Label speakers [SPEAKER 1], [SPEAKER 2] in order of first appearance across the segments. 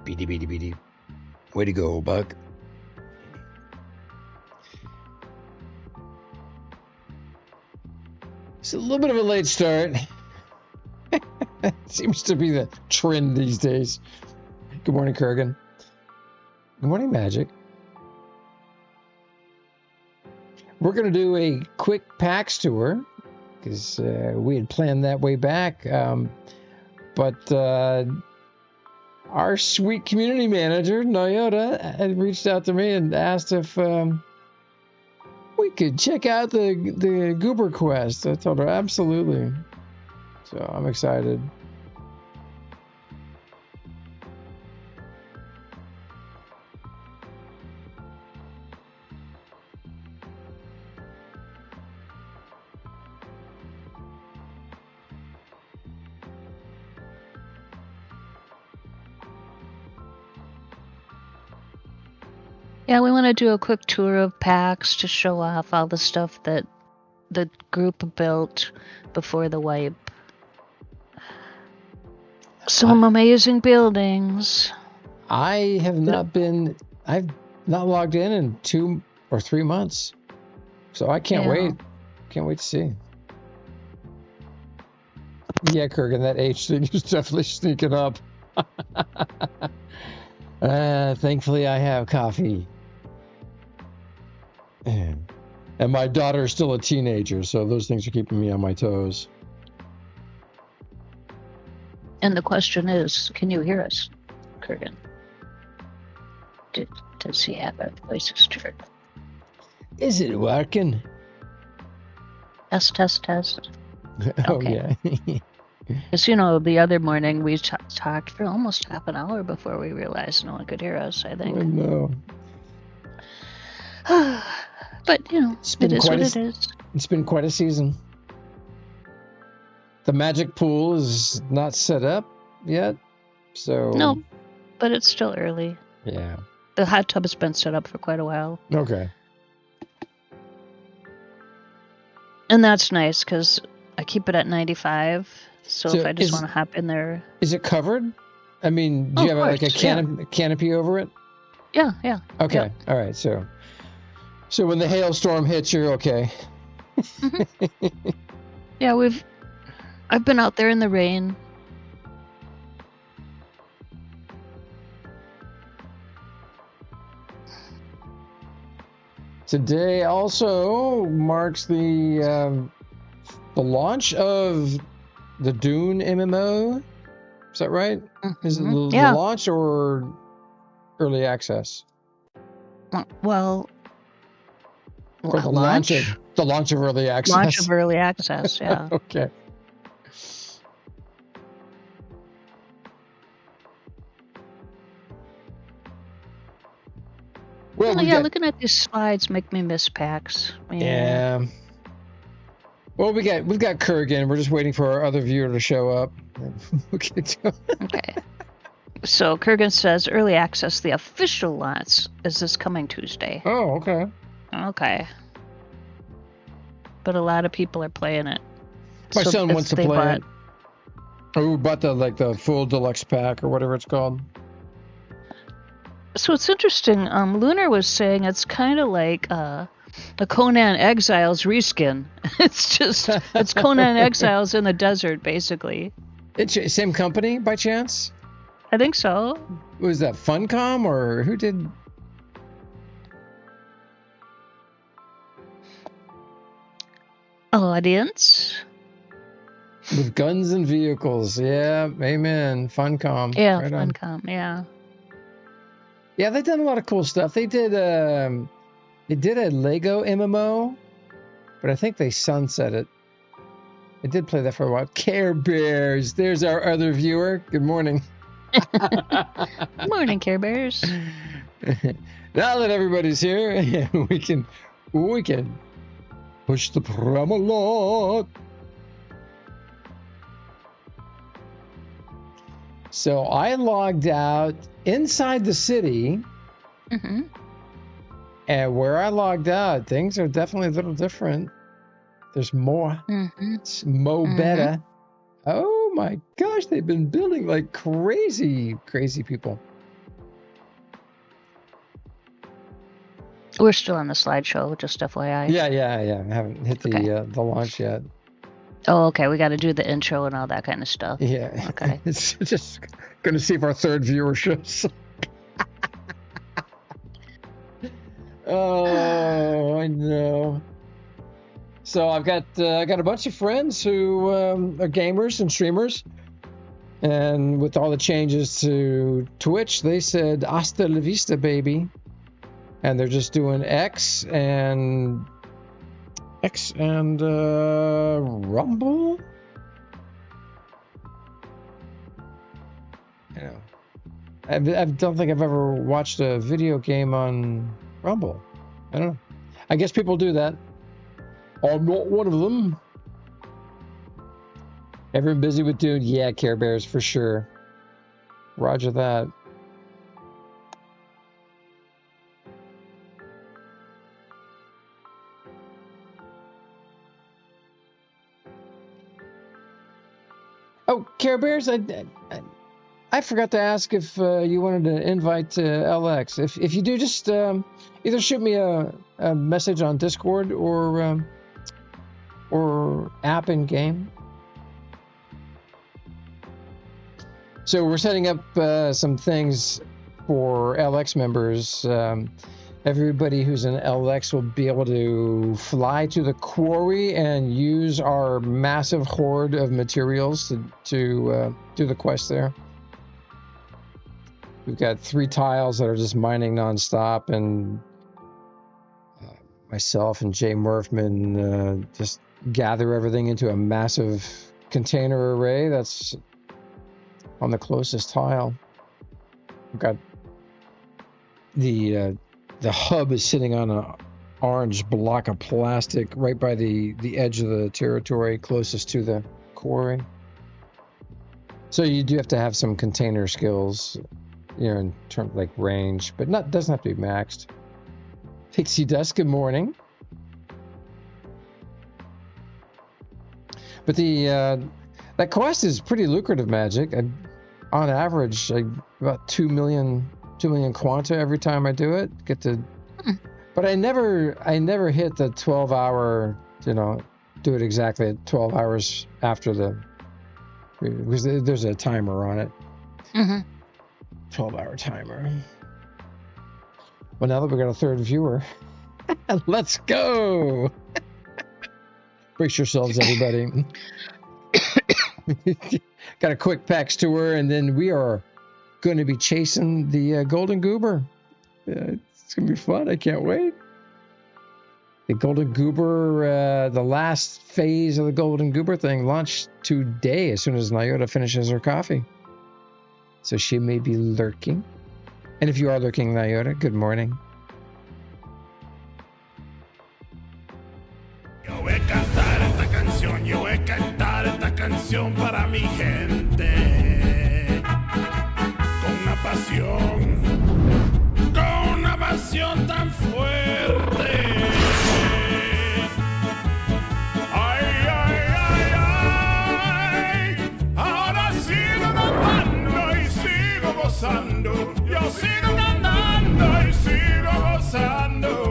[SPEAKER 1] Beady, beady, beady. Way to go, Buck. It's a little bit of a late start. Seems to be the trend these days. Good morning, Kurgan. Good morning, Mhaijik. We're going to do a quick PAX tour because we had planned that way back. But our sweet community manager, Noyota, had reached out to me and asked if we could check out the Goober quest. I told her absolutely. So I'm excited.
[SPEAKER 2] Yeah, we want to do a quick tour of PAX to show off all the stuff that the group built before the wipe. Some amazing buildings.
[SPEAKER 1] I've not logged in 2 or 3 months. So I can't wait. Can't wait to see. Yeah, Kurgan, that H thing is definitely sneaking up. Thankfully, I have coffee. And my daughter is still a teenager, so those things are keeping me on my toes.
[SPEAKER 2] And the question is, can you hear us, Kurgan? Does he have our voices turned?
[SPEAKER 1] Is it working?
[SPEAKER 2] Test.
[SPEAKER 1] Oh,
[SPEAKER 2] Okay.
[SPEAKER 1] yeah.
[SPEAKER 2] Because, the other morning we talked for almost half an hour before we realized no one could hear us, I think.
[SPEAKER 1] Oh, no.
[SPEAKER 2] But, it is what it is.
[SPEAKER 1] It's been quite a season. The magic pool is not set up yet, so...
[SPEAKER 2] No, but it's still early.
[SPEAKER 1] Yeah.
[SPEAKER 2] The hot tub has been set up for quite a while.
[SPEAKER 1] Okay.
[SPEAKER 2] And that's nice, because I keep it at 95, so if I just want to hop in there...
[SPEAKER 1] Is it covered? I mean, do you have like a canopy over it?
[SPEAKER 2] Yeah.
[SPEAKER 1] Okay,
[SPEAKER 2] yeah.
[SPEAKER 1] All right, so when the hailstorm hits, you're okay.
[SPEAKER 2] Mm-hmm. Yeah, I've been out there in the rain.
[SPEAKER 1] Today also marks the launch of the Dune MMO. Is that right? Mm-hmm. Is it the launch or early access?
[SPEAKER 2] Well,
[SPEAKER 1] or the launch of early access.
[SPEAKER 2] Launch of early access, yeah.
[SPEAKER 1] Okay.
[SPEAKER 2] Well, looking at these slides make me miss PAX.
[SPEAKER 1] Yeah. Well, we've got Kurgan. We're just waiting for our other viewer to show up.
[SPEAKER 2] Okay. So Kurgan says early access, the official launch is this coming Tuesday.
[SPEAKER 1] Oh, okay.
[SPEAKER 2] Okay. But a lot of people are playing it.
[SPEAKER 1] My son wants to play it. Oh, we bought the full deluxe pack or whatever it's called.
[SPEAKER 2] So it's interesting. Lunar was saying it's kind of like a Conan Exiles reskin. It's Conan Exiles in the desert, basically.
[SPEAKER 1] It's same company by chance?
[SPEAKER 2] I think so.
[SPEAKER 1] Was that Funcom or who did?
[SPEAKER 2] Audience.
[SPEAKER 1] With guns and vehicles. Yeah, amen. Funcom.
[SPEAKER 2] Yeah, right Funcom, yeah.
[SPEAKER 1] Yeah, they've done a lot of cool stuff. They did a Lego MMO, but I think they sunset it. I did play that for a while. Care Bears. There's our other viewer. Good morning.
[SPEAKER 2] Good morning, Care Bears.
[SPEAKER 1] Now that everybody's here, we can push the pram along. So I logged out inside the city,
[SPEAKER 2] Mm-hmm.
[SPEAKER 1] and where I logged out, things are definitely a little different. There's more.
[SPEAKER 2] Mm-hmm.
[SPEAKER 1] It's mo
[SPEAKER 2] Mm-hmm.
[SPEAKER 1] better. Oh my gosh, they've been building like crazy, crazy people.
[SPEAKER 2] We're still on the slideshow, just FYI.
[SPEAKER 1] Yeah. I haven't hit
[SPEAKER 2] Okay.
[SPEAKER 1] the launch yet.
[SPEAKER 2] Oh, okay. We got to do the intro and all that kind of stuff.
[SPEAKER 1] Yeah.
[SPEAKER 2] Okay.
[SPEAKER 1] It's just going to see if our third viewer shows. Oh, I know. So I got a bunch of friends who are gamers and streamers, and with all the changes to Twitch, they said "Hasta la vista, baby," and they're just doing X and Rumble. You know, I don't think I've ever watched a video game on Rumble. I don't know. I guess people do that. I'm not one of them. Everyone busy with Dune? Yeah, Care Bears for sure. Roger that. Oh, Care Bears, I forgot to ask if you wanted to invite LX. If you do, just either shoot me a message on Discord or app in game. So we're setting up some things for LX members. Everybody who's an LX will be able to fly to the quarry and use our massive hoard of materials to do the quest there. We've got 3 tiles that are just mining nonstop, and myself and Jay Murphman just gather everything into a massive container array that's on the closest tile. We've got the hub is sitting on an orange block of plastic right by the edge of the territory closest to the quarry. So you do have to have some container skills, you know, in terms like range, but doesn't have to be maxed. Pixie Dust, good morning. But that quest is pretty lucrative, Mhaijik. On average, about 2 million quanta every time I do it. But I never hit the 12-hour, you know, do it exactly at 12 hours after because there's a timer on it.
[SPEAKER 2] Mm-hmm.
[SPEAKER 1] 12-hour timer. Well, now that we got a third viewer, let's go. Brace yourselves, everybody. Got a quick PAX tour, and then we are going to be chasing the Golden Goober. It's going to be fun. I can't wait. The Golden Goober, the last phase of the Golden Goober thing launched today as soon as Nyota finishes her coffee. So she may be lurking. And if you are lurking, Nyota, good morning.
[SPEAKER 3] Yo voy a cantar esta canción, yo voy a cantar esta canción para mi gente. Con una pasión tan fuerte. Ay, ay, ay, ay. Ahora sigo cantando y sigo gozando. Yo sigo cantando y sigo gozando.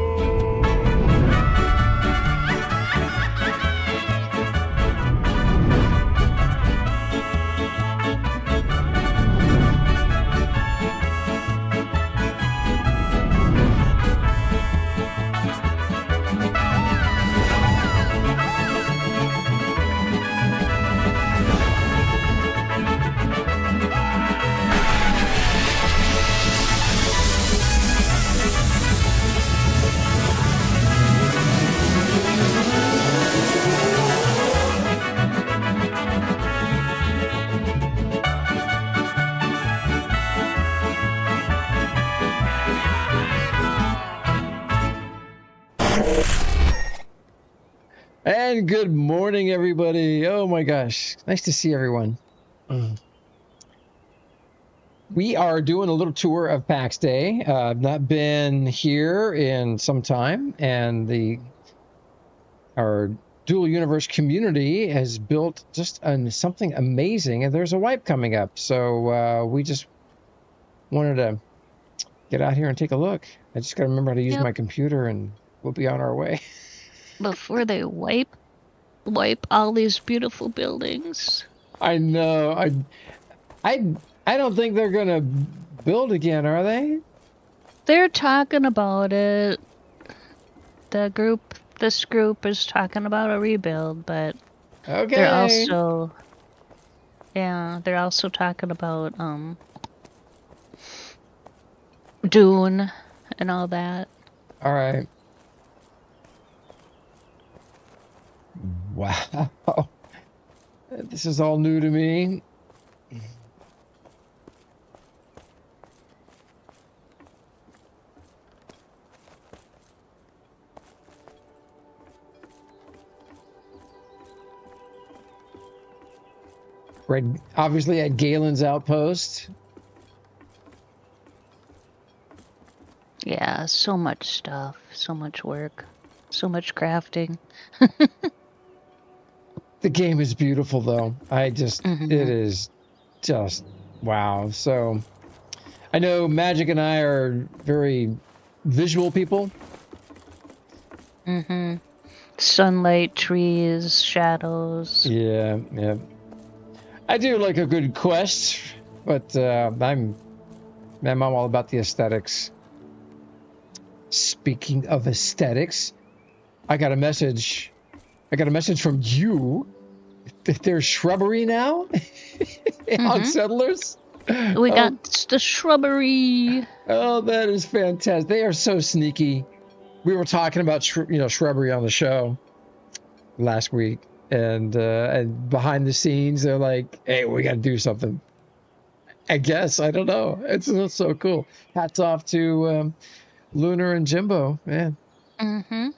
[SPEAKER 1] And good morning, everybody. Oh my gosh. Nice to see everyone. We are doing a little tour of PAX Day. I've not been here in some time, and our dual universe community has built just something amazing, and there's a wipe coming up. So we just wanted to get out here and take a look. I just got to remember how to use my computer, and we'll be on our way.
[SPEAKER 2] Before they wipe all these beautiful buildings.
[SPEAKER 1] I know. I don't think they're gonna build again, are they?
[SPEAKER 2] They're talking about it. This group is talking about a rebuild, but
[SPEAKER 1] Okay.
[SPEAKER 2] they're also talking about Dune and all that.
[SPEAKER 1] All right. Wow. This is all new to me. Right, obviously at Galen's outpost.
[SPEAKER 2] Yeah, so much stuff, so much work, so much crafting.
[SPEAKER 1] The game is beautiful, though. It is just wow. So I know Mhaijik and I are very visual people.
[SPEAKER 2] Mm-hmm. Sunlight, trees, shadows.
[SPEAKER 1] Yeah. I do like a good quest, but I'm all about the aesthetics. Speaking of aesthetics, I got a message from you that there's shrubbery now on Settlers.
[SPEAKER 2] We got the shrubbery.
[SPEAKER 1] Oh, that is fantastic. They are so sneaky. We were talking about shrubbery on the show last week, and behind the scenes they're like, "Hey, we got to do something." I guess, I don't know. It's so cool. Hats off to Lunar and Jimbo, man.
[SPEAKER 2] Mm-hmm.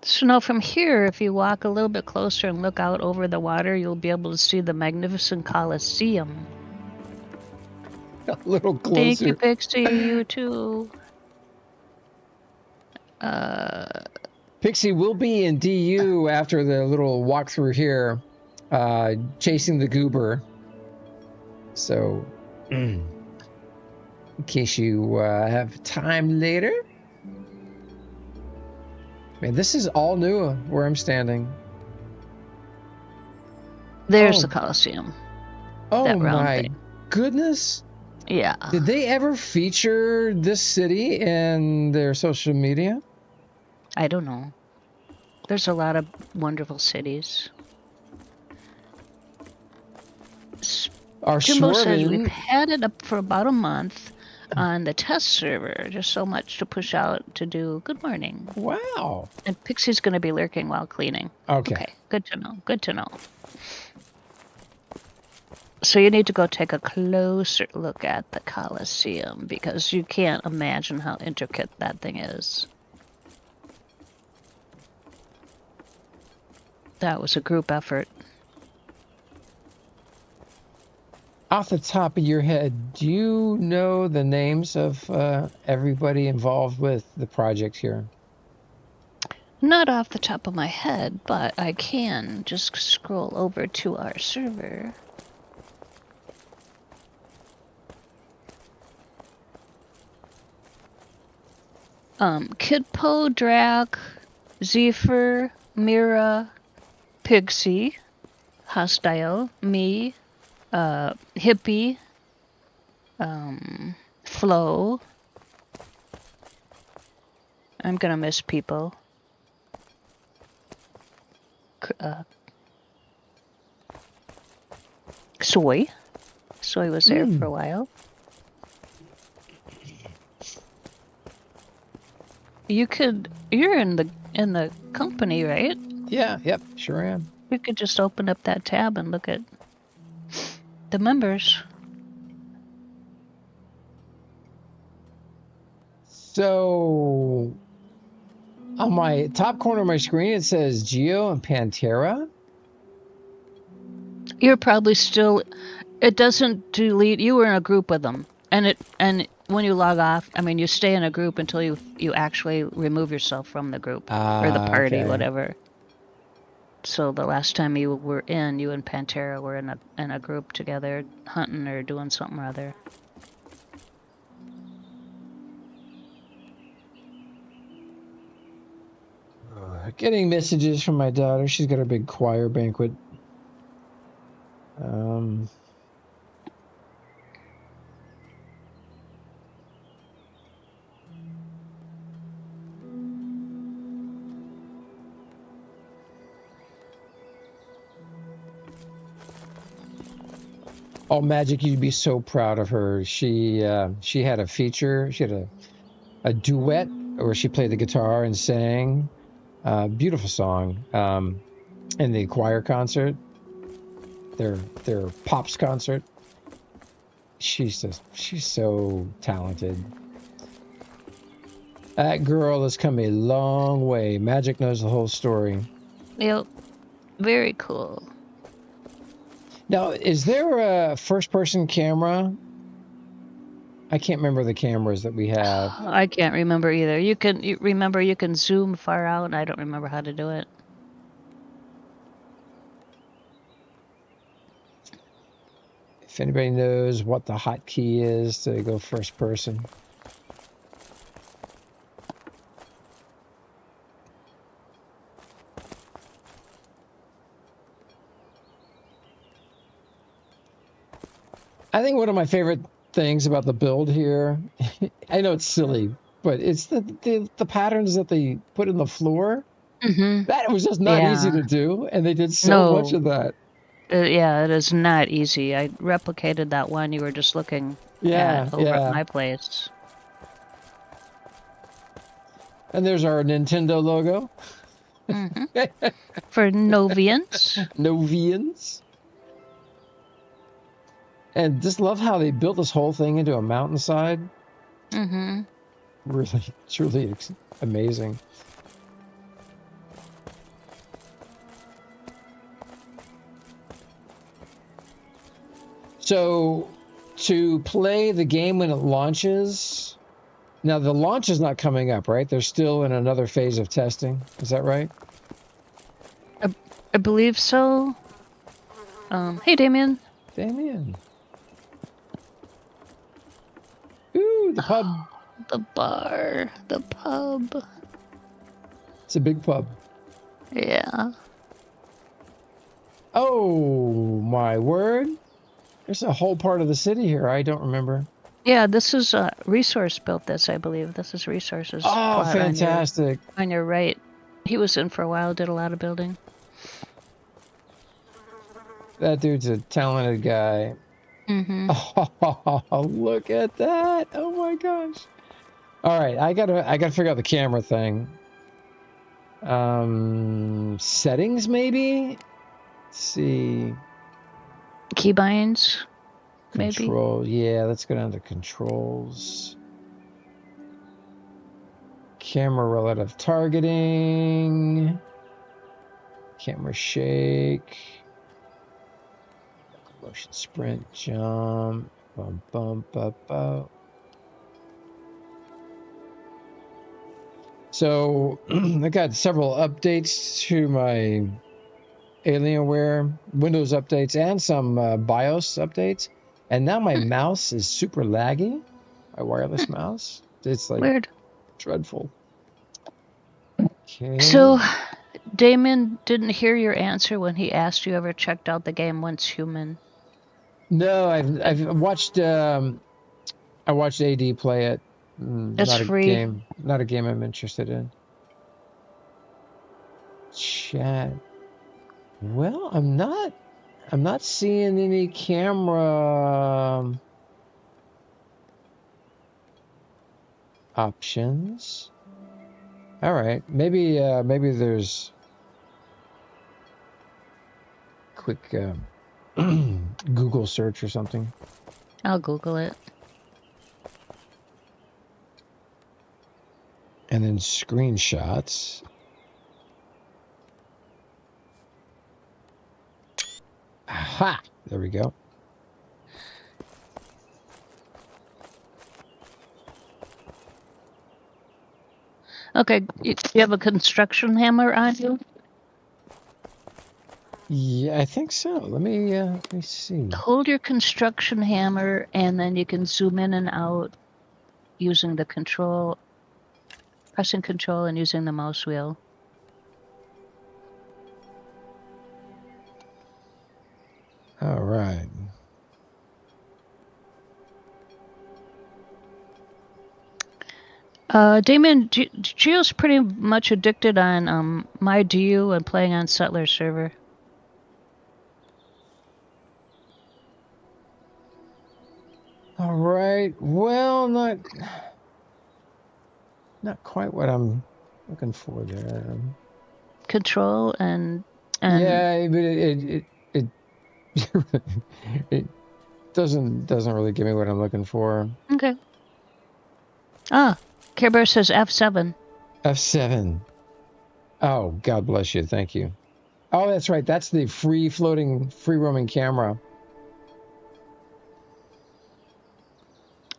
[SPEAKER 2] So now from here, if you walk a little bit closer and look out over the water, you'll be able to see the magnificent Colosseum.
[SPEAKER 1] A little closer.
[SPEAKER 2] Thank you, Pixie. You too.
[SPEAKER 1] Pixie will be in DU after the little walkthrough here, chasing the Goober. So, in case you have time later. Man, this is all new where I'm standing.
[SPEAKER 2] There's the Colosseum.
[SPEAKER 1] Oh my goodness.
[SPEAKER 2] Yeah.
[SPEAKER 1] Did they ever feature this city in their social media?
[SPEAKER 2] I don't know. There's a lot of wonderful cities. Jimbo says we've had it up for about a month on the test server. Just so much to push out to do. Good morning.
[SPEAKER 1] Wow.
[SPEAKER 2] And Pixie's going to be lurking while cleaning.
[SPEAKER 1] Okay.
[SPEAKER 2] Good to know. Good to know. So you need to go take a closer look at the Colosseum because you can't imagine how intricate that thing is. That was a group effort.
[SPEAKER 1] Off the top of your head, do you know the names of everybody involved with the project here?
[SPEAKER 2] Not off the top of my head, but I can just scroll over to our server. Kidpo, Drac, Zephyr, Mira, Pixie, Hostile, me, Hippie, Flo. I'm gonna miss people. Soy was there for a while. You're in the company, right?
[SPEAKER 1] Yeah, yep, sure am.
[SPEAKER 2] We could just open up that tab and look at the members.
[SPEAKER 1] So, on my top corner of my screen, it says Geo and Pantera.
[SPEAKER 2] You're probably still It doesn't delete. You were in a group with them, and when you log off, I mean, you stay in a group until you actually remove yourself from the group or the party,
[SPEAKER 1] Okay.
[SPEAKER 2] whatever. So the last time you were in, you and Pantera were in a group together, hunting or doing something or other.
[SPEAKER 1] Getting messages from my daughter. She's got a big choir banquet. Oh, Mhaijik, you'd be so proud of her. She had a feature. She had a duet where she played the guitar and sang. Beautiful song. In the choir concert, their pops concert. She's so talented. That girl has come a long way. Mhaijik knows the whole story.
[SPEAKER 2] Yep. Very cool.
[SPEAKER 1] Now, is there a first-person camera? I can't remember the cameras that we have.
[SPEAKER 2] I can't remember either. You can zoom far out, and I don't remember how to do it.
[SPEAKER 1] If anybody knows what the hotkey is to go first person. I think one of my favorite things about the build here, I know it's silly, but it's the patterns that they put in the floor.
[SPEAKER 2] Mm-hmm.
[SPEAKER 1] That was just not easy to do, and they did so much of that.
[SPEAKER 2] Yeah, it is not easy. I replicated that one you were just looking at over at my place.
[SPEAKER 1] And there's our Nintendo logo.
[SPEAKER 2] Mm-hmm. For Novians.
[SPEAKER 1] Novians. And just love how they built this whole thing into a mountainside.
[SPEAKER 2] Mm-hmm.
[SPEAKER 1] Really, truly amazing. So, to play the game when it launches, now the launch is not coming up, right? They're still in another phase of testing. Is that right?
[SPEAKER 2] I believe so. Hey, Damien.
[SPEAKER 1] Damien. Ooh, the pub.
[SPEAKER 2] The bar. The pub.
[SPEAKER 1] It's a big pub.
[SPEAKER 2] Yeah.
[SPEAKER 1] Oh, my word. There's a whole part of the city here. I don't remember.
[SPEAKER 2] Yeah, this is Resource built this, I believe. This is Resource's
[SPEAKER 1] Oh, fantastic.
[SPEAKER 2] On your right. He was in for a while, did a lot of building.
[SPEAKER 1] That dude's a talented guy.
[SPEAKER 2] Mm-hmm.
[SPEAKER 1] Oh, look at that. Oh my gosh. All right, I gotta figure out the camera thing. Settings maybe? Let's see.
[SPEAKER 2] Keybinds, maybe?
[SPEAKER 1] Control, yeah, let's go down to controls. Camera relative targeting. Camera shake. Motion sprint, jump. Bump, bump, up, up. So, I got several updates to my Alienware Windows updates and some BIOS updates, and now my mouse is super laggy. My wireless mouse, it's like
[SPEAKER 2] weird,
[SPEAKER 1] dreadful. Okay.
[SPEAKER 2] So, Damon didn't hear your answer when he asked you ever checked out the game Once Human.
[SPEAKER 1] No, I've watched. I watched AD play it.
[SPEAKER 2] It's
[SPEAKER 1] not
[SPEAKER 2] free.
[SPEAKER 1] A game, not a game I'm interested in. Chat. Well, I'm not seeing any camera options. All right, maybe there's quick Google search or something.
[SPEAKER 2] I'll Google it.
[SPEAKER 1] And then screenshots. Aha! There we go.
[SPEAKER 2] Okay, you have a construction hammer on you?
[SPEAKER 1] Yeah, I think so. Let me see.
[SPEAKER 2] Hold your construction hammer, and then you can zoom in and out using the control, pressing control and using the mouse wheel.
[SPEAKER 1] All right.
[SPEAKER 2] Damon, Gio's pretty much addicted on Mhaijik and playing on Settler server.
[SPEAKER 1] All right. Well, not quite what I'm looking for there.
[SPEAKER 2] Control and
[SPEAKER 1] yeah, but it doesn't really give me what I'm looking for.
[SPEAKER 2] Okay. Ah, Care Bear says F7.
[SPEAKER 1] F7. Oh, God bless you. Thank you. Oh, that's right. That's the free roaming camera.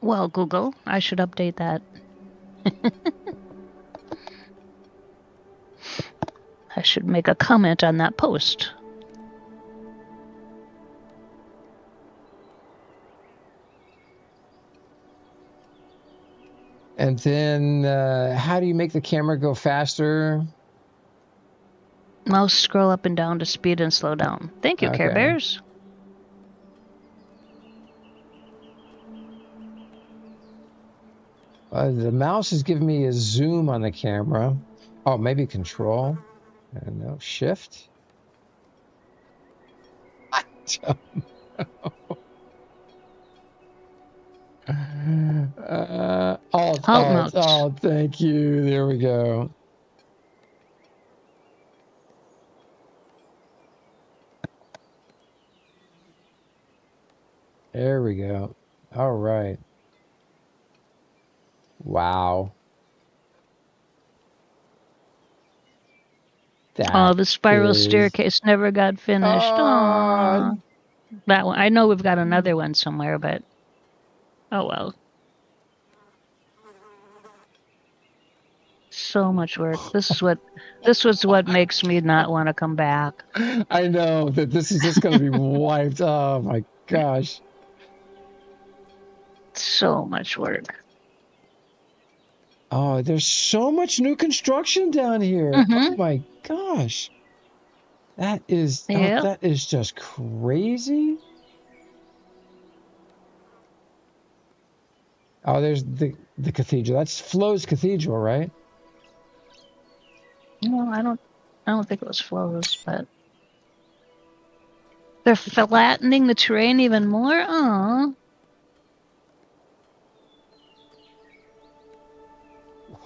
[SPEAKER 2] Well, Google, I should update that. I should make a comment on that post.
[SPEAKER 1] And then, how do you make the camera go faster?
[SPEAKER 2] Mouse scroll up and down to speed and slow down. Thank you, Care Bears.
[SPEAKER 1] The mouse is giving me a zoom on the camera. Oh, maybe control. I don't know. Shift. I don't know. Alt. Oh, thank you. There we go. There we go. All right. Wow.
[SPEAKER 2] The spiral staircase never got finished. Aww. That one. I know we've got another one somewhere, but oh well. So much work. This was what makes me not want to come back.
[SPEAKER 1] I know that this is just going to be wiped. Oh my gosh.
[SPEAKER 2] So much work.
[SPEAKER 1] Oh, there's so much new construction down here. Oh my gosh. That is that is just crazy. Oh, there's the cathedral. That's Flo's cathedral, right?
[SPEAKER 2] No, I don't think it was Flo's, but they're flattening the terrain even more. Oh.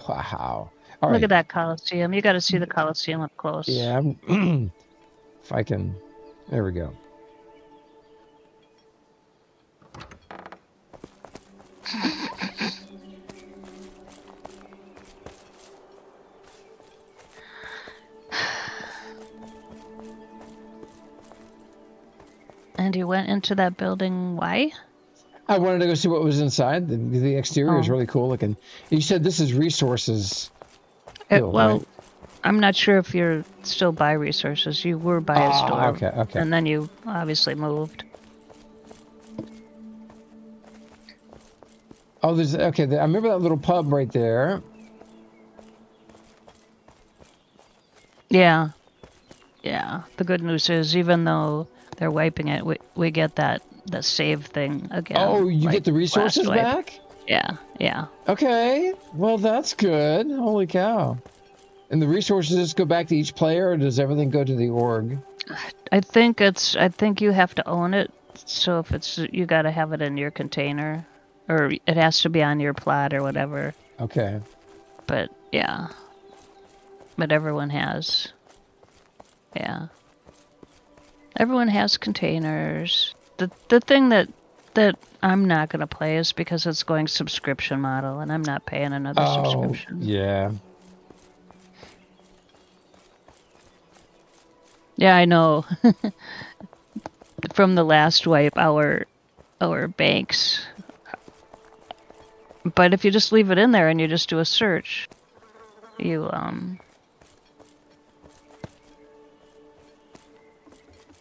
[SPEAKER 1] Wow.
[SPEAKER 2] Look at that Colosseum. You got to see the Colosseum up close.
[SPEAKER 1] Yeah. If I can. There we go.
[SPEAKER 2] And you went into that building, why?
[SPEAKER 1] I wanted to go see what was inside. The exterior is really cool looking. You said this is resources.
[SPEAKER 2] Well, right? I'm not sure if you're still by resources. You were by a store.
[SPEAKER 1] Okay.
[SPEAKER 2] And then you obviously moved.
[SPEAKER 1] Oh, there's I remember that little pub right there.
[SPEAKER 2] Yeah. Yeah. The good news is, even though they're wiping it, we get the save thing again.
[SPEAKER 1] Oh, you get the resources back?
[SPEAKER 2] Yeah.
[SPEAKER 1] Okay. Well, that's good. Holy cow. And the resources just go back to each player, or does everything go to the org?
[SPEAKER 2] I think you have to own it. So if you got to have it in your container, or it has to be on your plot or whatever.
[SPEAKER 1] Okay.
[SPEAKER 2] But yeah. But everyone has. Yeah. Everyone has containers. The thing that I'm not going to play is because it's going subscription model, and I'm not paying another subscription.
[SPEAKER 1] Yeah.
[SPEAKER 2] Yeah, I know. From the last wipe, our banks. But if you just leave it in there and you just do a search, You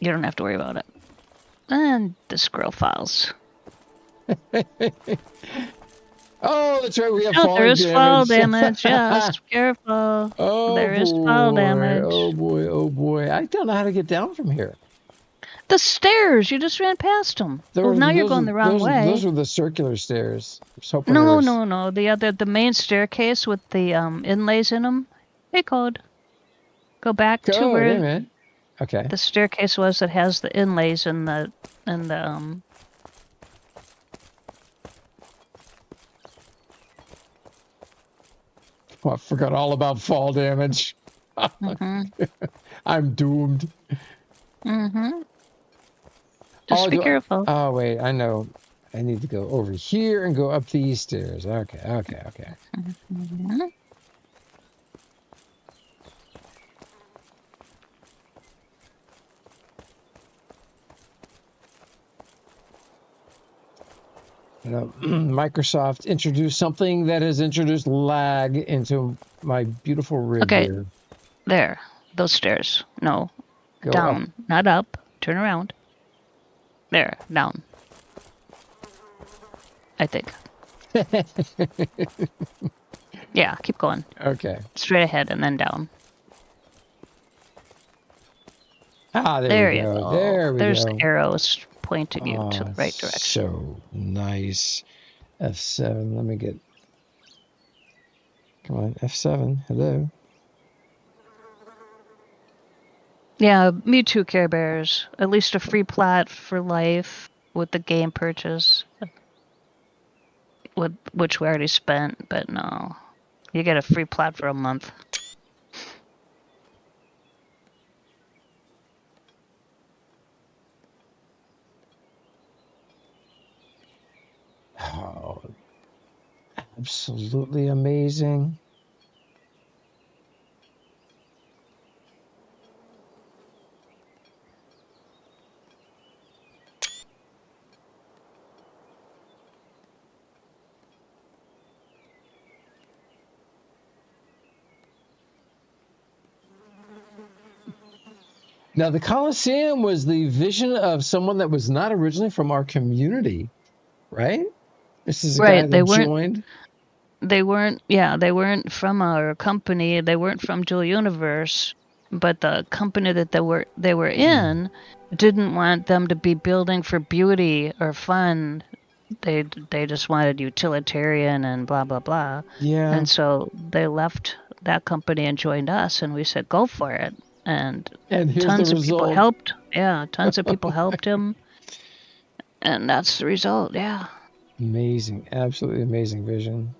[SPEAKER 2] don't have to worry about it. And the squirrel files.
[SPEAKER 1] Oh, that's right. We have
[SPEAKER 2] Oh,
[SPEAKER 1] falling
[SPEAKER 2] there is
[SPEAKER 1] damage.
[SPEAKER 2] fall damage. Yes, careful.
[SPEAKER 1] Oh,
[SPEAKER 2] there is
[SPEAKER 1] boy.
[SPEAKER 2] fall damage.
[SPEAKER 1] Oh boy. Oh boy. I don't know how to get down from here.
[SPEAKER 2] The stairs. You just ran past them. Well, now you're going the wrong way.
[SPEAKER 1] Those were the circular stairs. I was hoping
[SPEAKER 2] No. The main staircase with the inlays in them. Hey, Code. Go back to where
[SPEAKER 1] hey, man. Okay.
[SPEAKER 2] the staircase was that has the inlays and the
[SPEAKER 1] Oh, I forgot all about fall damage. I'm doomed.
[SPEAKER 2] Just be careful.
[SPEAKER 1] Oh, wait. I know. I need to go over here and go up these stairs. Okay. You know, Microsoft introduced something that has introduced lag into my beautiful rig here.
[SPEAKER 2] There. Those stairs. No.
[SPEAKER 1] Go
[SPEAKER 2] down.
[SPEAKER 1] up.
[SPEAKER 2] Not up. Turn around. There. Down. I think. Yeah, keep going.
[SPEAKER 1] Okay.
[SPEAKER 2] Straight ahead and then down.
[SPEAKER 1] Ah,
[SPEAKER 2] there
[SPEAKER 1] you go. There we
[SPEAKER 2] There's
[SPEAKER 1] go.
[SPEAKER 2] the arrows pointing you to the right direction.
[SPEAKER 1] So nice. F7. Let me get... Come on, F7. Hello.
[SPEAKER 2] Yeah, me too, Care Bears. At least a free plot for life with the game purchase. Which we already spent, but no. You get a free plot for a month.
[SPEAKER 1] Oh, absolutely amazing. Now, the Coliseum was the vision of someone that was not originally from our community, right? This is a guy that joined.
[SPEAKER 2] They weren't from our company. They weren't from Dual Universe, but the company that they were in didn't want them to be building for beauty or fun. They just wanted utilitarian and blah blah blah.
[SPEAKER 1] Yeah.
[SPEAKER 2] And so they left that company and joined us, and we said go for it. And tons of people helped. Yeah, tons of people helped him. And that's the result, yeah.
[SPEAKER 1] Amazing, absolutely amazing vision.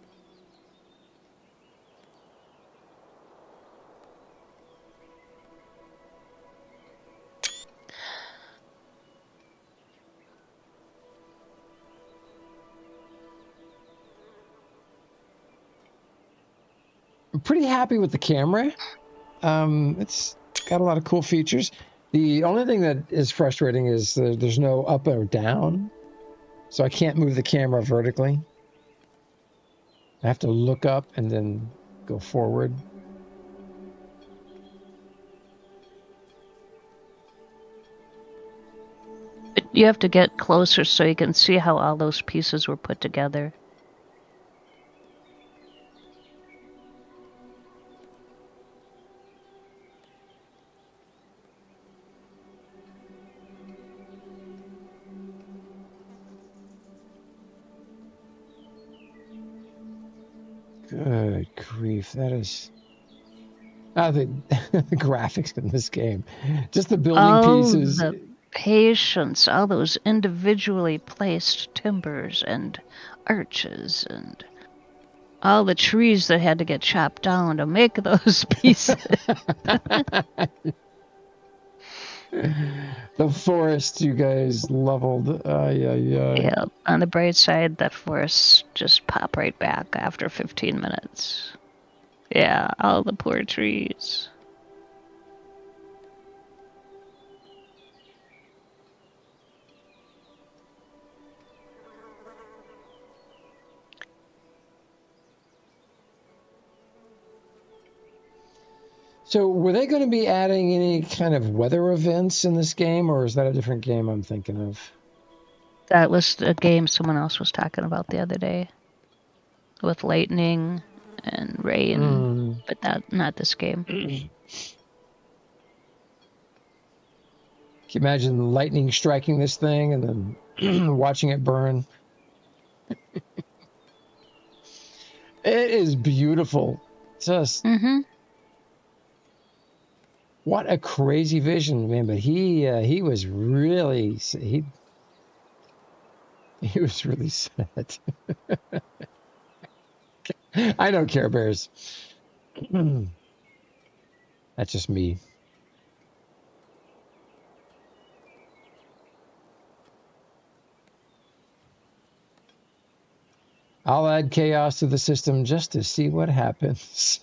[SPEAKER 1] I'm pretty happy with the camera. It's got a lot of cool features. The only thing that is frustrating is there's no up or down. So I can't move the camera vertically. I have to look up and then go forward.
[SPEAKER 2] You have to get closer so you can see how all those pieces were put together.
[SPEAKER 1] Good grief, that is... the graphics in this game. Just the building pieces.
[SPEAKER 2] The patience, all those individually placed timbers and arches and all the trees that had to get chopped down to make those pieces.
[SPEAKER 1] The forest you guys leveled.
[SPEAKER 2] Yeah, on the bright side, that forest just pop right back after 15 minutes. Yeah, all the poor trees.
[SPEAKER 1] So were they going to be adding any kind of weather events in this game, or is that a different game I'm thinking of?
[SPEAKER 2] That was a game someone else was talking about the other day. With lightning and rain, but not this game.
[SPEAKER 1] Can you imagine lightning striking this thing and then watching it burn? It is beautiful. Just what a crazy vision, man! But he was really he was really sad. I know, Care Bears. That's just me. I'll add chaos to the system just to see what happens.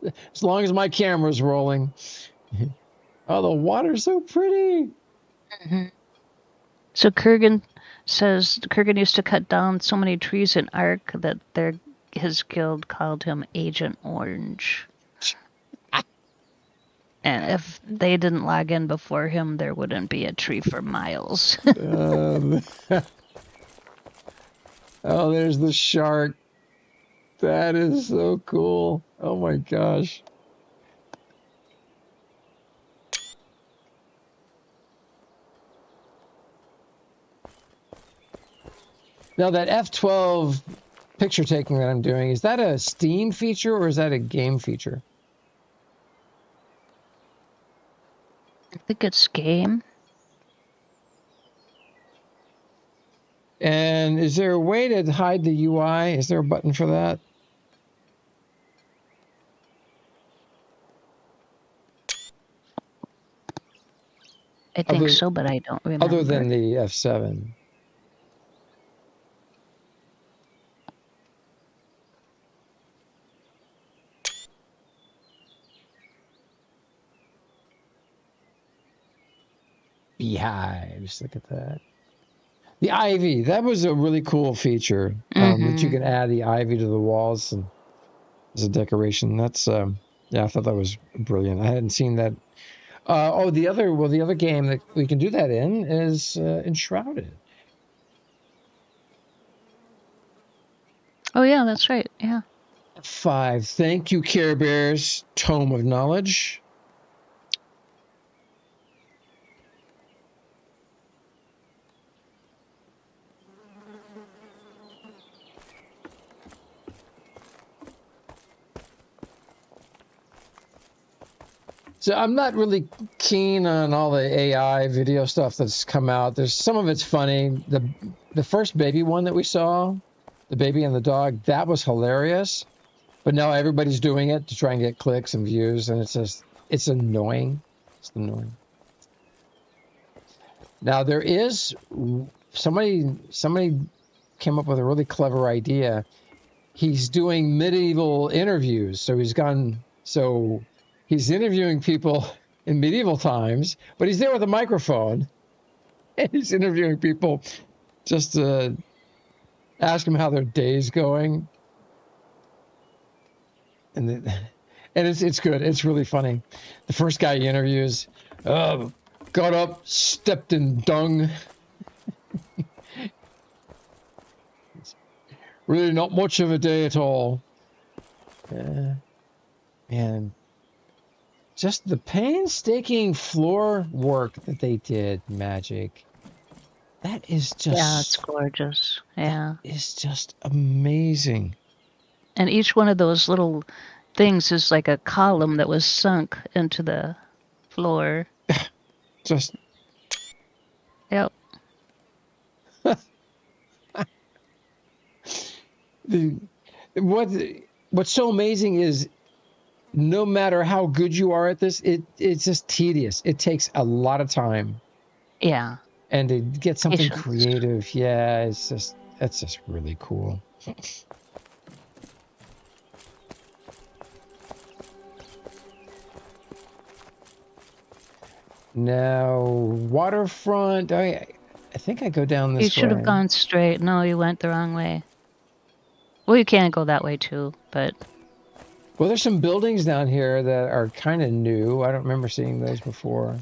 [SPEAKER 1] As long as my camera's rolling. Oh, the water's so pretty.
[SPEAKER 2] So Kurgan says Kurgan used to cut down so many trees in Ark that his guild called him Agent Orange. And if they didn't log in before him, there wouldn't be a tree for miles.
[SPEAKER 1] Oh, there's the shark. That is so cool. Oh my gosh. Now that F12 picture taking that I'm doing, is that a Steam feature or is that a game feature?
[SPEAKER 2] I think it's game.
[SPEAKER 1] And is there a way to hide the UI? Is there a button for that?
[SPEAKER 2] I think so, but I don't remember.
[SPEAKER 1] Other than the F7. Beehives, look at that. The ivy, that was a really cool feature, that you can add the ivy to the walls and as a decoration. That's, yeah, I thought that was brilliant. I hadn't seen that. The other game that we can do that in is Enshrouded.
[SPEAKER 2] Oh yeah, that's right. Yeah.
[SPEAKER 1] 5. Thank you, Care Bears. Tome of Knowledge. So I'm not really keen on all the AI video stuff that's come out. There's some of it's funny. The first baby one that we saw, the baby and the dog, that was hilarious. But now everybody's doing it to try and get clicks and views, and it's annoying. It's annoying. Now there is somebody came up with a really clever idea. He's doing medieval interviews, so he's interviewing people in medieval times, but he's there with a microphone, and he's interviewing people just to ask them how their day's going. And it's good. It's really funny. The first guy he interviews, got up, stepped in dung. Really not much of a day at all. And just the painstaking floor work that they did, Mhaijik. That is just...
[SPEAKER 2] Yeah, it's gorgeous. Yeah.
[SPEAKER 1] It's just amazing.
[SPEAKER 2] And each one of those little things is like a column that was sunk into the floor.
[SPEAKER 1] Just...
[SPEAKER 2] Yep.
[SPEAKER 1] What's so amazing is no matter how good you are at this, it's just tedious. It takes a lot of time.
[SPEAKER 2] Yeah.
[SPEAKER 1] And to get something creative, yeah, that's just really cool. Now, waterfront. I think I go down this way.
[SPEAKER 2] You should have gone straight. No, you went the wrong way. Well, you can go that way too, but
[SPEAKER 1] Well, there's some buildings down here that are kind of new. I don't remember seeing those before.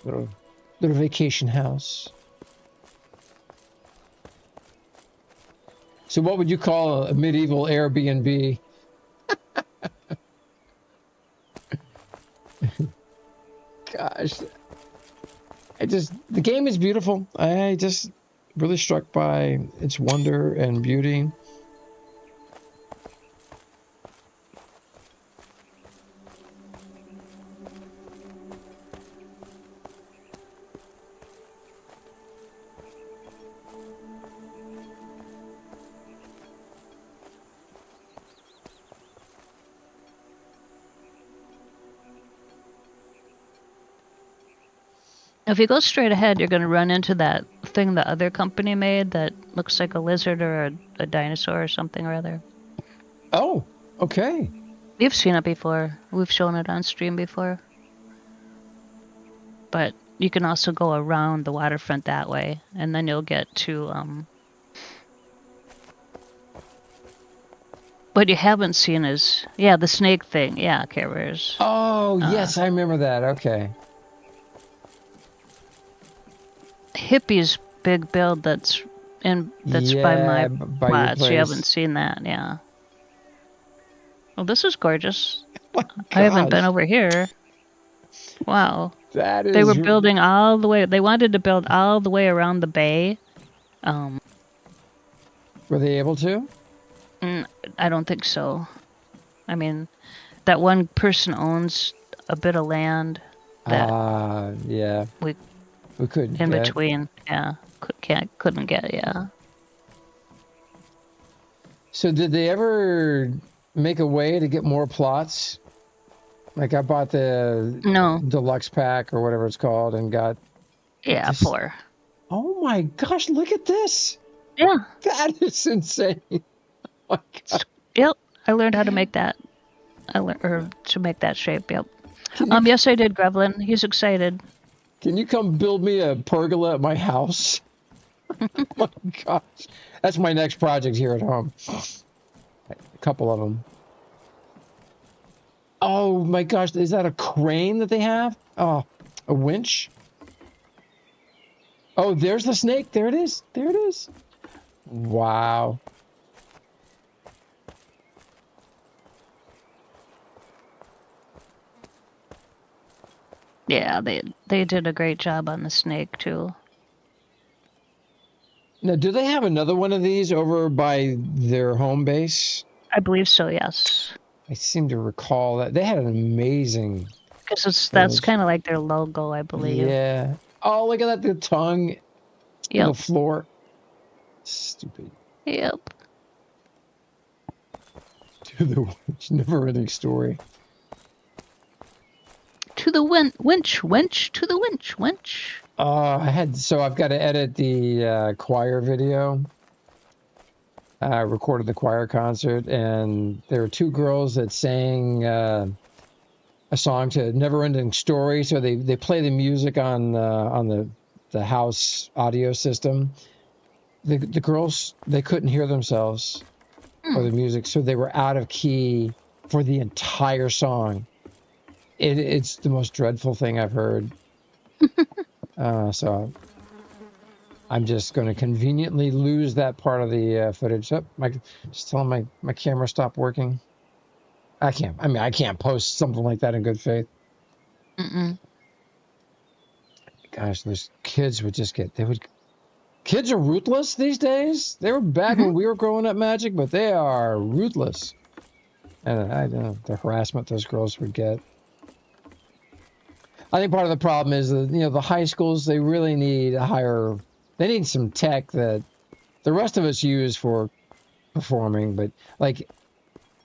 [SPEAKER 1] Little vacation house. So what would you call a medieval Airbnb? Gosh. The game is beautiful. I just really struck by its wonder and beauty.
[SPEAKER 2] If you go straight ahead, you're going to run into that thing the other company made that looks like a lizard or a dinosaur or something or other.
[SPEAKER 1] Oh, okay.
[SPEAKER 2] You've seen it before. We've shown it on stream before. But you can also go around the waterfront that way, and then you'll get to... What you haven't seen is... Yeah, the snake thing. Yeah, Care Bears.
[SPEAKER 1] Oh, yes, I remember that. Okay.
[SPEAKER 2] Hippie's big build that's by my plot, so you haven't seen that, yeah. Well, this is gorgeous.
[SPEAKER 1] Oh
[SPEAKER 2] I haven't been over here. Wow.
[SPEAKER 1] That is...
[SPEAKER 2] They were building all the way... They wanted to build all the way around the bay.
[SPEAKER 1] Were they able to?
[SPEAKER 2] I don't think so. I mean, that one person owns a bit of land that
[SPEAKER 1] yeah. We couldn't
[SPEAKER 2] in
[SPEAKER 1] get.
[SPEAKER 2] between, yeah. Couldn't get, yeah.
[SPEAKER 1] So did they ever make a way to get more plots? Like I bought the deluxe pack or whatever it's called and got...
[SPEAKER 2] Yeah, 4.
[SPEAKER 1] Oh my gosh, look at this.
[SPEAKER 2] Yeah.
[SPEAKER 1] That is insane. Oh my God.
[SPEAKER 2] Yep, I learned how to make that. To make that shape, yep. Yes, I did, Grevlin. He's excited.
[SPEAKER 1] Can you come build me a pergola at my house? Oh my gosh. That's my next project here at home. A couple of them. Oh my gosh, is that a crane that they have? Oh, a winch? Oh, there's the snake. There it is. There it is. Wow.
[SPEAKER 2] Yeah, they did a great job on the snake too.
[SPEAKER 1] Now, do they have another one of these over by their home base?
[SPEAKER 2] I believe so, yes.
[SPEAKER 1] I seem to recall that they had an amazing...
[SPEAKER 2] Because that's kind of like their logo, I believe.
[SPEAKER 1] Yeah. Oh, look at that, the tongue on the floor. Stupid.
[SPEAKER 2] Yep.
[SPEAKER 1] To the never-ending story.
[SPEAKER 2] To the winch, to the winch.
[SPEAKER 1] I've got to edit the choir video. I recorded the choir concert, and there were 2 girls that sang a song to Never Ending Story. So they play the music on the house audio system. The girls, they couldn't hear themselves or the music, so they were out of key for the entire song. It's the most dreadful thing I've heard. So I'm just going to conveniently lose that part of the footage. Just telling my camera stopped working. I can't post something like that in good faith. Gosh, those kids would just kids are ruthless these days. They were bad when we were growing up, Mhaijik, but they are ruthless. And I don't know the harassment those girls would get. I think part of the problem is that, the high schools, they really need they need some tech that the rest of us use for performing, but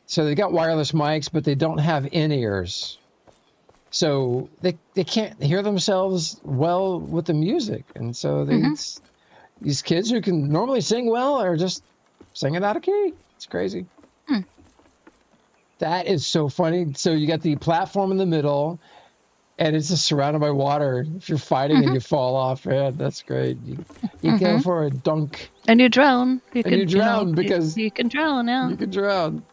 [SPEAKER 1] so they got wireless mics, but they don't have in-ears. So they can't hear themselves well with the music. And so these kids who can normally sing well are just singing out of key. It's crazy. That is so funny. So you got the platform in the middle, and it's just surrounded by water. If you're fighting and you fall off, man, that's great. You go for a dunk.
[SPEAKER 2] And you drown. You
[SPEAKER 1] drown because...
[SPEAKER 2] You can drown, yeah.
[SPEAKER 1] You can drown.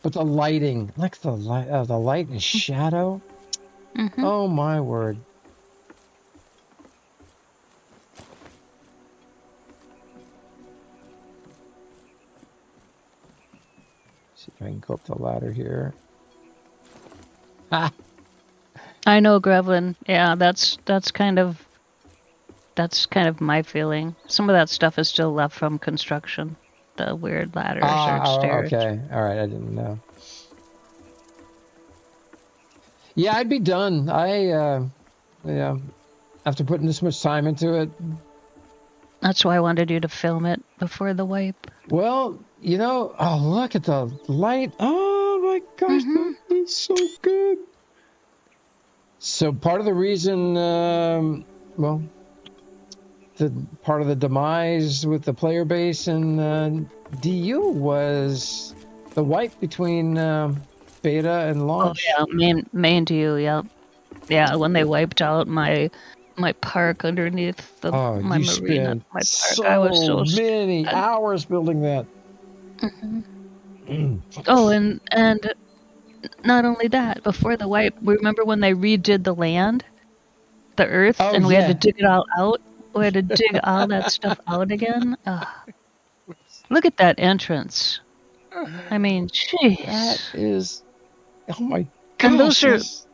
[SPEAKER 1] But the lighting, like the light and shadow.
[SPEAKER 2] Mm-hmm.
[SPEAKER 1] Oh my word. See if I can go up the ladder here. Ah.
[SPEAKER 2] I know, Grevlin. Yeah, that's kind of my feeling. Some of that stuff is still left from construction. The weird ladders or stairs.
[SPEAKER 1] Okay. All right. I didn't know. Yeah, I'd be done. Yeah, after putting this much time into it.
[SPEAKER 2] That's why I wanted you to film it before the wipe.
[SPEAKER 1] Well, you know, oh, look at the light. Oh my gosh, that is so good. So part of the reason, well, the part of the demise with the player base and DU was the wipe between beta and launch.
[SPEAKER 2] Oh yeah, main to you. Yep. Yeah, when they wiped out my park underneath my
[SPEAKER 1] you
[SPEAKER 2] marina,
[SPEAKER 1] spent
[SPEAKER 2] my park,
[SPEAKER 1] so
[SPEAKER 2] I was so
[SPEAKER 1] many hours building that.
[SPEAKER 2] Oh, and not only that, before the wipe, remember when they redid the land, the earth, and we had to dig it all out? We had to dig all that stuff out again? Ugh. Look at that entrance. I mean, jeez.
[SPEAKER 1] That is, oh my gosh.
[SPEAKER 2] And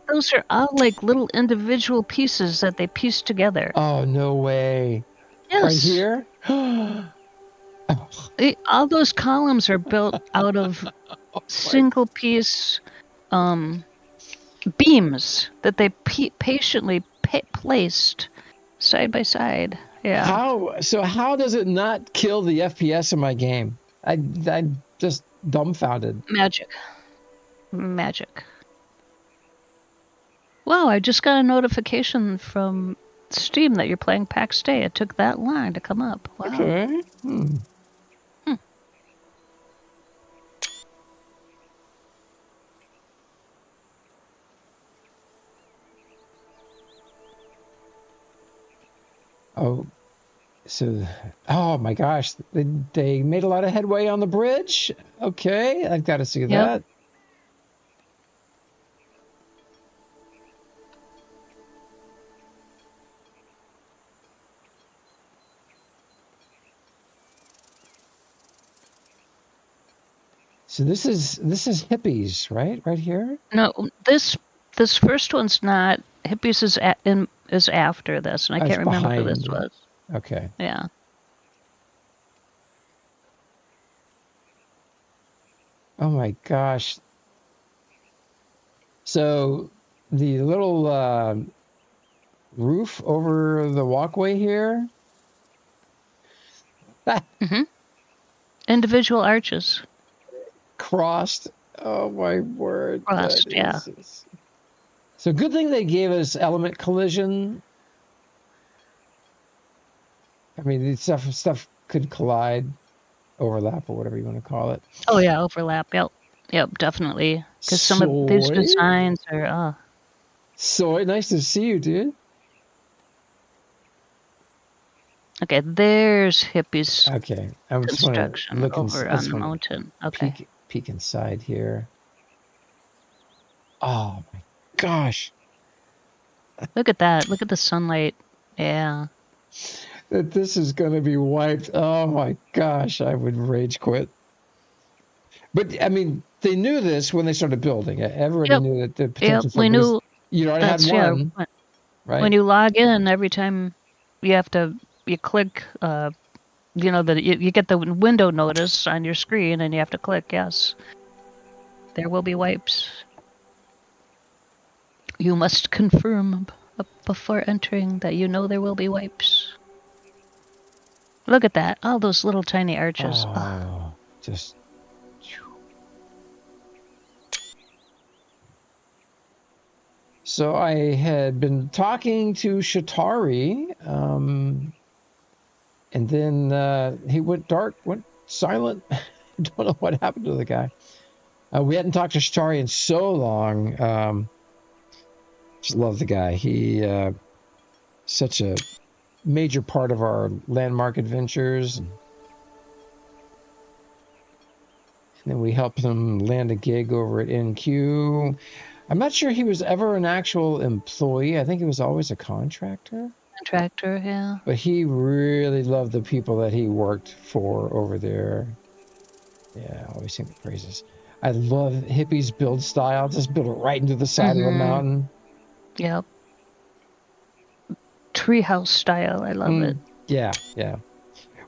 [SPEAKER 2] those are all like little individual pieces that they pieced together.
[SPEAKER 1] Oh, no way.
[SPEAKER 2] Yes.
[SPEAKER 1] Right here?
[SPEAKER 2] All those columns are built out of single piece beams that they patiently placed side by side. Yeah.
[SPEAKER 1] How does it not kill the FPS in my game? I'm just dumbfounded.
[SPEAKER 2] Magic. Wow, I just got a notification from Steam that you're playing PAX Day. It took that long to come up. Wow.
[SPEAKER 1] Okay. Oh, so, oh my gosh, they made a lot of headway on the bridge. Okay, I've got to see that. So this is hippies, right? Right here?
[SPEAKER 2] No, this first one's not. Hippies is after this, and I can't remember who this was.
[SPEAKER 1] Okay.
[SPEAKER 2] Yeah.
[SPEAKER 1] Oh my gosh. So the little roof over the walkway here.
[SPEAKER 2] Individual arches.
[SPEAKER 1] Crossed. Oh my word.
[SPEAKER 2] Crossed, yeah.
[SPEAKER 1] So good thing they gave us element collision. I mean, these stuff could collide, overlap, or whatever you want to call it.
[SPEAKER 2] Oh yeah, overlap. Yep, definitely. Because some of these designs are.
[SPEAKER 1] Soy, nice to see you, dude.
[SPEAKER 2] Okay, there's hippies.
[SPEAKER 1] Okay, I'm just
[SPEAKER 2] construction over on the mountain. Okay.
[SPEAKER 1] Peek inside here. Oh my gosh!
[SPEAKER 2] Look at that! Look at the sunlight. Yeah.
[SPEAKER 1] That this is going to be wiped. Oh my gosh! I would rage quit. But I mean, they knew this when they started building it. Everybody knew that the potential.
[SPEAKER 2] Yep, we knew.
[SPEAKER 1] You already had one, right?
[SPEAKER 2] When you log in, every time you click. That you get the window notice on your screen, and you have to click yes. There will be wipes. You must confirm before entering that you know there will be wipes. Look at that. All those little tiny arches.
[SPEAKER 1] Oh, just... So I had been talking to Shatari, and then he went dark, went silent. I don't know what happened to the guy. We hadn't talked to Shatari in so long. Just love the guy. He such a major part of our landmark adventures. And then we helped him land a gig over at NQ. I'm not sure he was ever an actual employee. I think he was always a contractor.
[SPEAKER 2] Contractor, yeah.
[SPEAKER 1] But he really loved the people that he worked for over there. Yeah, I always sing the praises. I love Hippie's build style. Just build it right into the side of the mountain.
[SPEAKER 2] Yep. Treehouse style. I love it.
[SPEAKER 1] Yeah, yeah.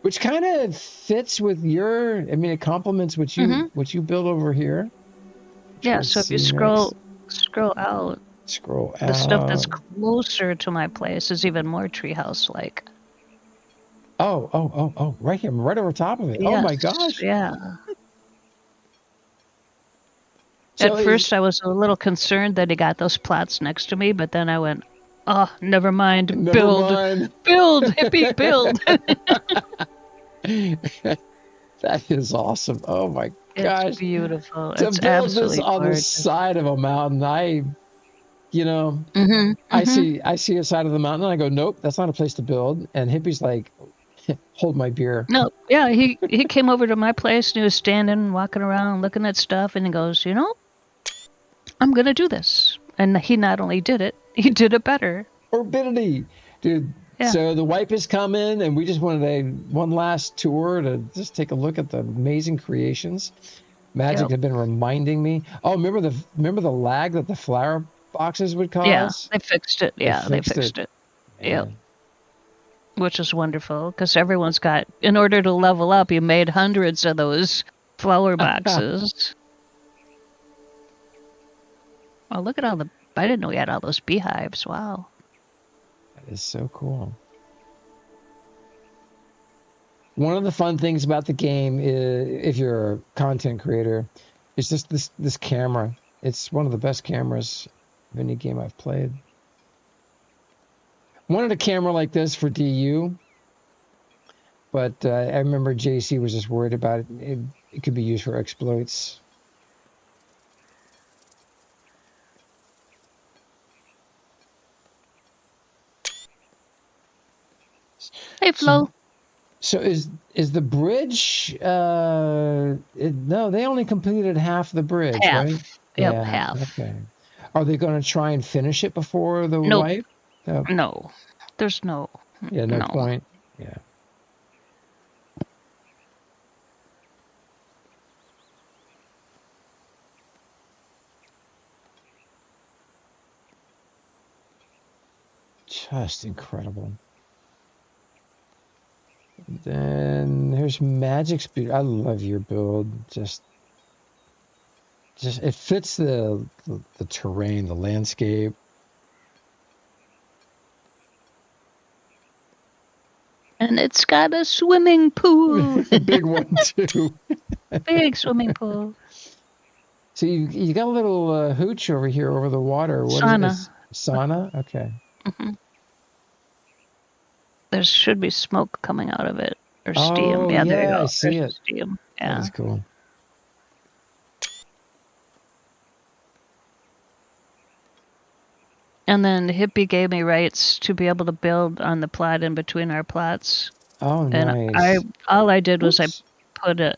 [SPEAKER 1] Which kind of fits with your. I mean, it complements what you build over here.
[SPEAKER 2] Yeah. So if you scroll out, the stuff that's closer to my place is even more treehouse like.
[SPEAKER 1] Oh! Right here, right over top of it.
[SPEAKER 2] Yes,
[SPEAKER 1] oh my gosh!
[SPEAKER 2] Yeah.
[SPEAKER 1] So
[SPEAKER 2] At first, I was a little concerned that he got those plots next to me, but then I went, "Oh, never mind. Build, hippie, build."
[SPEAKER 1] That is awesome. Oh my gosh.
[SPEAKER 2] It's beautiful.
[SPEAKER 1] To
[SPEAKER 2] It's
[SPEAKER 1] build
[SPEAKER 2] absolutely
[SPEAKER 1] this on
[SPEAKER 2] gorgeous.
[SPEAKER 1] the side of a mountain, I see a side of the mountain and I go, nope, that's not a place to build. And Hippie's like, hold my beer.
[SPEAKER 2] No, yeah, he came over to my place and he was standing, walking around, looking at stuff, and he goes, I'm gonna do this. And he not only did it, he did it better.
[SPEAKER 1] Morbidity, dude. Yeah. So the wipe is coming, and we just wanted one last tour to just take a look at the amazing creations. Mhaijik had been reminding me. Oh, remember the lag that the flower boxes would cause?
[SPEAKER 2] Yeah, they fixed it. Yeah, they fixed it. Yep. Which is wonderful because everyone's got. In order to level up, you made hundreds of those flower boxes. Oh, look at all the. I didn't know we had all those beehives. Wow.
[SPEAKER 1] That is so cool. One of the fun things about the game is, if you're a content creator, is just this camera. It's one of the best cameras of any game I've played. Wanted a camera like this for DU, but I remember JC was just worried about it. It could be used for exploits.
[SPEAKER 2] Hey, Flo.
[SPEAKER 1] So is the bridge? No, they only completed half the bridge,
[SPEAKER 2] half.
[SPEAKER 1] Right?
[SPEAKER 2] Yep,
[SPEAKER 1] yeah,
[SPEAKER 2] half.
[SPEAKER 1] Okay. Are they going to try and finish it before the wipe?
[SPEAKER 2] No. There's no.
[SPEAKER 1] Yeah, no point. Yeah. Just incredible. Then there's Mhaijik's build. I love your build. Just it fits the terrain, the landscape.
[SPEAKER 2] And it's got a swimming pool.
[SPEAKER 1] Big one too.
[SPEAKER 2] Big swimming pool.
[SPEAKER 1] So you got a little hooch over here over the water. What
[SPEAKER 2] sauna.
[SPEAKER 1] Is it? Sauna? Okay.
[SPEAKER 2] Mm-hmm. There should be smoke coming out of it. Or steam. Yeah, there you go.
[SPEAKER 1] I see it.
[SPEAKER 2] Steam. Yeah.
[SPEAKER 1] That's cool.
[SPEAKER 2] And then Hippie gave me rights to be able to build on the plot in between our plots.
[SPEAKER 1] Oh, nice.
[SPEAKER 2] And all I did was I put a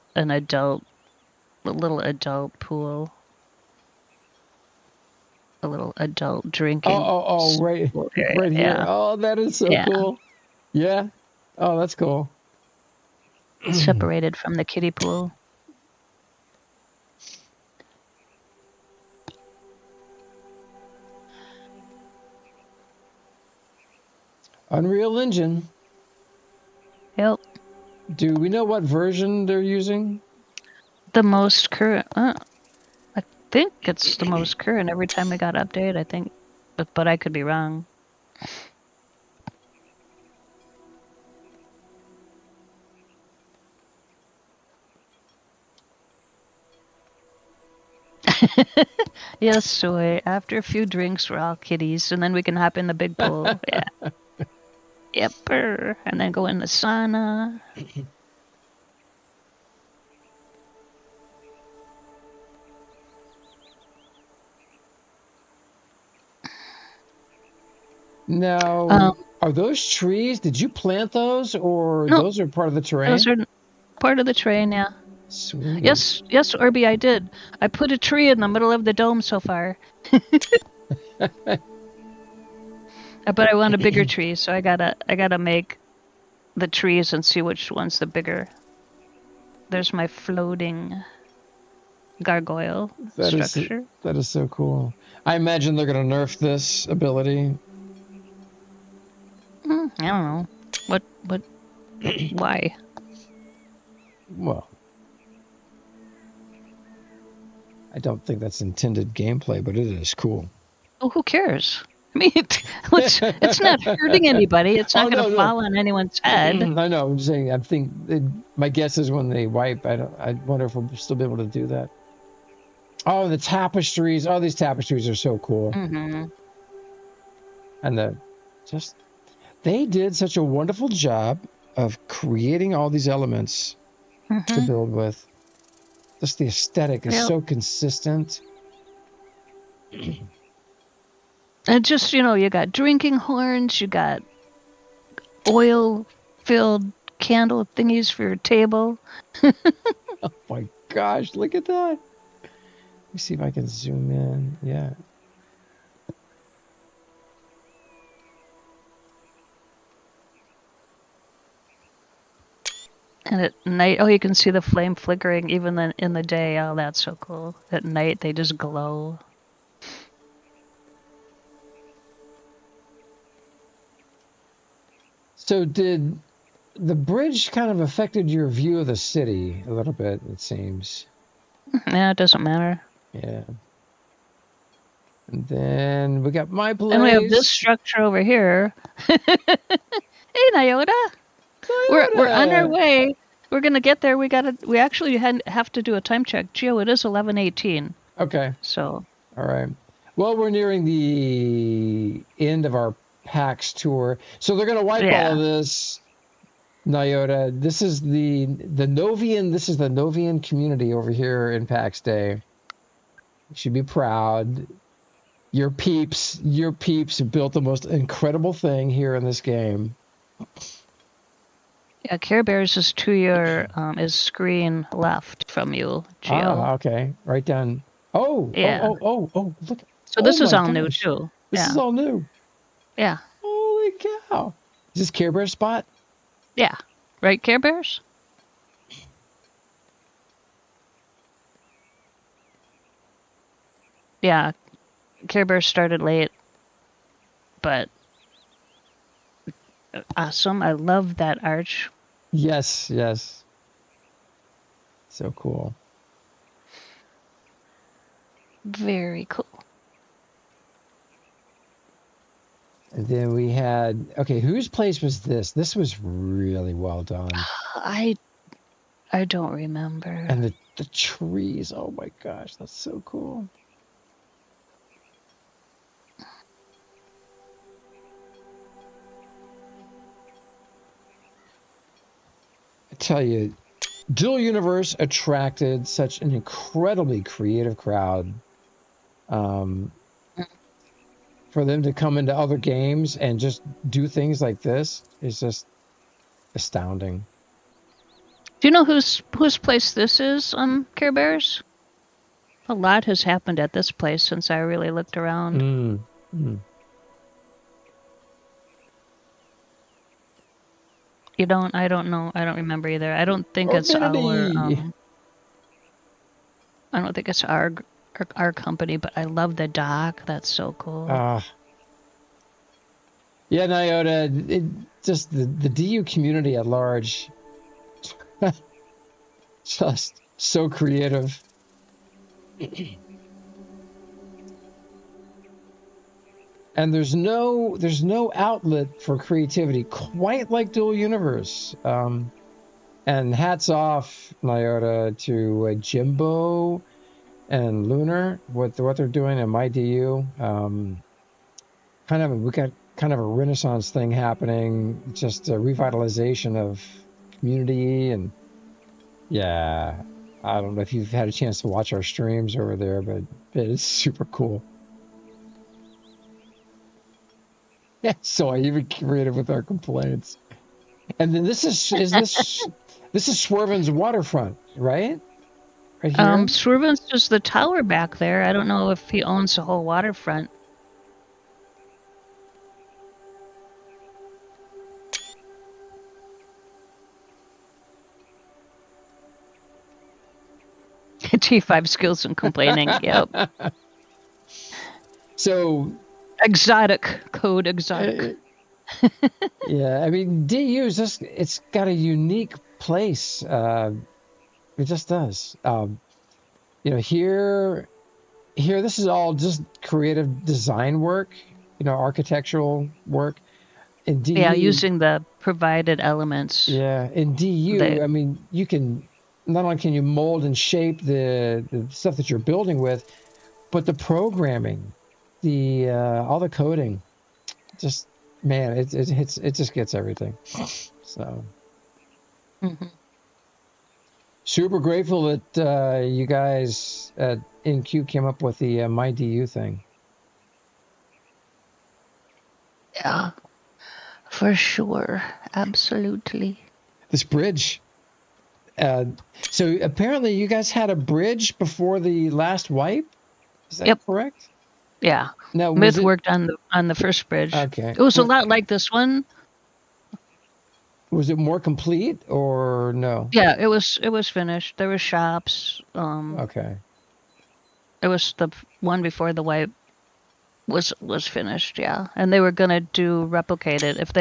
[SPEAKER 2] little adult pool. A little adult drinking.
[SPEAKER 1] Right here.
[SPEAKER 2] Yeah.
[SPEAKER 1] Oh, that is so cool. Yeah. Oh, that's cool.
[SPEAKER 2] Separated from the kiddie pool.
[SPEAKER 1] Unreal Engine.
[SPEAKER 2] Yep.
[SPEAKER 1] Do we know what version they're using?
[SPEAKER 2] The most current. I think it's the most current. Every time we got update, I think, but I could be wrong. Yes, soy. After a few drinks, we're all kitties, and then we can hop in the big pool. Yeah. Yep. And then go in the sauna.
[SPEAKER 1] Now, are those trees? Did you plant those, or those are part of the terrain?
[SPEAKER 2] Those are part of the terrain, yeah.
[SPEAKER 1] Sweet.
[SPEAKER 2] Yes, Orby, I did. I put a tree in the middle of the dome so far. But I want a bigger tree, so I gotta make the trees and see which one's the bigger. There's my floating gargoyle structure.
[SPEAKER 1] That is so cool. I imagine they're gonna nerf this ability.
[SPEAKER 2] I don't know. What? Why?
[SPEAKER 1] Well, I don't think that's intended gameplay, but it is cool.
[SPEAKER 2] Oh, who cares? I mean, it's not hurting anybody. It's not going to fall on anyone's head.
[SPEAKER 1] I know. I'm just saying. My guess is when they wipe. I wonder if we'll still be able to do that. Oh, the tapestries. Oh, these tapestries are so cool.
[SPEAKER 2] Mm-hmm.
[SPEAKER 1] And they did such a wonderful job of creating all these elements to build with. Just the aesthetic is so consistent.
[SPEAKER 2] And just, you got drinking horns, you got oil-filled candle thingies for your table.
[SPEAKER 1] Oh my gosh, look at that. Let me see if I can zoom in. Yeah.
[SPEAKER 2] And at night, you can see the flame flickering even in the day. Oh, that's so cool. At night, they just glow.
[SPEAKER 1] So did the bridge kind of affected your view of the city a little bit, it seems?
[SPEAKER 2] Yeah, it doesn't matter.
[SPEAKER 1] Yeah. And then we got my place.
[SPEAKER 2] And we have this structure over here. Hey, Nyota. We're on our way. We're gonna get there. We actually have to do a time check. Gio, it is 11:18.
[SPEAKER 1] Okay.
[SPEAKER 2] So.
[SPEAKER 1] All right. Well, we're nearing the end of our PAX tour, so they're gonna wipe all of this. Nyota, this is the Novian. This is the Novian community over here in PAX Day. You should be proud. Your peeps built the most incredible thing here in this game.
[SPEAKER 2] Yeah, Care Bears is to your screen left from you, Gio.
[SPEAKER 1] Ah, okay. Right down. Oh,
[SPEAKER 2] yeah.
[SPEAKER 1] Oh, look.
[SPEAKER 2] So this is all new too.
[SPEAKER 1] This is all new.
[SPEAKER 2] Yeah.
[SPEAKER 1] Holy cow. Is this Care Bear spot?
[SPEAKER 2] Yeah. Right, Care Bears? Yeah. Care Bears started late, but awesome. I love that arch.
[SPEAKER 1] Yes. So cool.
[SPEAKER 2] Very cool.
[SPEAKER 1] And then we had, whose place was this? This was really well done.
[SPEAKER 2] I don't remember.
[SPEAKER 1] And the trees, oh my gosh, that's so cool. I tell you, Dual Universe attracted such an incredibly creative crowd. For them to come into other games and just do things like this is just astounding.
[SPEAKER 2] Do you know whose place this is on Care Bears? A lot has happened at this place since I really looked around. You don't? I don't know. I don't remember either. I don't think it's our. I don't think it's our company, but I love the dock. That's so cool.
[SPEAKER 1] Yeah, Nyota, just the DU community at large, just so creative. And there's no outlet for creativity quite like Dual Universe. And hats off, Nyota, to Jimbo and Lunar, what they're doing at my DU. We got kind of a renaissance thing happening, just a revitalization of community. And yeah, I don't know if you've had a chance to watch our streams over there, but it is super cool. Yeah, so I even creative with our complaints. And then this is this This is Swerven's waterfront, right? Right here?
[SPEAKER 2] Swerven's just the tower back there. I don't know if he owns the whole waterfront. T5 skills and complaining. Yep.
[SPEAKER 1] So
[SPEAKER 2] Exotic. Code exotic.
[SPEAKER 1] yeah, I mean, DU is just, it's got a unique place. It just does. You know, here, this is all just creative design work, you know, architectural work. In DU,
[SPEAKER 2] Yeah, using the provided elements.
[SPEAKER 1] yeah, in DU, I mean, you can, not only can you mold and shape the stuff that you're building with, but the programming, the all the coding, just, man, it just gets everything. So super grateful that you guys at InQ came up with the My DU thing.
[SPEAKER 2] Yeah, for sure. Absolutely.
[SPEAKER 1] This bridge. So apparently you guys had a bridge before the last wipe. Is that correct?
[SPEAKER 2] Yeah.
[SPEAKER 1] Now,
[SPEAKER 2] Myth worked on the first bridge.
[SPEAKER 1] Okay.
[SPEAKER 2] It was a lot like this one.
[SPEAKER 1] Was it more complete or no?
[SPEAKER 2] Yeah, it was finished. There were shops.
[SPEAKER 1] Okay.
[SPEAKER 2] It was the one before the wipe was finished, yeah. And they were gonna replicate it. If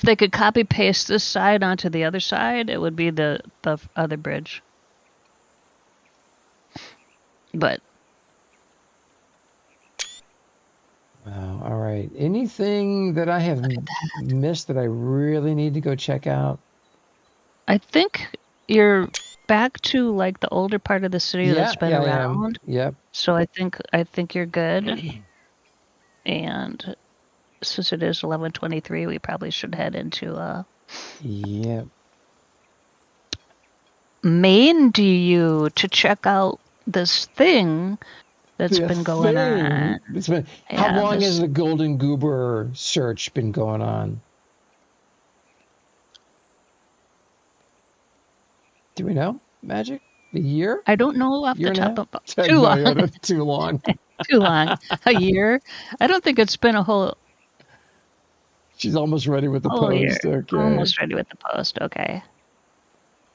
[SPEAKER 2] they could copy paste this side onto the other side, it would be the other bridge. But
[SPEAKER 1] Wow. All right. Anything that I have missed that I really need to go check out?
[SPEAKER 2] I think you're back to like the older part of the city that's been around.
[SPEAKER 1] Yep.
[SPEAKER 2] So I think you're good. And since it is 11:23, we probably should head into
[SPEAKER 1] Yep.
[SPEAKER 2] main DU to check out this thing that's been going on.
[SPEAKER 1] How long has the Golden Goober search been going on? Do we know, Mhaijik? A year?
[SPEAKER 2] I don't know off the top of
[SPEAKER 1] too long. Too long.
[SPEAKER 2] Too long. A year? I don't think it's been a whole.
[SPEAKER 1] She's almost ready with the post.
[SPEAKER 2] Year.
[SPEAKER 1] Okay.
[SPEAKER 2] Almost ready with the post. Okay.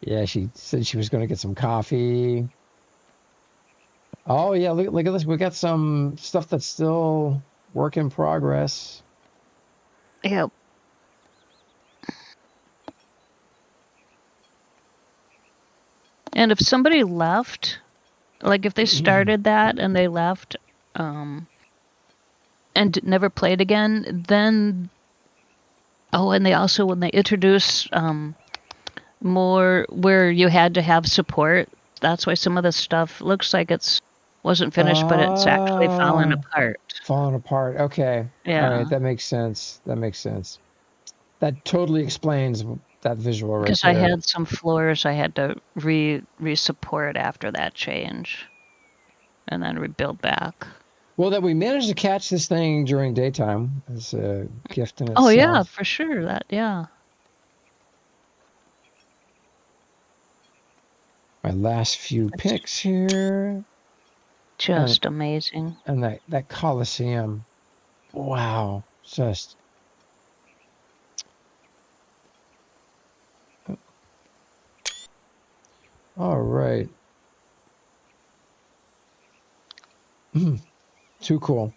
[SPEAKER 1] Yeah, she said she was going to get some coffee. Oh yeah, look at this. We got some stuff that's still work in progress.
[SPEAKER 2] Yep. And if somebody left, like if they started that and they left, and never played again, then and they also, when they introduced more where you had to have support, that's why some of the stuff looks like wasn't finished, but it's actually fallen apart.
[SPEAKER 1] Fallen apart. Okay.
[SPEAKER 2] Yeah.
[SPEAKER 1] All right, that makes sense. That totally explains that visual right there.
[SPEAKER 2] Because I had some floors I had to re-support after that change, and then rebuild back.
[SPEAKER 1] Well, that we managed to catch this thing during daytime is a gift in itself.
[SPEAKER 2] Oh yeah, for sure. Yeah.
[SPEAKER 1] My last few picks here.
[SPEAKER 2] Just amazing.
[SPEAKER 1] And that Coliseum. Wow. Just. All right. Too cool.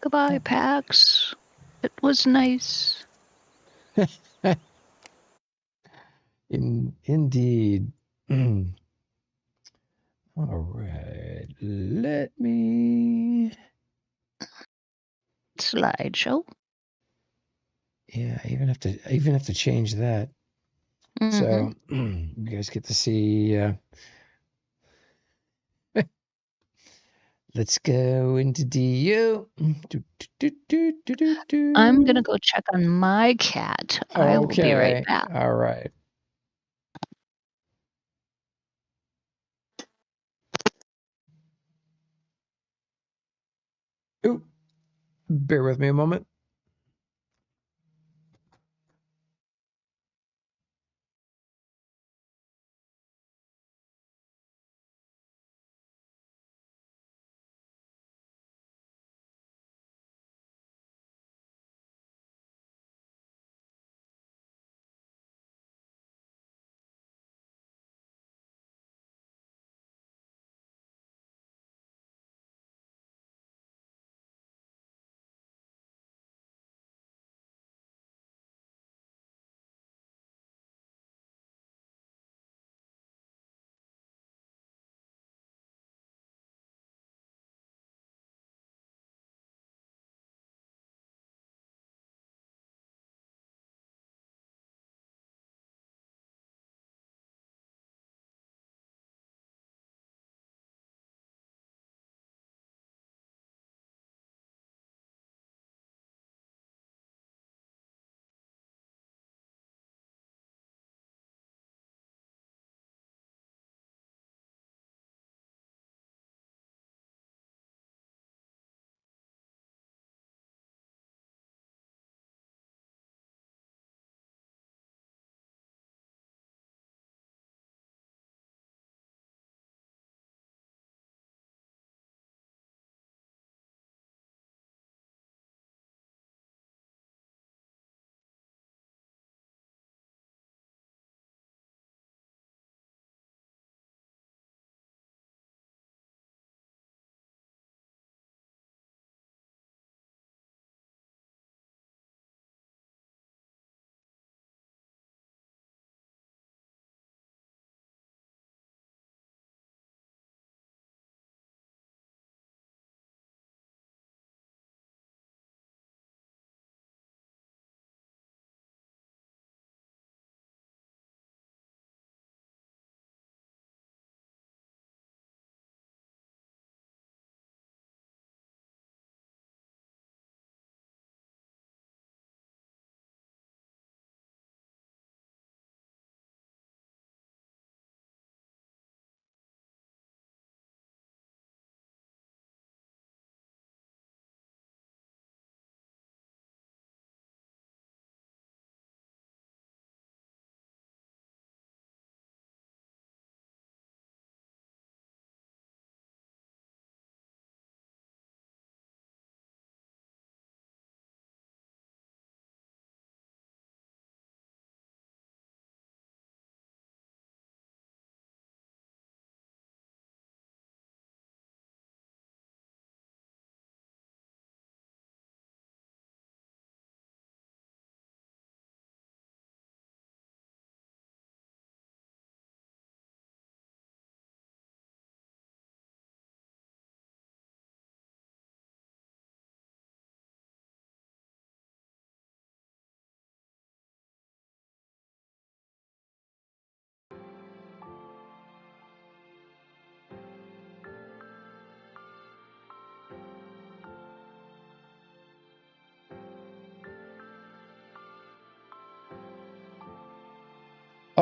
[SPEAKER 2] Goodbye, PAX. It was nice.
[SPEAKER 1] Indeed. All right. Let me.
[SPEAKER 2] Slideshow.
[SPEAKER 1] Yeah, I even have to change that. So you guys get to see. Let's go into DU.
[SPEAKER 2] I'm gonna go check on my cat. I will be right back.
[SPEAKER 1] All right. Ooh, bear with me a moment.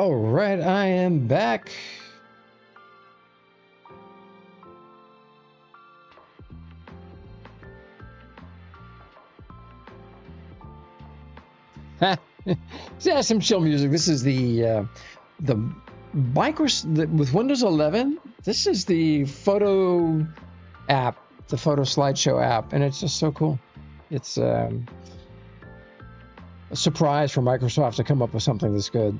[SPEAKER 1] All right, I am back. Yeah, some chill music. This is the with Windows 11. This is the photo app, the photo slideshow app, and it's just so cool. It's a surprise for Microsoft to come up with something this good.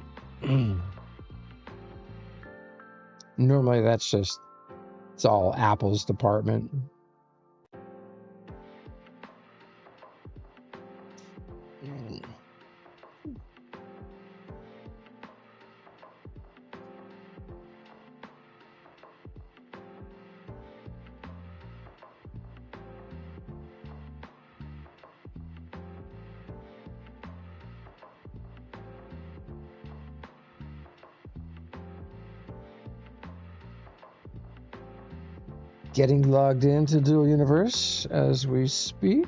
[SPEAKER 1] Normally, it's all Apple's department. Getting logged into Dual Universe as we speak.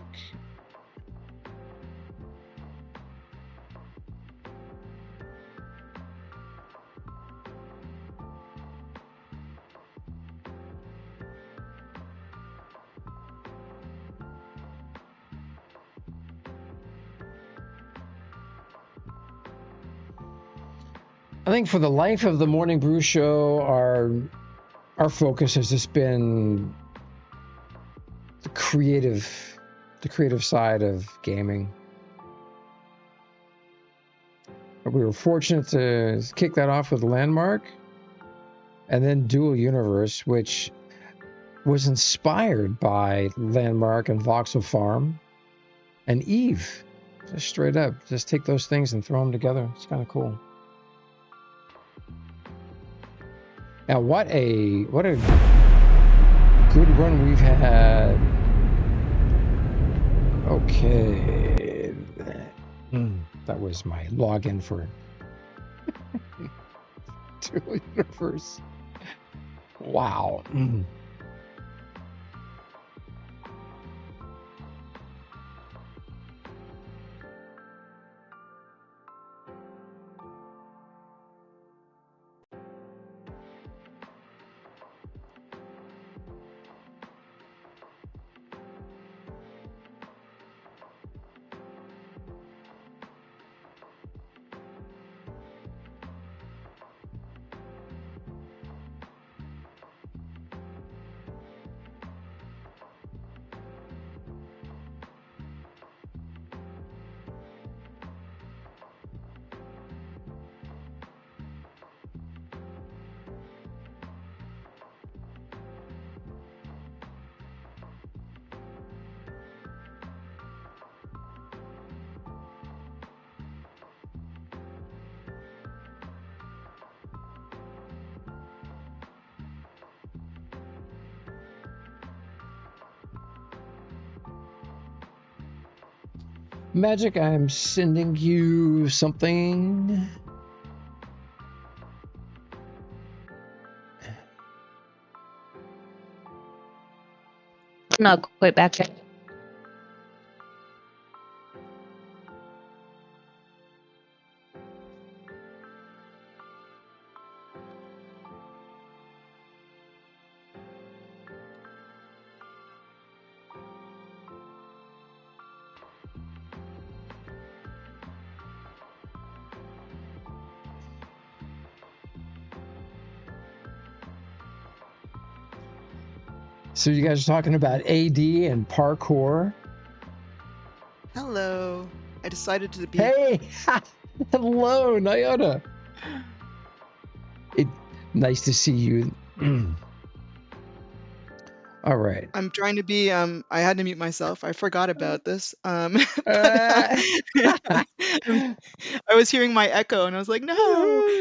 [SPEAKER 1] I think for the life of the Morning Brew Show, our focus has just been the creative side of gaming. We were fortunate to kick that off with Landmark, and then Dual Universe, which was inspired by Landmark and Voxel Farm and Eve. Just straight up, just take those things and throw them together. It's kind of cool. Now, what a good run we've had. Okay, that was my login for Dual Universe. Wow. Mhaijik, I'm sending you something.
[SPEAKER 2] Not quite back yet.
[SPEAKER 1] So you guys are talking about AD and parkour.
[SPEAKER 4] Hello. I decided to be.
[SPEAKER 1] Hey, hello, Nyota. Nice to see you. All right.
[SPEAKER 4] I'm trying to be. I had to mute myself. I forgot about this. I was hearing my echo, and I was like, no,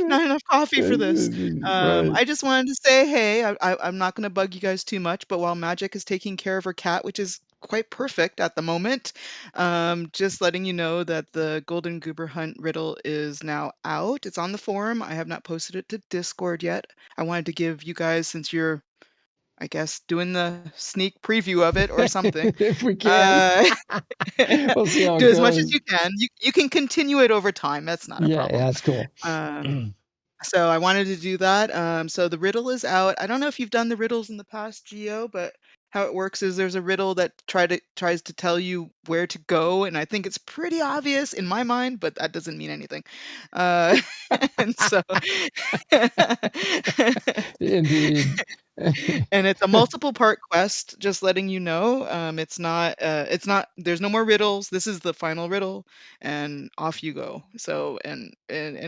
[SPEAKER 4] not enough coffee for this. I just wanted to say, hey, I'm not going to bug you guys too much, but while Mhaijik is taking care of her cat, which is quite perfect at the moment, just letting you know that the Golden Goober Hunt riddle is now out. It's on the forum. I have not posted it to Discord yet. I wanted to give you guys, since you're, I guess, doing the sneak preview of it or something.
[SPEAKER 1] If we can. We'll see how it
[SPEAKER 4] do
[SPEAKER 1] goes.
[SPEAKER 4] as much as you can. You can continue it over time. That's not a problem.
[SPEAKER 1] Yeah, that's cool.
[SPEAKER 4] So I wanted to do that. So the riddle is out. I don't know if you've done the riddles in the past, Geo, but how it works is there's a riddle that tries to tell you where to go, and I think it's pretty obvious in my mind, but that doesn't mean anything. And so
[SPEAKER 1] Indeed.
[SPEAKER 4] and it's a multiple part quest, just letting you know. It's not there's no more riddles. This is the final riddle, and off you go. So and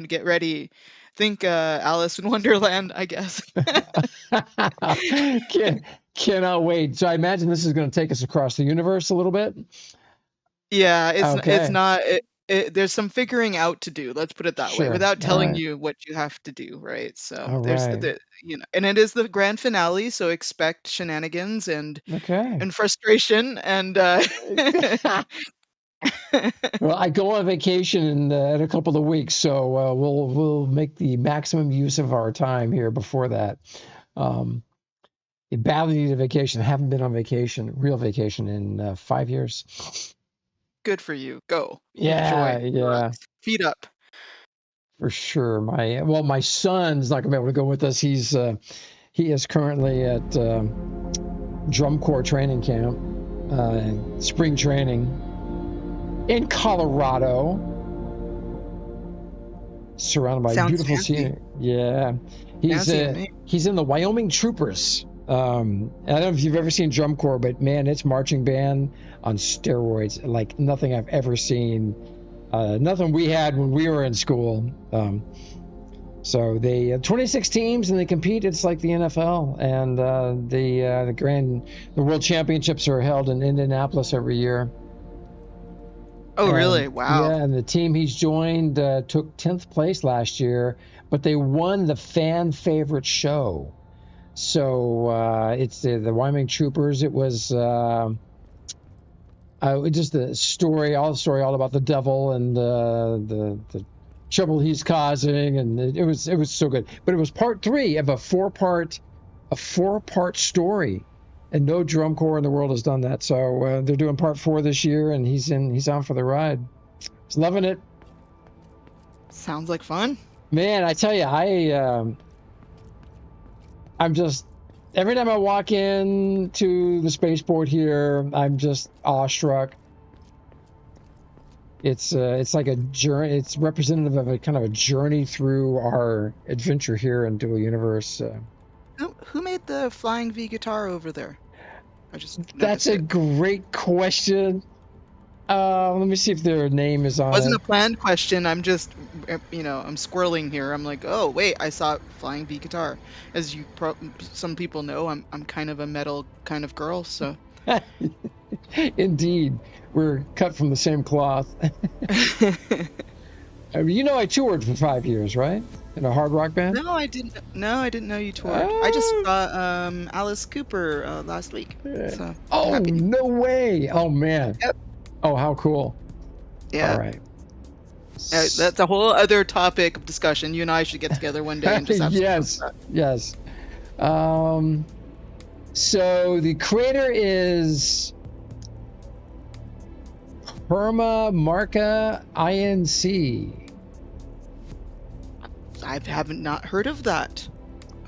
[SPEAKER 4] get ready. Think Alice in Wonderland, I guess.
[SPEAKER 1] Cannot wait. So I imagine this is going to take us across the universe a little bit.
[SPEAKER 4] Yeah, it's
[SPEAKER 1] Okay.
[SPEAKER 4] not there's some figuring out to do. Let's put it that way,
[SPEAKER 1] Sure.
[SPEAKER 4] without
[SPEAKER 1] All
[SPEAKER 4] telling
[SPEAKER 1] right.
[SPEAKER 4] you what you have to do, right? So
[SPEAKER 1] All
[SPEAKER 4] there's
[SPEAKER 1] right.
[SPEAKER 4] and it is the grand finale, so expect shenanigans
[SPEAKER 1] Okay.
[SPEAKER 4] and frustration and
[SPEAKER 1] Well, I go on vacation in a couple of weeks, so we'll make the maximum use of our time here before that. Badly needed vacation. I haven't been on vacation, real vacation, in 5 years.
[SPEAKER 4] good for you. Go.
[SPEAKER 1] Yeah,
[SPEAKER 4] Enjoy.
[SPEAKER 1] yeah,
[SPEAKER 4] Relax. Feet up.
[SPEAKER 1] for sure. My son's not gonna be able to go with us. He is currently at drum corps training camp, spring training in Colorado, surrounded by
[SPEAKER 4] Sounds
[SPEAKER 1] beautiful
[SPEAKER 4] fancy.
[SPEAKER 1] scenery. Yeah,
[SPEAKER 4] Fancy to me.
[SPEAKER 1] he's in the Wyoming Troopers. I don't know if you've ever seen drum corps, but man, it's marching band on steroids, like nothing I've ever seen. Nothing we had when we were in school. So they 26 teams and they compete. It's like the NFL, and the World Championships are held in Indianapolis every year.
[SPEAKER 4] Oh,
[SPEAKER 1] And,
[SPEAKER 4] really? Wow.
[SPEAKER 1] Yeah, and the team he's joined took 10th place last year, but they won the fan favorite show. So it's the Wyoming Troopers. It was just the story all about the devil and the trouble he's causing, and it was so good. But it was part 3 of a four-part story, and no drum corps in the world has done that. So they're doing part 4 this year, and he's on for the ride. He's loving it.
[SPEAKER 4] Sounds like fun.
[SPEAKER 1] Man, I tell you, I'm just, every time I walk into the spaceport here, I'm just awestruck. It's like a journey. It's representative of a kind of a journey through our adventure here in Dual Universe.
[SPEAKER 4] Who made the flying V guitar over there? I just
[SPEAKER 1] That's
[SPEAKER 4] noticed
[SPEAKER 1] a
[SPEAKER 4] it.
[SPEAKER 1] great question. Let me see if their name is on
[SPEAKER 4] Wasn't
[SPEAKER 1] it.
[SPEAKER 4] a planned question. I'm just, I'm squirreling here. I'm like, oh wait, I saw flying V guitar. As some people know, I'm kind of a metal kind of girl. So
[SPEAKER 1] Indeed, we're cut from the same cloth. I mean, I toured for 5 years, right? In a hard rock band.
[SPEAKER 4] no, I didn't. No, I didn't know you toured. I just saw Alice Cooper last week. So
[SPEAKER 1] Oh,
[SPEAKER 4] happy.
[SPEAKER 1] no way! Oh man.
[SPEAKER 4] Yep.
[SPEAKER 1] Oh, how cool!
[SPEAKER 4] Yeah.
[SPEAKER 1] All right.
[SPEAKER 4] That's a whole other topic of discussion. You and I should get together one day and just have
[SPEAKER 1] Yes,
[SPEAKER 4] some fun.
[SPEAKER 1] yes. So the creator is Perma Marca Inc.
[SPEAKER 4] I haven't not heard of that.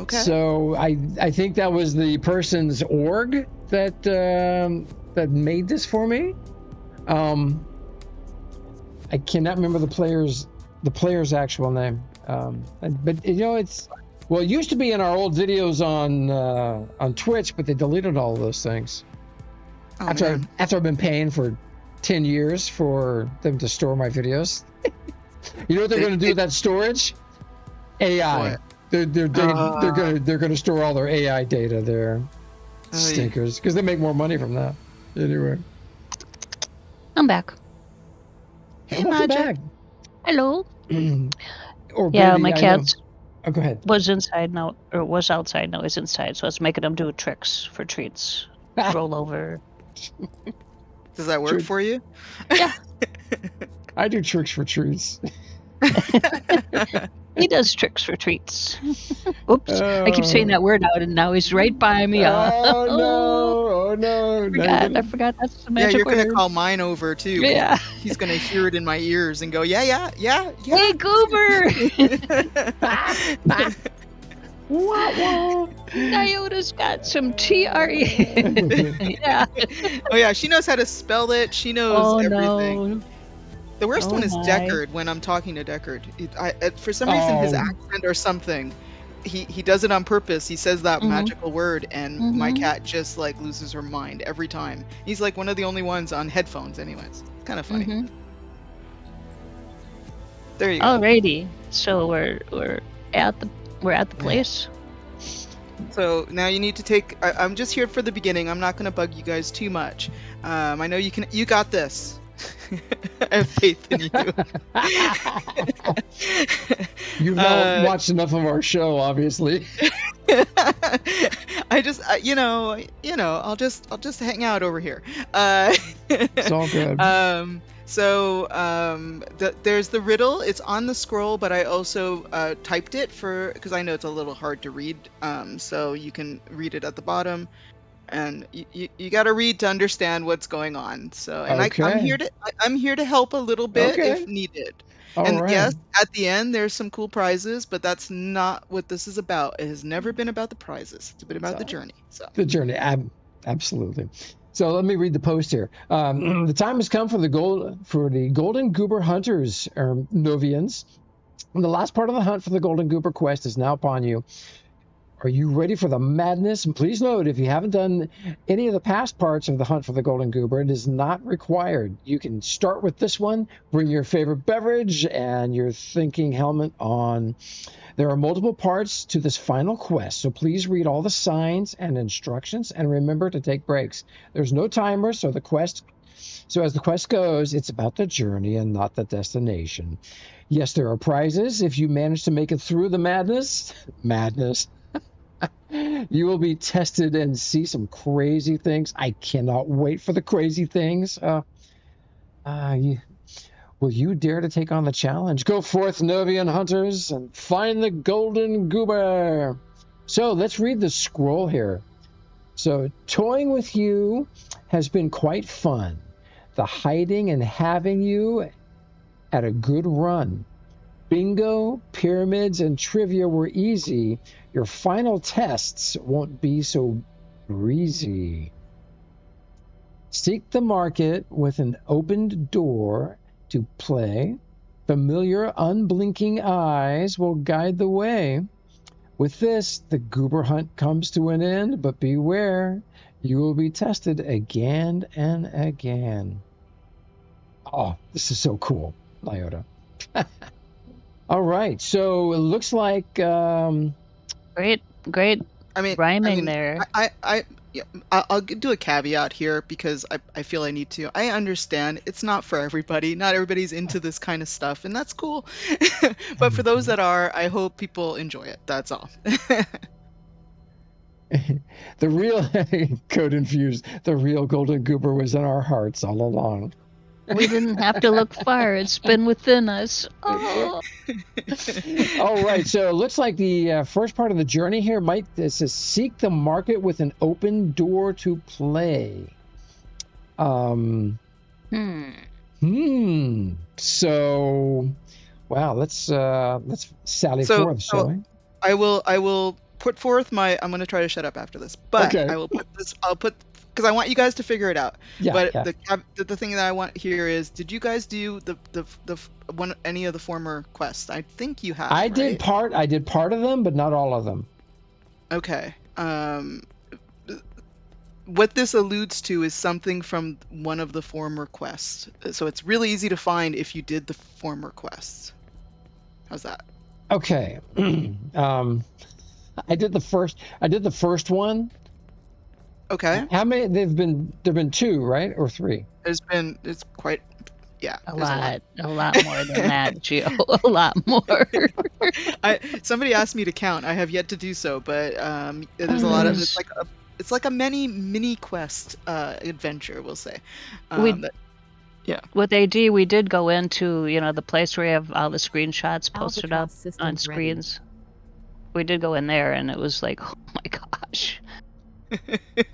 [SPEAKER 4] Okay.
[SPEAKER 1] So I think that was the person's org that that made this for me. I cannot remember the player's actual name. But it's, well, it used to be in our old videos on Twitch, but they deleted all of those things.
[SPEAKER 4] Oh,
[SPEAKER 1] after
[SPEAKER 4] man.
[SPEAKER 1] I've been paying for 10 years for them to store my videos. You know what they're going to do with that storage? AI.
[SPEAKER 4] What?
[SPEAKER 1] They're gonna store all their AI data there.
[SPEAKER 4] Oh,
[SPEAKER 1] Stinkers, because they make more money from that. Anyway.
[SPEAKER 2] I'm back.
[SPEAKER 4] Hey,
[SPEAKER 1] Welcome
[SPEAKER 4] Mhaijik.
[SPEAKER 1] back.
[SPEAKER 2] Hello.
[SPEAKER 1] Or
[SPEAKER 2] Yeah,
[SPEAKER 1] maybe
[SPEAKER 2] my
[SPEAKER 1] I know-
[SPEAKER 2] cat
[SPEAKER 1] Oh, go ahead.
[SPEAKER 2] was inside now, or was outside now. He's inside, so I was making him do tricks for treats. Roll over.
[SPEAKER 4] Does that work
[SPEAKER 1] Sure.
[SPEAKER 4] for you?
[SPEAKER 2] Yeah.
[SPEAKER 1] I do tricks for trees.
[SPEAKER 2] He does tricks for treats. Oops. I keep saying that word out, and now he's right by me.
[SPEAKER 1] Oh no!
[SPEAKER 2] I forgot that's the magic
[SPEAKER 4] Yeah, you're
[SPEAKER 2] word.
[SPEAKER 4] gonna call mine over too.
[SPEAKER 2] Yeah.
[SPEAKER 4] He's gonna hear it in my ears and go, yeah.
[SPEAKER 2] Hey, Goober! Dioda's got some TRE. Yeah.
[SPEAKER 4] Oh yeah, she knows how to spell it. She knows everything.
[SPEAKER 2] No.
[SPEAKER 4] The worst one is
[SPEAKER 2] my.
[SPEAKER 4] Deckard when I'm talking to Deckard. For some reason, his accent or something, he does it on purpose. He says that magical word, and my cat just like loses her mind every time. He's like one of the only ones on headphones, anyways. It's kind of funny. There you go.
[SPEAKER 2] Alrighty, so we're at the place.
[SPEAKER 4] So now you need to take. I'm just here for the beginning. I'm not going to bug you guys too much. I know you can. You got this. I have faith in you.
[SPEAKER 1] You've not watched enough of our show, obviously.
[SPEAKER 4] I just, I'll just hang out over here.
[SPEAKER 1] It's all good.
[SPEAKER 4] There's the riddle. It's on the scroll, but I also typed it because I know it's a little hard to read. So you can read it at the bottom. And you got to read to understand what's going on. So, and I'm here to help a little bit if needed. Yes, at the end there's some cool prizes, but that's not what this is about. It has never been about the prizes. It's been about the journey. So
[SPEAKER 1] the journey, absolutely. So let me read the post here. The time has come for the Golden Goober Hunters, or Novians. And the last part of the hunt for the Golden Goober quest is now upon you. Are you ready for the madness? And please note, if you haven't done any of the past parts of the hunt for the Golden Goober, it is not required. You can start with this one, bring your favorite beverage, and your thinking helmet on. There are multiple parts to this final quest, so please read all the signs and instructions, and remember to take breaks. There's no timer, so as the quest goes, it's about the journey and not the destination. Yes, there are prizes if you manage to make it through the madness. You will be tested and see some crazy things. I cannot wait for the crazy things. Will you dare to take on the challenge? Go forth, Novian hunters, and find the Golden Goober. So let's read the scroll here. So, toying with you has been quite fun. The hiding and having you at a good run. Bingo, pyramids, and trivia were easy. Your final tests won't be so breezy. Seek the market with an opened door to play. Familiar, unblinking eyes will guide the way. With this, the Goober hunt comes to an end, but beware, you will be tested again and again. Oh, this is so cool, Iota. All right, so it looks like
[SPEAKER 2] great.
[SPEAKER 4] I mean,
[SPEAKER 2] rhyming there.
[SPEAKER 4] I'll do a caveat here because I feel I need to. I understand it's not for everybody. Not everybody's into this kind of stuff, and that's cool. But for those that are, I hope people enjoy it. That's all.
[SPEAKER 1] The real Code Infused, the real Golden Goober was in our hearts all along.
[SPEAKER 2] We didn't have to look far. It's been within us. Oh.
[SPEAKER 1] All right. So it looks like the first part of the journey here it says seek the market with an open door to play. So, wow. Let's sally forth, shall we?
[SPEAKER 4] I will put forth my. I'm going to try to shut up after this, but
[SPEAKER 1] okay.
[SPEAKER 4] I will put this. Because I want you guys to figure it out.
[SPEAKER 1] Yeah,
[SPEAKER 4] but
[SPEAKER 1] yeah.
[SPEAKER 4] The thing that I want here is, did you guys do any of the former quests? I think you have.
[SPEAKER 1] I did part of them, but not all of them.
[SPEAKER 4] Okay. What this alludes to is something from one of the former quests. So it's really easy to find if you did the former quests. How's that?
[SPEAKER 1] Okay. I did the first one.
[SPEAKER 4] Okay.
[SPEAKER 1] How many? There've been 2, right, or 3?
[SPEAKER 4] It's quite, yeah.
[SPEAKER 2] A lot more than that, Gio. A lot more.
[SPEAKER 4] Somebody asked me to count. I have yet to do so, but there's a lot of it's like a mini quest adventure, we'll say. Yeah.
[SPEAKER 2] With AD, we did go into the place where you have all the screenshots posted up on screens. We did go in there, and it was like, oh my gosh.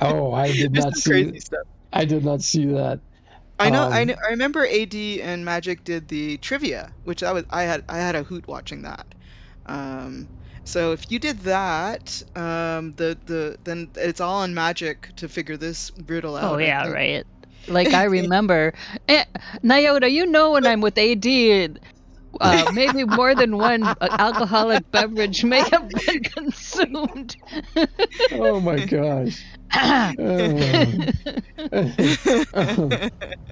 [SPEAKER 1] Oh, I did
[SPEAKER 4] There's
[SPEAKER 1] not
[SPEAKER 4] some
[SPEAKER 1] see.
[SPEAKER 4] crazy stuff.
[SPEAKER 1] I did not see that.
[SPEAKER 4] I know. I remember AD and Mhaijik did the trivia, which I had a hoot watching that. So if you did that, then it's all on Mhaijik to figure this riddle
[SPEAKER 2] Oh
[SPEAKER 4] out.
[SPEAKER 2] yeah, right. Like I remember, Nyota, you know when I'm with AD, maybe more than one alcoholic beverage may have been consumed.
[SPEAKER 1] Oh my gosh.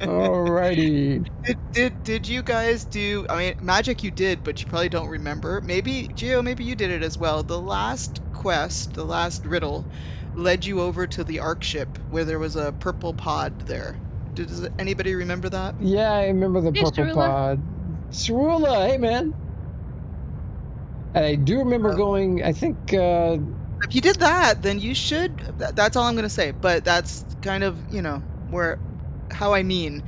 [SPEAKER 1] Alrighty.
[SPEAKER 4] Did you guys do? I mean, Mhaijik you did, but you probably don't remember. Maybe Gio, maybe you did it as well. The last quest, the last riddle, led you over to the Ark ship where there was a purple pod there. Does anybody remember that?
[SPEAKER 1] Yeah, I remember the
[SPEAKER 2] Hey,
[SPEAKER 1] purple
[SPEAKER 2] Cerula.
[SPEAKER 1] pod. Cerula, hey man. And I do remember going, I think,
[SPEAKER 4] If you did that, then you should. That's all I'm going to say. But that's kind of, how I mean.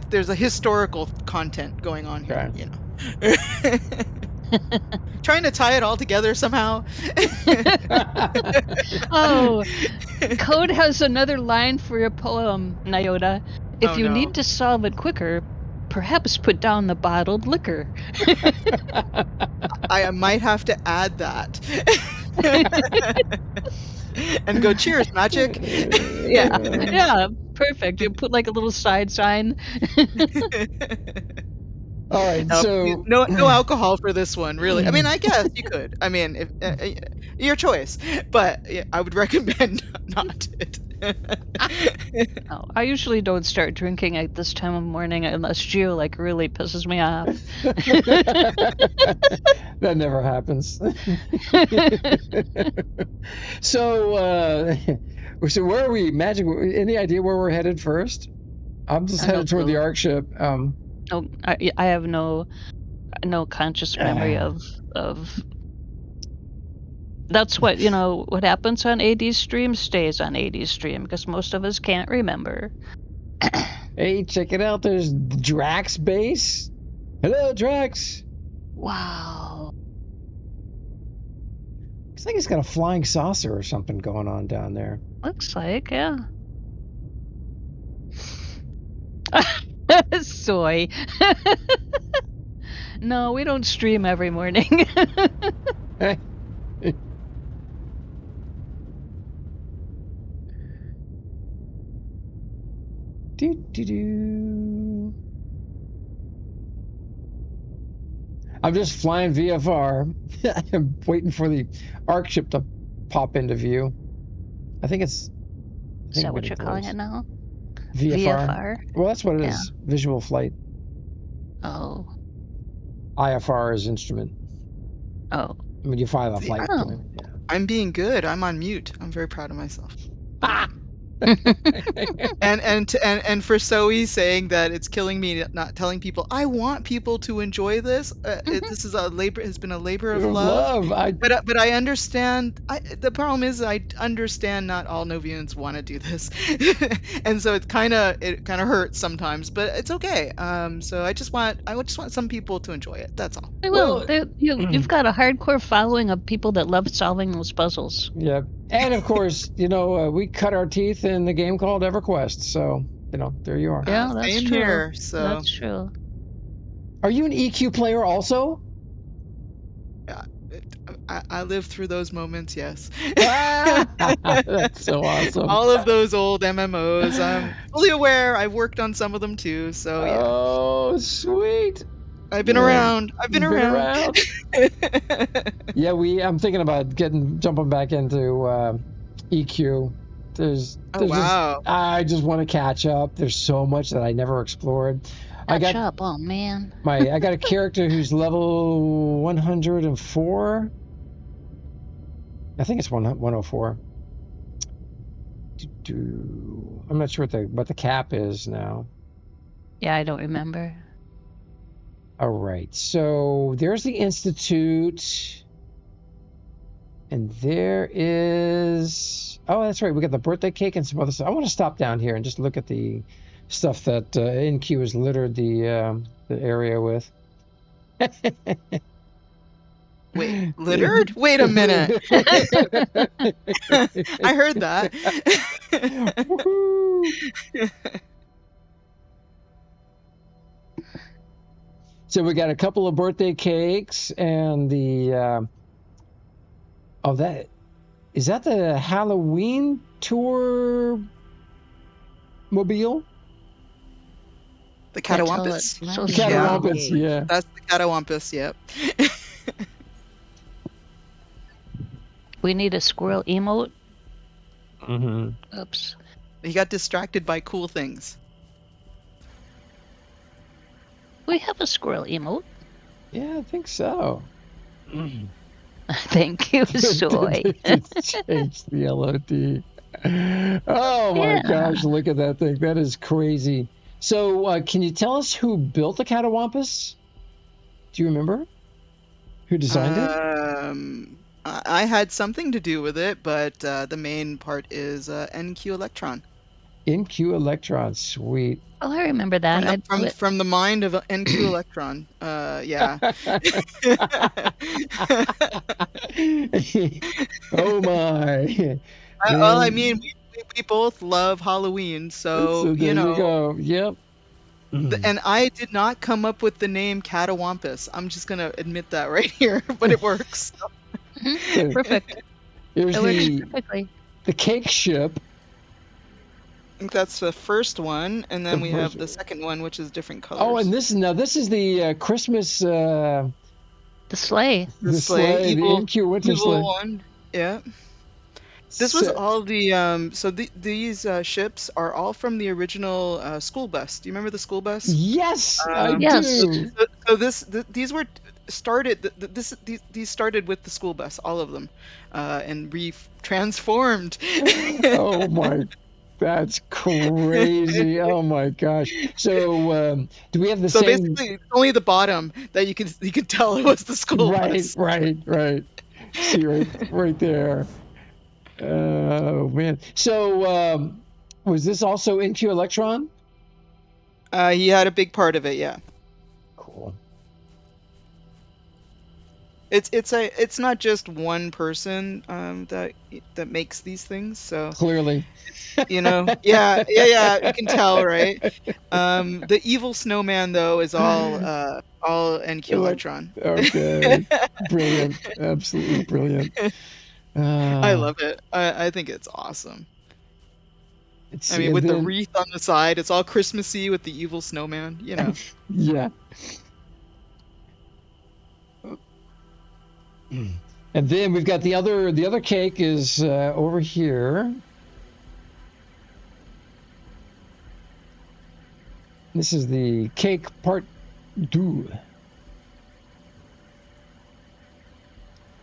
[SPEAKER 4] There's a historical content going on here,
[SPEAKER 1] okay.
[SPEAKER 4] Trying to tie it all together somehow.
[SPEAKER 2] Oh, Code has another line for your poem, Nyota. If
[SPEAKER 4] Oh,
[SPEAKER 2] you
[SPEAKER 4] no.
[SPEAKER 2] need to solve it quicker, perhaps put down the bottled liquor.
[SPEAKER 4] I might have to add that. And go, cheers, Mhaijik.
[SPEAKER 2] Yeah, perfect. You put like a little side sign.
[SPEAKER 1] All right, so
[SPEAKER 4] no alcohol for this one, really. I mean, I guess you could. I mean, if your choice, but yeah, I would recommend not it.
[SPEAKER 2] Oh, I usually don't start drinking at this time of morning unless Gio like really pisses me off.
[SPEAKER 1] that never happens. So where are we? Mhaijik, any idea where we're headed first? I'm just headed toward the Ark ship.
[SPEAKER 2] No, I have no conscious memory of. That's what what happens on AD's stream stays on AD's stream because most of us can't remember.
[SPEAKER 1] Hey, check it out. There's Drax base. Hello, Drax.
[SPEAKER 2] Wow.
[SPEAKER 1] Looks like he's got a flying saucer or something going on down there.
[SPEAKER 2] Looks like, yeah. Soy. No, we don't stream every morning.
[SPEAKER 1] I'm just flying VFR. I'm waiting for the Ark ship to pop into view. I think it's.
[SPEAKER 2] Is that what you're calling it now?
[SPEAKER 1] VFR. Well, that's what it is. Visual flight.
[SPEAKER 2] Oh.
[SPEAKER 1] IFR is instrument.
[SPEAKER 2] Oh.
[SPEAKER 1] I mean, you fly the flight.
[SPEAKER 2] Oh.
[SPEAKER 1] Yeah.
[SPEAKER 4] I'm being good. I'm on mute. I'm very proud of myself.
[SPEAKER 1] Ah!
[SPEAKER 4] and for Zoe saying that it's killing me not telling people I want people to enjoy this. This is has been a labor of love. But I understand. The problem is I understand not all Novians want to do this, and so it kind of hurts sometimes. But it's okay. So I just want some people to enjoy it. That's all.
[SPEAKER 2] They will. You've got a hardcore following of people that love solving those puzzles.
[SPEAKER 1] Yeah. And of course, we cut our teeth in the game called EverQuest, so there you are.
[SPEAKER 2] Yeah, that's
[SPEAKER 4] Same
[SPEAKER 2] true.
[SPEAKER 4] Here, so
[SPEAKER 2] that's true.
[SPEAKER 1] Are you an EQ player also?
[SPEAKER 4] Yeah, I lived through those moments. Yes.
[SPEAKER 1] That's so awesome.
[SPEAKER 4] All of those old MMOs. I'm fully aware. I've worked on some of them too. So yeah.
[SPEAKER 1] Oh, sweet.
[SPEAKER 4] I've been around. I've been around.
[SPEAKER 1] Yeah, I'm thinking about jumping back into EQ.
[SPEAKER 4] Wow.
[SPEAKER 1] I just want to catch up. There's so much that I never explored.
[SPEAKER 2] Catch up, oh man.
[SPEAKER 1] I got a character who's level 104. I think it's 104. I'm not sure what the cap is now.
[SPEAKER 2] Yeah, I don't remember.
[SPEAKER 1] All right, so there's the Institute, and there is. Oh, that's right. We got the birthday cake and some other stuff. I want to stop down here and just look at the stuff that NQ has littered the area with.
[SPEAKER 4] Wait, littered? Wait a minute. I heard that.
[SPEAKER 1] Woohoo. So we got a couple of birthday cakes and the is that the Halloween tour mobile?
[SPEAKER 4] The
[SPEAKER 2] Can't tell
[SPEAKER 4] Catawampus?
[SPEAKER 2] it. So
[SPEAKER 1] The
[SPEAKER 2] small.
[SPEAKER 1] Catawampus, yeah.
[SPEAKER 4] That's the Catawampus, yep.
[SPEAKER 2] We need a squirrel emote.
[SPEAKER 1] Mm-hmm.
[SPEAKER 2] Oops.
[SPEAKER 4] He got distracted by cool things.
[SPEAKER 2] We have a squirrel emote.
[SPEAKER 1] Yeah, I think so.
[SPEAKER 2] Thank you, Soy.
[SPEAKER 1] It's changed the LOD. Oh my
[SPEAKER 2] Yeah.
[SPEAKER 1] gosh, look at that thing. That is crazy. So, can you tell us who built the Catawampus? Do you remember? Who designed it?
[SPEAKER 4] I had something to do with it, but the main part is NQ Electron.
[SPEAKER 1] NQ Electron, sweet.
[SPEAKER 2] Oh, I remember that.
[SPEAKER 4] From the mind of NQ Electron. Yeah.
[SPEAKER 1] Oh my.
[SPEAKER 4] Well, I mean, we both love Halloween, so
[SPEAKER 1] there
[SPEAKER 4] you know.
[SPEAKER 1] go. Yep.
[SPEAKER 4] And I did not come up with the name Catawampus. I'm just gonna admit that right here, but it works.
[SPEAKER 2] Perfect.
[SPEAKER 1] Here's
[SPEAKER 2] It works perfectly.
[SPEAKER 1] the cake ship.
[SPEAKER 4] I think that's the first one, and then
[SPEAKER 1] The
[SPEAKER 4] we have
[SPEAKER 1] first-
[SPEAKER 4] the second one, which is different colors.
[SPEAKER 1] Oh, and this is the Christmas
[SPEAKER 2] The sleigh.
[SPEAKER 1] the sleigh, the
[SPEAKER 4] evil,
[SPEAKER 1] NQ winter
[SPEAKER 4] evil
[SPEAKER 1] sleigh.
[SPEAKER 4] one. Yeah. This was
[SPEAKER 1] So-
[SPEAKER 4] all the these ships are all from the original school bus. Do you remember the school bus?
[SPEAKER 1] Yes, I
[SPEAKER 2] Yes.
[SPEAKER 1] do.
[SPEAKER 4] So these were started. These started with the school bus, all of them, and transformed.
[SPEAKER 1] Oh my, that's crazy. Oh my gosh. So do we have the
[SPEAKER 4] So
[SPEAKER 1] same?
[SPEAKER 4] basically, it's only the bottom that you could tell it was the school bus.
[SPEAKER 1] Right. See right there. Oh man. So was this also NQ Electron?
[SPEAKER 4] He had a big part of it. Yeah.
[SPEAKER 1] Cool.
[SPEAKER 4] It's not just one person that makes these things. So
[SPEAKER 1] Clearly.
[SPEAKER 4] you know, yeah, you can tell, right? The evil snowman though is all NQ Electron.
[SPEAKER 1] Okay. Brilliant. Absolutely brilliant.
[SPEAKER 4] I love it. I think it's awesome. I mean,
[SPEAKER 1] and
[SPEAKER 4] with the
[SPEAKER 1] then-
[SPEAKER 4] wreath on the side, it's all Christmassy with the evil snowman. You know.
[SPEAKER 1] Yeah. And then we've got the other cake is over here. This is the cake part 2.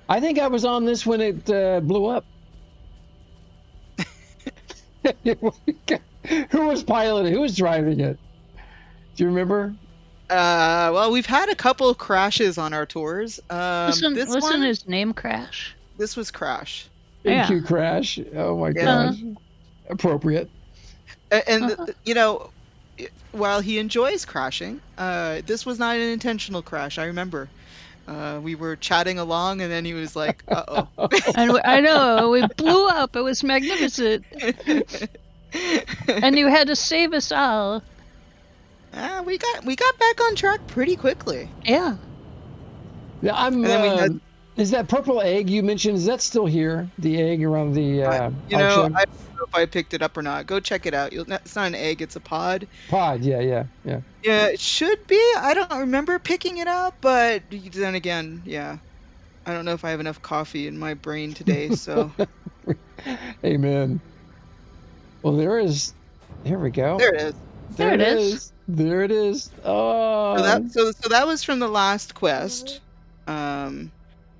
[SPEAKER 1] I think I was on this when it blew up. Who was piloting? Who was driving it? Do you remember?
[SPEAKER 4] Well, we've had a couple of crashes on our tours.
[SPEAKER 2] Wasn't his name Crash?
[SPEAKER 4] This was Crash.
[SPEAKER 2] Yeah.
[SPEAKER 1] NQ Crash. Oh my
[SPEAKER 4] Yeah.
[SPEAKER 1] gosh. Appropriate.
[SPEAKER 4] And you know, while he enjoys crashing, this was not an intentional crash. I remember. We were chatting along, and then he was like, "Uh oh."
[SPEAKER 2] I know, we blew up. It was magnificent. And you had to save us all.
[SPEAKER 4] We got back on track pretty quickly.
[SPEAKER 2] Yeah.
[SPEAKER 1] Yeah,
[SPEAKER 4] And then we had-
[SPEAKER 1] is that purple egg you mentioned, is that still here? The egg around the
[SPEAKER 4] you know,
[SPEAKER 1] outside?
[SPEAKER 4] I don't know if I picked it up or not. Go check it out. It's not an egg; it's a pod.
[SPEAKER 1] Pod, yeah.
[SPEAKER 4] Yeah, it should be. I don't remember picking it up, but then again, yeah, I don't know if I have enough coffee in my brain today. So
[SPEAKER 1] Amen. Well, there we go.
[SPEAKER 4] there it is.
[SPEAKER 2] There it is.
[SPEAKER 1] There it is. Oh.
[SPEAKER 4] So that was from the last quest, and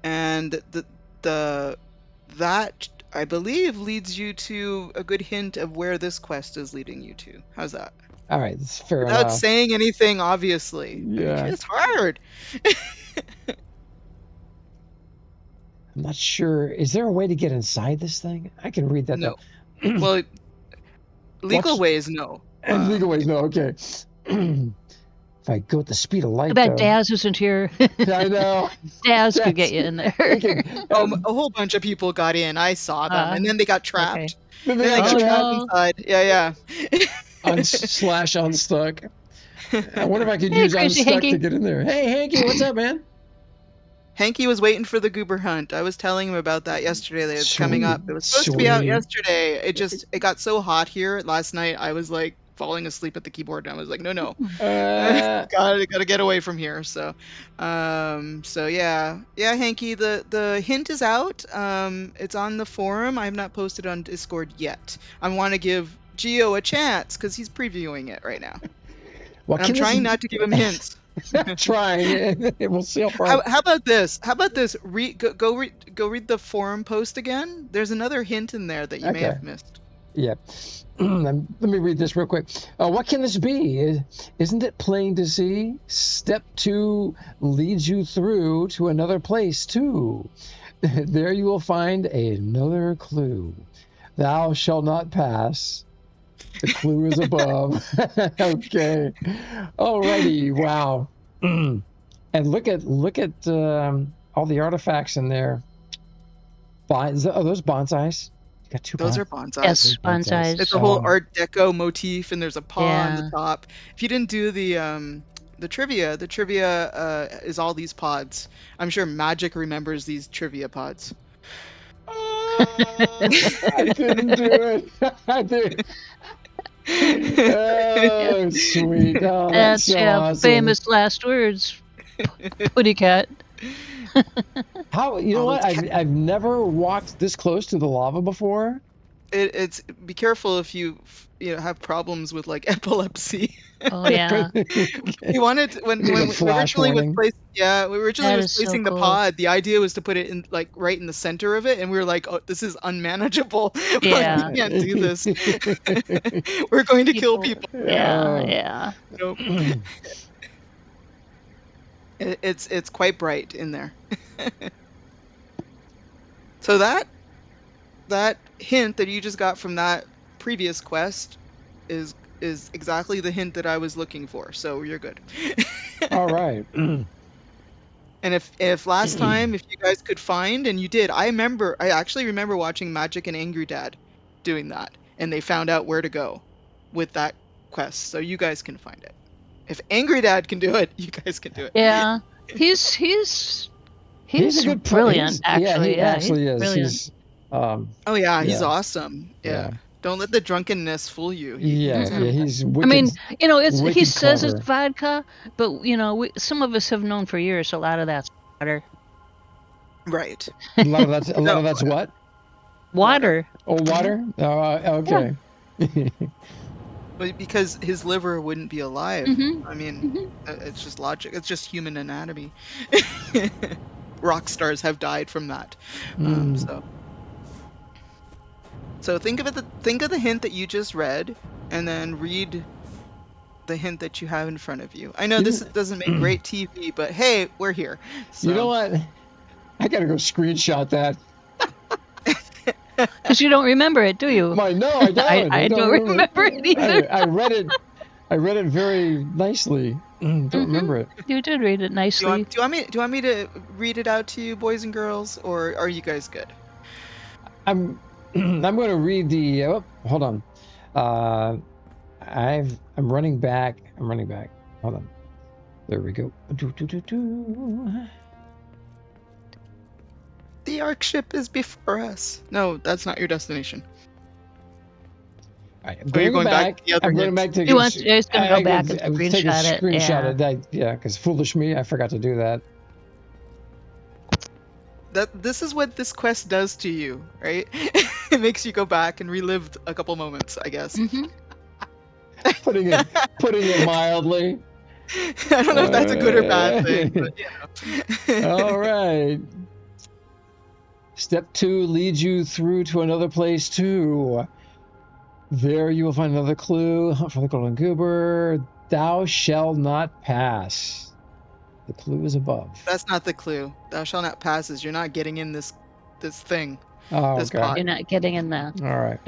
[SPEAKER 4] that I believe leads you to a good hint of where this quest is leading you to. How's that?
[SPEAKER 1] All right, it's fair
[SPEAKER 4] Without
[SPEAKER 1] enough.
[SPEAKER 4] saying anything, obviously.
[SPEAKER 1] Yeah.
[SPEAKER 4] It's hard.
[SPEAKER 1] I'm not sure. Is there a way to get inside this thing? I can read that.
[SPEAKER 4] No.
[SPEAKER 1] though.
[SPEAKER 4] Well, legal
[SPEAKER 1] Watch-
[SPEAKER 4] ways, no.
[SPEAKER 1] And legal ways, no. Okay. If I go at the speed of light,
[SPEAKER 2] I bet
[SPEAKER 1] though.
[SPEAKER 2] Daz isn't here.
[SPEAKER 1] I know.
[SPEAKER 2] Daz could get you in there.
[SPEAKER 4] A whole bunch of people got in. I saw them, and then they got trapped.
[SPEAKER 2] Okay.
[SPEAKER 1] Then
[SPEAKER 4] Then they got
[SPEAKER 2] Oh,
[SPEAKER 4] trapped
[SPEAKER 2] no.
[SPEAKER 4] inside. Yeah.
[SPEAKER 1] Unstuck. I wonder if I could
[SPEAKER 2] Hey,
[SPEAKER 1] use
[SPEAKER 2] Crazy
[SPEAKER 1] unstuck to
[SPEAKER 2] Hanky.
[SPEAKER 1] get in there. Hey, Hanky, what's up, man?
[SPEAKER 4] Hanky was waiting for the Goober hunt. I was telling him about that yesterday. That it's coming up. It was supposed to be out
[SPEAKER 1] Sweet.
[SPEAKER 4] yesterday. It got so hot here last night. I was like falling asleep at the keyboard, and I was like, no, gotta get away from here. So yeah, Hanky, the hint is out. It's on the forum. I have not posted on Discord yet. I want to give Geo a chance because he's previewing it right now. I'm trying not to give him hints.
[SPEAKER 1] Trying. We'll see how far.
[SPEAKER 4] How about this? Go read the forum post again. There's another hint in there that you may have missed.
[SPEAKER 1] Yeah. Let me read this real quick. What can this be? Isn't it plain to see? Step 2 leads you through to another place too. There you will find another clue. Thou shalt not pass. The clue is above. Okay. Alrighty. Wow. And look at all the artifacts in there. Are those bonsais? You got two.
[SPEAKER 4] Those are bonsais.
[SPEAKER 2] Yes, bonsais.
[SPEAKER 4] It's a whole Art Deco motif, and there's a paw on the top. If you didn't do the trivia is all these pods. I'm sure Mhaijik remembers these trivia pods.
[SPEAKER 1] I didn't do it. I did. Oh, sweet. Oh, that's so awesome.
[SPEAKER 2] Famous last words. Putty cat.
[SPEAKER 1] How, you know what? I've never walked this close to the lava before.
[SPEAKER 4] It's be careful if you have problems with like epilepsy.
[SPEAKER 2] Oh yeah.
[SPEAKER 4] We wanted when we originally was placing the pod. The idea was to put it in like right in the center of it, and we were like, "Oh, this is unmanageable.
[SPEAKER 2] Yeah.
[SPEAKER 4] We can't do this. We're going to kill people."
[SPEAKER 2] Yeah.
[SPEAKER 4] Nope. It's quite bright in there. So that hint that you just got from that previous quest is exactly the hint that I was looking for. So you're good.
[SPEAKER 1] All right.
[SPEAKER 4] And if last time, if you guys could find, and you did, I actually remember watching Mhaijik and Angry Dad doing that, and they found out where to go with that quest. So you guys can find it. If Angry Dad can do it, you guys can do it.
[SPEAKER 2] Yeah, he's
[SPEAKER 1] a good
[SPEAKER 2] brilliant. Actually,
[SPEAKER 1] he actually is.
[SPEAKER 2] Brilliant.
[SPEAKER 4] He's awesome. Yeah. Don't let the drunkenness fool you.
[SPEAKER 1] He's wicked.
[SPEAKER 2] I mean, he says
[SPEAKER 1] clever.
[SPEAKER 2] it's vodka, but some of us have known for years a lot of that's water.
[SPEAKER 4] Right.
[SPEAKER 1] A lot of that's what?
[SPEAKER 2] Water.
[SPEAKER 1] Oh, water? Okay.
[SPEAKER 2] Yeah.
[SPEAKER 4] But because his liver wouldn't be alive.
[SPEAKER 2] Mm-hmm.
[SPEAKER 4] I mean, it's just logic. It's just human anatomy. Rock stars have died from that. So think of the hint that you just read, and then read the hint that you have in front of you. I know this doesn't make great TV, but hey, we're here. So.
[SPEAKER 1] You know what? I gotta go screenshot that.
[SPEAKER 2] Because you don't remember it, do you?
[SPEAKER 1] No, I don't.
[SPEAKER 2] I don't remember it either.
[SPEAKER 1] I read it very nicely. Don't remember it.
[SPEAKER 2] You did read it nicely.
[SPEAKER 4] Do you want me to read it out to you, boys and girls, or are you guys good?
[SPEAKER 1] I'm going to read the. Hold on. I'm running back. Hold on. There we go.
[SPEAKER 4] The Ark ship is before us. No, that's not your destination.
[SPEAKER 1] Right,
[SPEAKER 4] you're going back to the other
[SPEAKER 1] I'm going back to.
[SPEAKER 2] He's going to go back and
[SPEAKER 1] screenshot it. Yeah, because foolish me, I forgot to do that.
[SPEAKER 4] This is what this quest does to you, right? It makes you go back and relive a couple moments, I guess.
[SPEAKER 2] Mm-hmm.
[SPEAKER 1] putting it mildly.
[SPEAKER 4] I don't know if that's a good or bad thing, but
[SPEAKER 1] All right. Step 2 leads you through to another place too. There you will find another clue. Hunt for the golden goober. Thou shalt not pass. The clue is above.
[SPEAKER 4] That's not the clue. Thou shalt not pass is you're not getting in this thing.
[SPEAKER 1] Oh,
[SPEAKER 4] this
[SPEAKER 1] okay.
[SPEAKER 4] pot.
[SPEAKER 2] You're not getting in the
[SPEAKER 1] All right.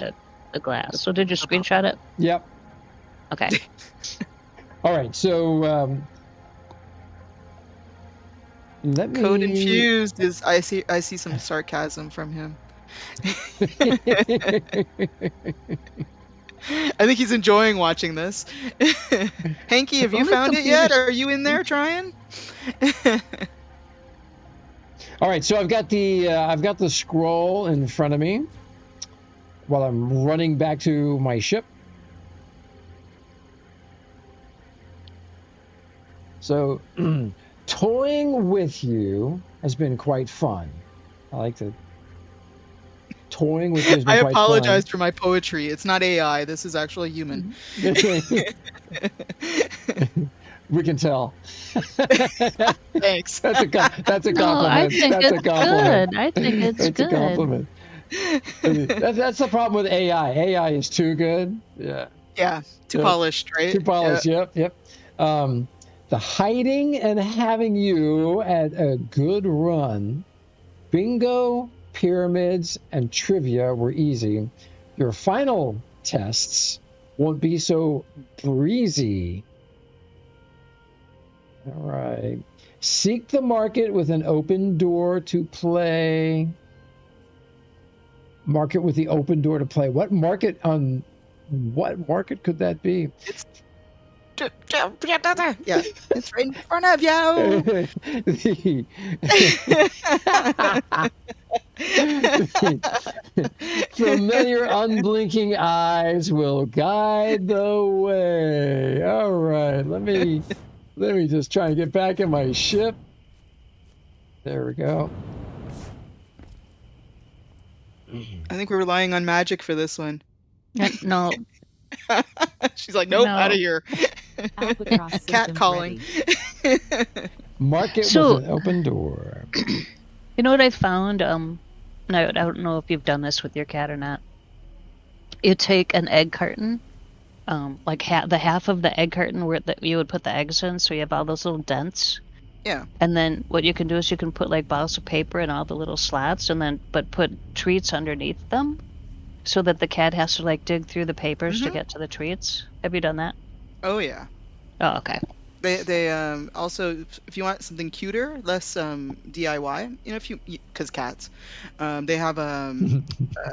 [SPEAKER 2] the glass. So did you screenshot it?
[SPEAKER 1] Yep.
[SPEAKER 2] Okay.
[SPEAKER 1] All right, so let me.
[SPEAKER 4] Code infused is I see some sarcasm from him. I think he's enjoying watching this. Hanky, have you
[SPEAKER 2] Only
[SPEAKER 4] found it yet?
[SPEAKER 2] computers.
[SPEAKER 4] Are you in there trying?
[SPEAKER 1] All right, so I've got the scroll in front of me while I'm running back to my ship. So, toying with you has been quite fun. I like to. Toying with you has been
[SPEAKER 4] I
[SPEAKER 1] quite
[SPEAKER 4] apologize
[SPEAKER 1] fun.
[SPEAKER 4] for my poetry. It's not AI. This is actually human.
[SPEAKER 1] We can tell.
[SPEAKER 4] Thanks.
[SPEAKER 1] That's a compliment.
[SPEAKER 2] No, I think
[SPEAKER 1] That's a
[SPEAKER 2] it's
[SPEAKER 1] compliment.
[SPEAKER 2] good. I think it's
[SPEAKER 1] That's
[SPEAKER 2] good.
[SPEAKER 1] a compliment. That's the problem with AI. AI is too good. Yeah.
[SPEAKER 4] Yeah, too
[SPEAKER 1] Yep.
[SPEAKER 4] polished, right?
[SPEAKER 1] Too polished. Yep. The hiding and having you at a good run. Bingo, pyramids, and trivia were easy. Your final tests won't be so breezy. All right. Seek the market with an open door to play. Market with the open door to play. What market could that be?
[SPEAKER 4] Yeah, it's right in front of you.
[SPEAKER 1] Familiar unblinking eyes will guide the way. All right, let me just try and get back in my ship. There we go.
[SPEAKER 4] I think we're relying on magic for this one.
[SPEAKER 2] No,
[SPEAKER 4] She's like, nope,
[SPEAKER 2] No.
[SPEAKER 4] out of here.
[SPEAKER 5] Albatross
[SPEAKER 4] Cat
[SPEAKER 5] system
[SPEAKER 4] calling.
[SPEAKER 5] ready.
[SPEAKER 1] Market
[SPEAKER 2] So-
[SPEAKER 1] with an open door.
[SPEAKER 2] you know what I found? No, I don't know if you've done this with your cat or not. You take an egg carton, like the half of the egg carton where you would put the eggs in, so you have all those little dents.
[SPEAKER 4] Yeah.
[SPEAKER 2] And then what you can do is you can put like balls of paper in all the little slots, but put treats underneath them, so that the cat has to like dig through the papers to get to the treats. Have you done that?
[SPEAKER 4] Oh yeah.
[SPEAKER 2] Oh, okay.
[SPEAKER 4] They also, if you want something cuter, less DIY, because cats, they have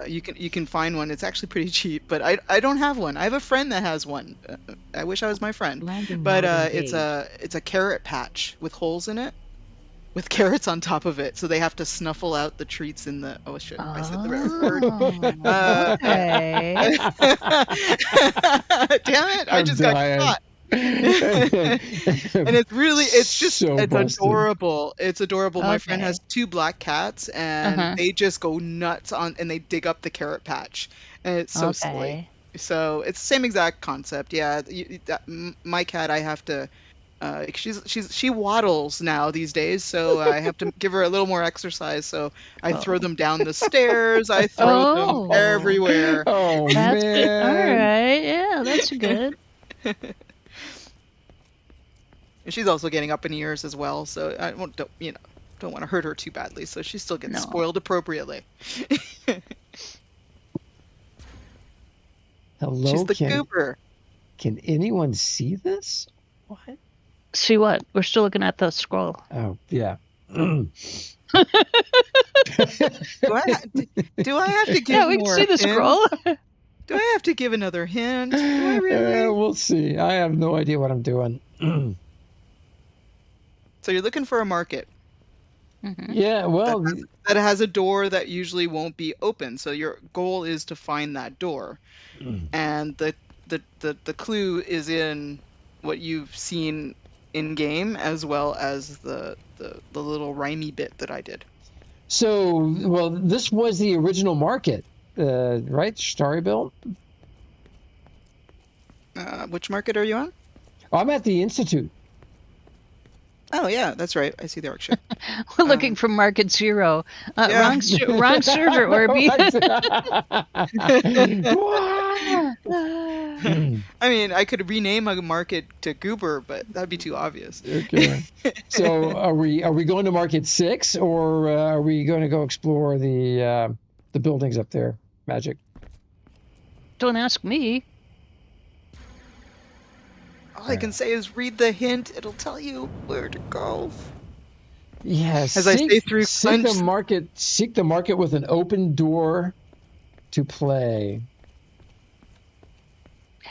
[SPEAKER 4] you can find one. It's actually pretty cheap, but I don't have one. I have a friend that has one. I wish I was my friend.
[SPEAKER 5] Landing
[SPEAKER 4] But
[SPEAKER 5] mode
[SPEAKER 4] it's
[SPEAKER 5] engaged.
[SPEAKER 4] a carrot patch with holes in it, with carrots on top of it, so they have to snuffle out the treats in the. Oh shit! I said the right word.
[SPEAKER 2] Okay.
[SPEAKER 4] Damn it! I
[SPEAKER 1] I'm
[SPEAKER 4] just
[SPEAKER 1] dying.
[SPEAKER 4] got caught. And it's just
[SPEAKER 1] So
[SPEAKER 4] it's
[SPEAKER 1] busted.
[SPEAKER 4] adorable. It's adorable. My friend
[SPEAKER 2] Okay.
[SPEAKER 4] has 2 black cats, and they just go nuts and they dig up the carrot patch, and it's so silly.
[SPEAKER 2] Okay.
[SPEAKER 4] So it's the same exact concept. Yeah, my cat, I have to. She waddles now these days, so I have to give her a little more exercise. So I throw them down the stairs. I throw them
[SPEAKER 2] Oh.
[SPEAKER 4] everywhere.
[SPEAKER 1] Oh
[SPEAKER 2] That's
[SPEAKER 1] man!
[SPEAKER 2] good. All right. Yeah, that's good.
[SPEAKER 4] And she's also getting up in years as well, so I don't want to hurt her too badly. So she still gets
[SPEAKER 2] No.
[SPEAKER 4] spoiled appropriately.
[SPEAKER 1] Hello,
[SPEAKER 4] She's the goober.
[SPEAKER 1] can anyone see this? What?
[SPEAKER 2] See what? We're still looking at the scroll.
[SPEAKER 1] Oh yeah.
[SPEAKER 4] Do I have to give
[SPEAKER 2] Yeah, we can
[SPEAKER 4] more
[SPEAKER 2] see the
[SPEAKER 4] hints?
[SPEAKER 2] scroll.
[SPEAKER 4] Do I have to give another hint? Do I really?
[SPEAKER 1] We'll see. I have no idea what I'm doing.
[SPEAKER 4] So you're looking for a market
[SPEAKER 1] Yeah, well,
[SPEAKER 4] that has a door that usually won't be open. So your goal is to find that door, and the clue is in what you've seen in game, as well as the little rhymey bit that I did.
[SPEAKER 1] so well, this was the original market, right? Storyville.
[SPEAKER 4] Which market are you on?
[SPEAKER 1] I'm at the Institute.
[SPEAKER 4] Oh yeah, that's right. I see the arc ship.
[SPEAKER 2] We're looking for Market Zero.
[SPEAKER 4] Yeah.
[SPEAKER 2] Wrong server, Orby.
[SPEAKER 4] I mean, I could rename a market to Goober, but that'd be too obvious.
[SPEAKER 1] Okay. So are we going to Market 6, or are we going to go explore the buildings up there? Magic.
[SPEAKER 2] Don't ask me.
[SPEAKER 4] All I can say is read the hint. It'll tell you where to go.
[SPEAKER 1] Yeah,
[SPEAKER 4] As I say through
[SPEAKER 1] seek the
[SPEAKER 4] clench.
[SPEAKER 1] market. Seek the market with an open door to play.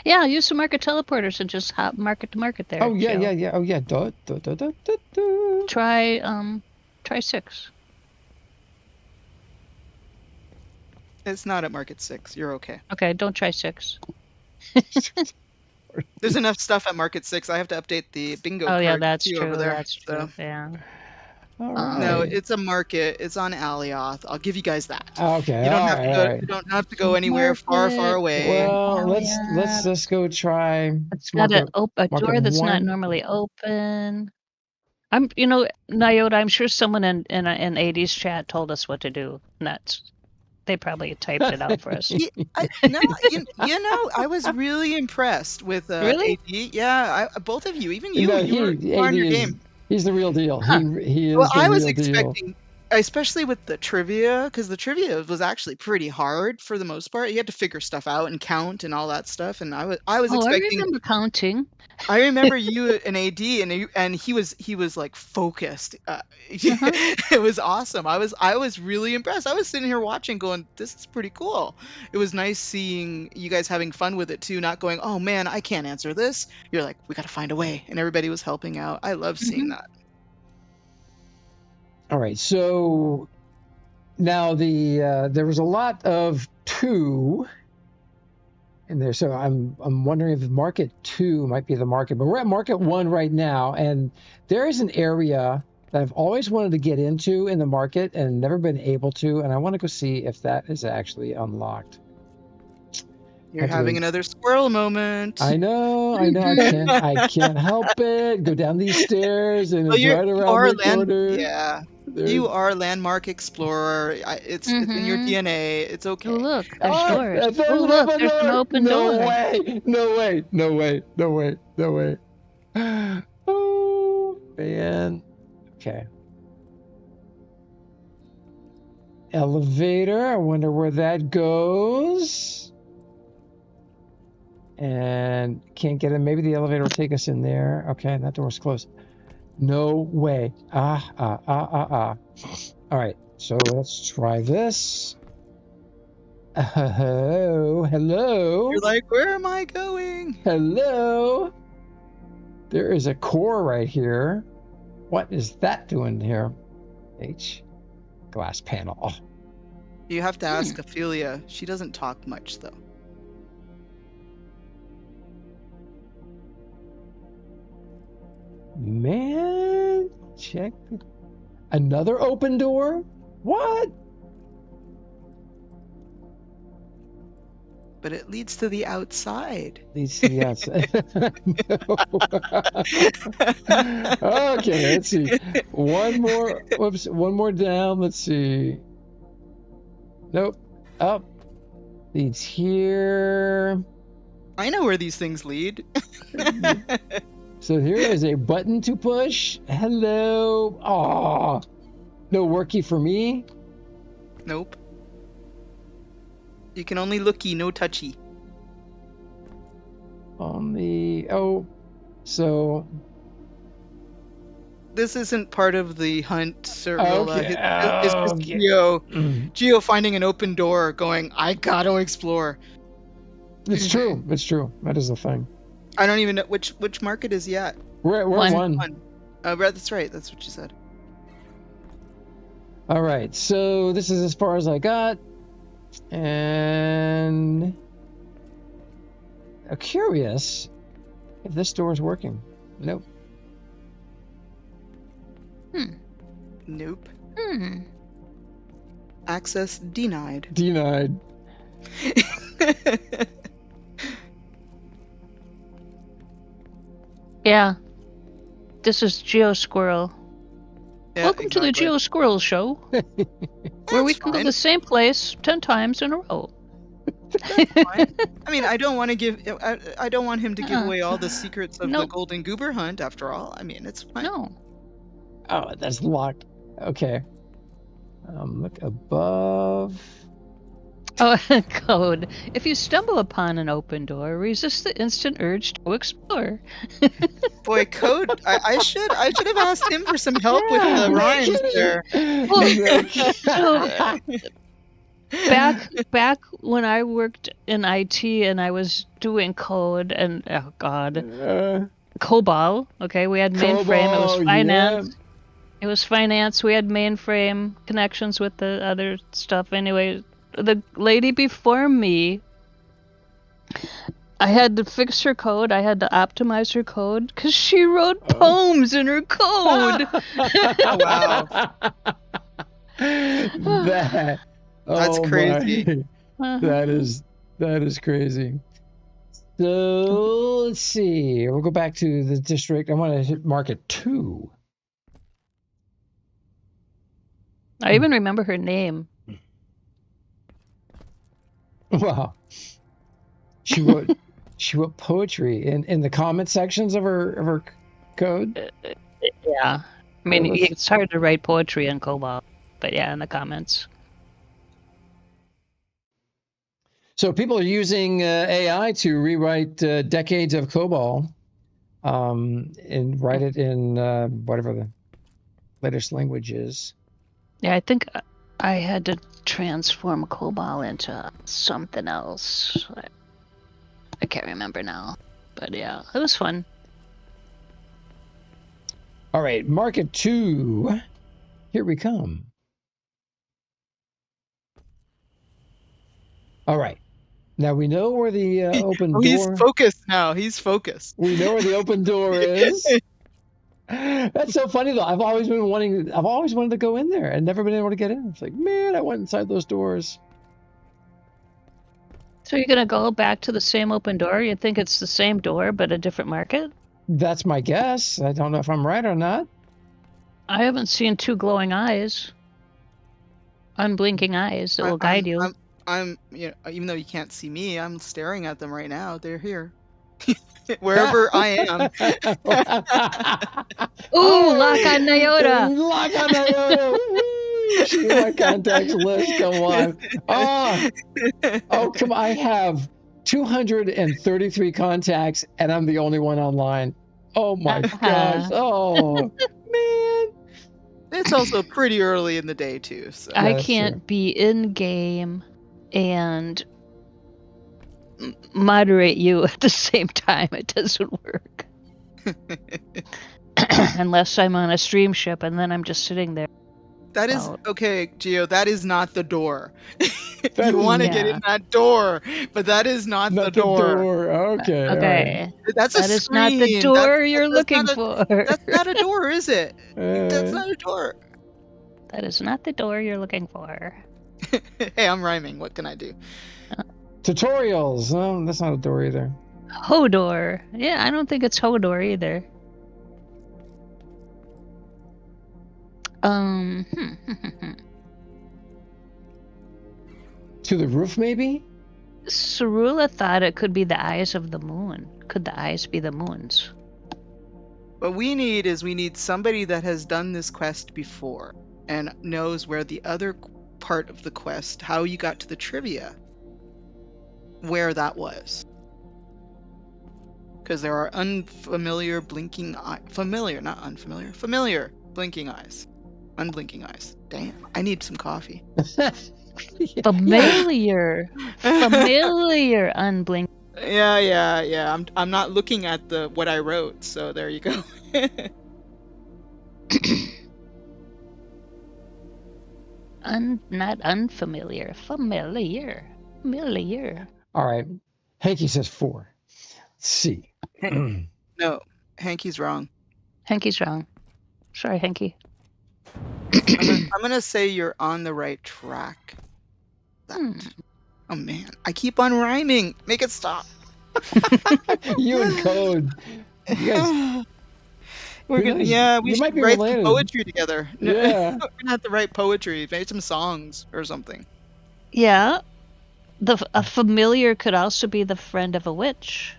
[SPEAKER 2] Yeah, use some market teleporters and just hop market to market there.
[SPEAKER 1] Oh yeah,
[SPEAKER 2] Joe.
[SPEAKER 1] yeah. Oh yeah.
[SPEAKER 2] Try 6.
[SPEAKER 4] It's not at Market 6. You're okay.
[SPEAKER 2] Okay, don't try 6.
[SPEAKER 4] There's enough stuff at Market 6. I have to update the bingo
[SPEAKER 2] Oh
[SPEAKER 4] card
[SPEAKER 2] yeah, that's
[SPEAKER 4] too
[SPEAKER 2] true.
[SPEAKER 4] over there.
[SPEAKER 2] That's true.
[SPEAKER 4] So.
[SPEAKER 2] Yeah.
[SPEAKER 1] All
[SPEAKER 4] No,
[SPEAKER 1] right.
[SPEAKER 4] it's a market. It's on Alioth. I'll give you guys that.
[SPEAKER 1] Okay.
[SPEAKER 4] You don't
[SPEAKER 1] all
[SPEAKER 4] have
[SPEAKER 1] right,
[SPEAKER 4] to
[SPEAKER 1] all
[SPEAKER 4] go.
[SPEAKER 1] right.
[SPEAKER 4] You don't have to go anywhere far, far
[SPEAKER 2] Market.
[SPEAKER 4] away.
[SPEAKER 1] Well,
[SPEAKER 2] Yeah.
[SPEAKER 1] let's go try.
[SPEAKER 2] It's got a
[SPEAKER 1] market
[SPEAKER 2] door that's not
[SPEAKER 1] 1.
[SPEAKER 2] normally open. Nyota, I'm sure someone in 80s chat told us what to do. And they probably typed it out for us.
[SPEAKER 4] I was really impressed with
[SPEAKER 2] Really?
[SPEAKER 4] AD. Yeah, both of you, even you,
[SPEAKER 1] No,
[SPEAKER 4] you were on your game.
[SPEAKER 1] He's the real deal.
[SPEAKER 2] Huh.
[SPEAKER 1] He is
[SPEAKER 4] Well,
[SPEAKER 1] the
[SPEAKER 4] I
[SPEAKER 1] real
[SPEAKER 4] was
[SPEAKER 1] deal.
[SPEAKER 4] expecting, especially with the trivia, because the trivia was actually pretty hard for the most part. You had to figure stuff out and count and all that stuff. And I was
[SPEAKER 2] Oh,
[SPEAKER 4] expecting.
[SPEAKER 2] I remember counting.
[SPEAKER 4] I remember you and AD, and he was like focused. It was awesome. I was really impressed. I was sitting here watching, going, "This is pretty cool." It was nice seeing you guys having fun with it too, not going, "Oh man, I can't answer this." You're like, "We got to find a way," and everybody was helping out. I love seeing that.
[SPEAKER 1] All right. So now there was a lot of 2 in there. So I'm wondering if market 2 might be the market, but we're at market 1 right now, and there is an area that I've always wanted to get into in the market and never been able to, and I want to go see if that is actually unlocked.
[SPEAKER 4] You're having another squirrel moment.
[SPEAKER 1] I know. I can't help it. Go down these stairs, and it's right around the corner.
[SPEAKER 4] Yeah. You are landmark explorer. It's in your DNA. It's okay.
[SPEAKER 2] Oh, look, there's doors.
[SPEAKER 1] There's
[SPEAKER 2] Look, there's an open door.
[SPEAKER 1] No way. Oh, man. Okay. Elevator. I wonder where that goes. And can't get in. Maybe the elevator will take us in there. Okay, that door's closed. No way. All right, so let's try this. Hello.
[SPEAKER 4] You're like, where am I going?
[SPEAKER 1] Hello. There is a core right here. What is that doing here? Glass panel. Oh.
[SPEAKER 4] You have to ask Ophelia. She doesn't talk much, though.
[SPEAKER 1] Man, check. Another open door? What?
[SPEAKER 4] But it leads to the outside.
[SPEAKER 1] Leads to the outside. Okay, let's see. One more. Whoops. One more down. Let's see. Nope. Up. Leads here.
[SPEAKER 4] I know where these things lead.
[SPEAKER 1] So here is a button to push. Hello. Aw. No worky for me.
[SPEAKER 4] Nope. You can only looky, no touchy.
[SPEAKER 1] So
[SPEAKER 4] this isn't part of the hunt, Sir Rolla.
[SPEAKER 1] Okay.
[SPEAKER 4] It's just Geo finding an open door, going, I gotta explore.
[SPEAKER 1] It's true. It's true. That is the thing.
[SPEAKER 4] I don't even know which market is he at.
[SPEAKER 1] We're at one.
[SPEAKER 4] That's right. That's what you said.
[SPEAKER 1] All right. So this is as far as I got, and I'm curious if this door is working. Nope.
[SPEAKER 4] Nope. Access denied.
[SPEAKER 1] Denied.
[SPEAKER 2] Yeah. This is Geo Squirrel.
[SPEAKER 4] Yeah,
[SPEAKER 2] Welcome to the Geo Squirrel Show, where we can go to the same place 10 times in a row.
[SPEAKER 4] I mean, I don't want him to give away all the secrets of the Golden Goober hunt. After all, I mean, it's fine.
[SPEAKER 2] No.
[SPEAKER 1] Oh, that's locked. Okay. Look above.
[SPEAKER 2] Oh, code. If you stumble upon an open door, resist the instant urge to explore.
[SPEAKER 4] Boy, Code. I should have asked him for some help with the
[SPEAKER 1] No
[SPEAKER 4] rhymes
[SPEAKER 1] kidding.
[SPEAKER 4] there.
[SPEAKER 1] No
[SPEAKER 2] So back when I worked in IT and I was doing code and oh god, COBOL. Okay, we had mainframe. It was
[SPEAKER 1] COBOL,
[SPEAKER 2] finance.
[SPEAKER 1] yeah.
[SPEAKER 2] It was finance. We had mainframe connections with the other stuff. Anyway, the lady before me, I had to fix her code. I had to optimize her code because she wrote poems in her code.
[SPEAKER 4] Oh, wow.
[SPEAKER 1] That's
[SPEAKER 4] That's crazy.
[SPEAKER 1] That is crazy. So let's see. We'll go back to the district. I want to hit market 2.
[SPEAKER 2] I even remember her name.
[SPEAKER 1] Wow. She wrote poetry in the comment sections of her code.
[SPEAKER 2] Yeah. I mean, it's hard to write poetry in COBOL, but yeah, in the comments.
[SPEAKER 1] So people are using AI to rewrite decades of COBOL and write it in whatever the latest language is.
[SPEAKER 2] Yeah, I think I had to transform COBOL into something else. I can't remember now, but yeah, it was fun.
[SPEAKER 1] All right, market 2. Here we come. All right. Now we know where the open door.
[SPEAKER 4] He's focused now. He's focused.
[SPEAKER 1] We know where the open door is. That's so funny though. I've always wanted to go in there and never been able to get in. It's like, man, I went inside those doors.
[SPEAKER 2] So you're gonna go back to the same open door? You think it's the same door but a different market?
[SPEAKER 1] That's my guess. I don't know if I'm right or not.
[SPEAKER 2] I haven't seen 2 glowing eyes. Unblinking eyes that will guide you.
[SPEAKER 4] I'm, even though you can't see me, I'm staring at them right now. They're here. Wherever I am.
[SPEAKER 2] Ooh, lock on Nyota!
[SPEAKER 1] Lock on Nyota! See my contacts list. Come on. Oh, come on. I have 233 contacts, and I'm the only one online. Oh my gosh. Oh, man.
[SPEAKER 4] It's also pretty early in the day, too. So.
[SPEAKER 2] I can't be in game and moderate you at the same time. It doesn't work. Unless I'm on a stream ship and then I'm just sitting there.
[SPEAKER 4] That is okay, Gio. That is not the door. You want to get in that door, but that is not the door.
[SPEAKER 1] Okay.
[SPEAKER 2] Okay.
[SPEAKER 1] Right.
[SPEAKER 4] That
[SPEAKER 2] is not the door you're looking for.
[SPEAKER 4] That's not a door, is it? That's not a door.
[SPEAKER 2] That is not the door you're looking for.
[SPEAKER 4] Hey, I'm rhyming. What can I do?
[SPEAKER 1] Tutorials. No, that's not a door either.
[SPEAKER 2] Hodor. Yeah, I don't think it's Hodor either.
[SPEAKER 1] To the roof, maybe?
[SPEAKER 2] Cerula thought it could be the eyes of the moon. Could the eyes be the moons?
[SPEAKER 4] What we need somebody that has done this quest before and knows where the other part of the quest, how you got to the trivia, where that was. Because there are familiar blinking eyes. Unblinking eyes. Damn, I need some coffee.
[SPEAKER 2] Familiar unblinking.
[SPEAKER 4] Yeah. I'm not looking at what I wrote, so there you go.
[SPEAKER 2] Not unfamiliar. Familiar.
[SPEAKER 1] All right. Hanky says 4. Let's see.
[SPEAKER 4] No, Hanky's wrong.
[SPEAKER 2] Hanky's wrong. Sorry, Hanky.
[SPEAKER 4] I'm gonna say you're on the right track. Oh man, I keep on rhyming. Make it stop.
[SPEAKER 1] You and Code. You guys,
[SPEAKER 4] we should write some poetry together.
[SPEAKER 1] Yeah.
[SPEAKER 4] We're gonna have to write poetry, make some songs or something.
[SPEAKER 2] Yeah. A familiar could also be the friend of a witch.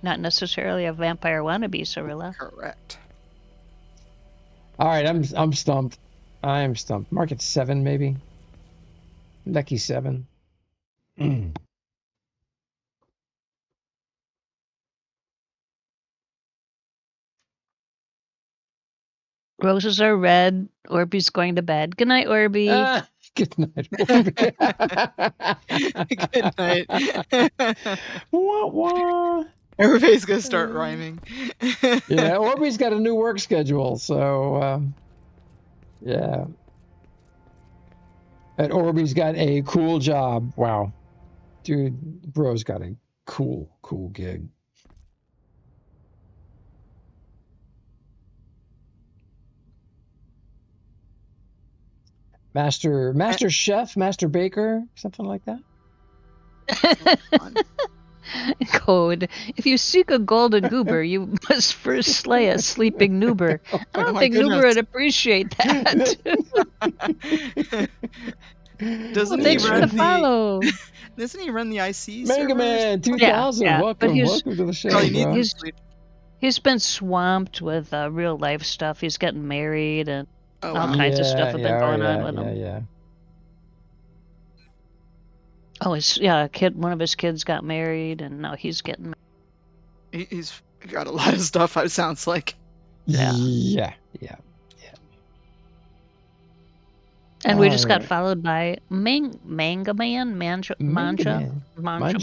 [SPEAKER 2] Not necessarily a vampire wannabe, Cerula.
[SPEAKER 4] Correct.
[SPEAKER 1] All right, I'm stumped. I am stumped. Market 7, maybe. Lucky 7.
[SPEAKER 2] Roses are red. Orbeez going to bed. Good night, Orbie.
[SPEAKER 1] Good night, Orby.
[SPEAKER 4] Good night.
[SPEAKER 1] Wah, wah.
[SPEAKER 4] Everybody's gonna start rhyming.
[SPEAKER 1] Yeah, Orby's got a new work schedule, so yeah. And Orby's got a cool job. Wow. Dude, bro's got a cool gig. Master chef, master baker, something like that.
[SPEAKER 2] Code. If you seek a golden goober, you must first slay a sleeping noober. I don't
[SPEAKER 4] my
[SPEAKER 2] think Noober
[SPEAKER 4] goodness.
[SPEAKER 2] would appreciate that.
[SPEAKER 4] Doesn't
[SPEAKER 2] Thanks
[SPEAKER 4] he
[SPEAKER 2] for
[SPEAKER 4] run
[SPEAKER 2] the
[SPEAKER 4] the
[SPEAKER 2] follow.
[SPEAKER 4] Doesn't he run the IC
[SPEAKER 1] Mega
[SPEAKER 4] servers?
[SPEAKER 1] Man 2000,
[SPEAKER 2] Yeah,
[SPEAKER 1] welcome,
[SPEAKER 2] but he's-
[SPEAKER 1] welcome to the show,
[SPEAKER 4] Oh, he
[SPEAKER 1] bro.
[SPEAKER 4] needs to sleep.
[SPEAKER 2] He's been swamped with real life stuff. He's getting married and
[SPEAKER 4] Oh,
[SPEAKER 2] all
[SPEAKER 4] wow.
[SPEAKER 2] kinds of stuff have been going on with
[SPEAKER 1] yeah,
[SPEAKER 2] him.
[SPEAKER 1] yeah.
[SPEAKER 2] Oh, one of his kids got married, and now he's getting married.
[SPEAKER 4] He's got a lot of stuff, it sounds like.
[SPEAKER 2] Yeah.
[SPEAKER 1] Yeah.
[SPEAKER 2] And we just got
[SPEAKER 1] Alright.
[SPEAKER 2] followed by Manga Man, Manja Man.
[SPEAKER 1] Manja Man? So
[SPEAKER 2] Manja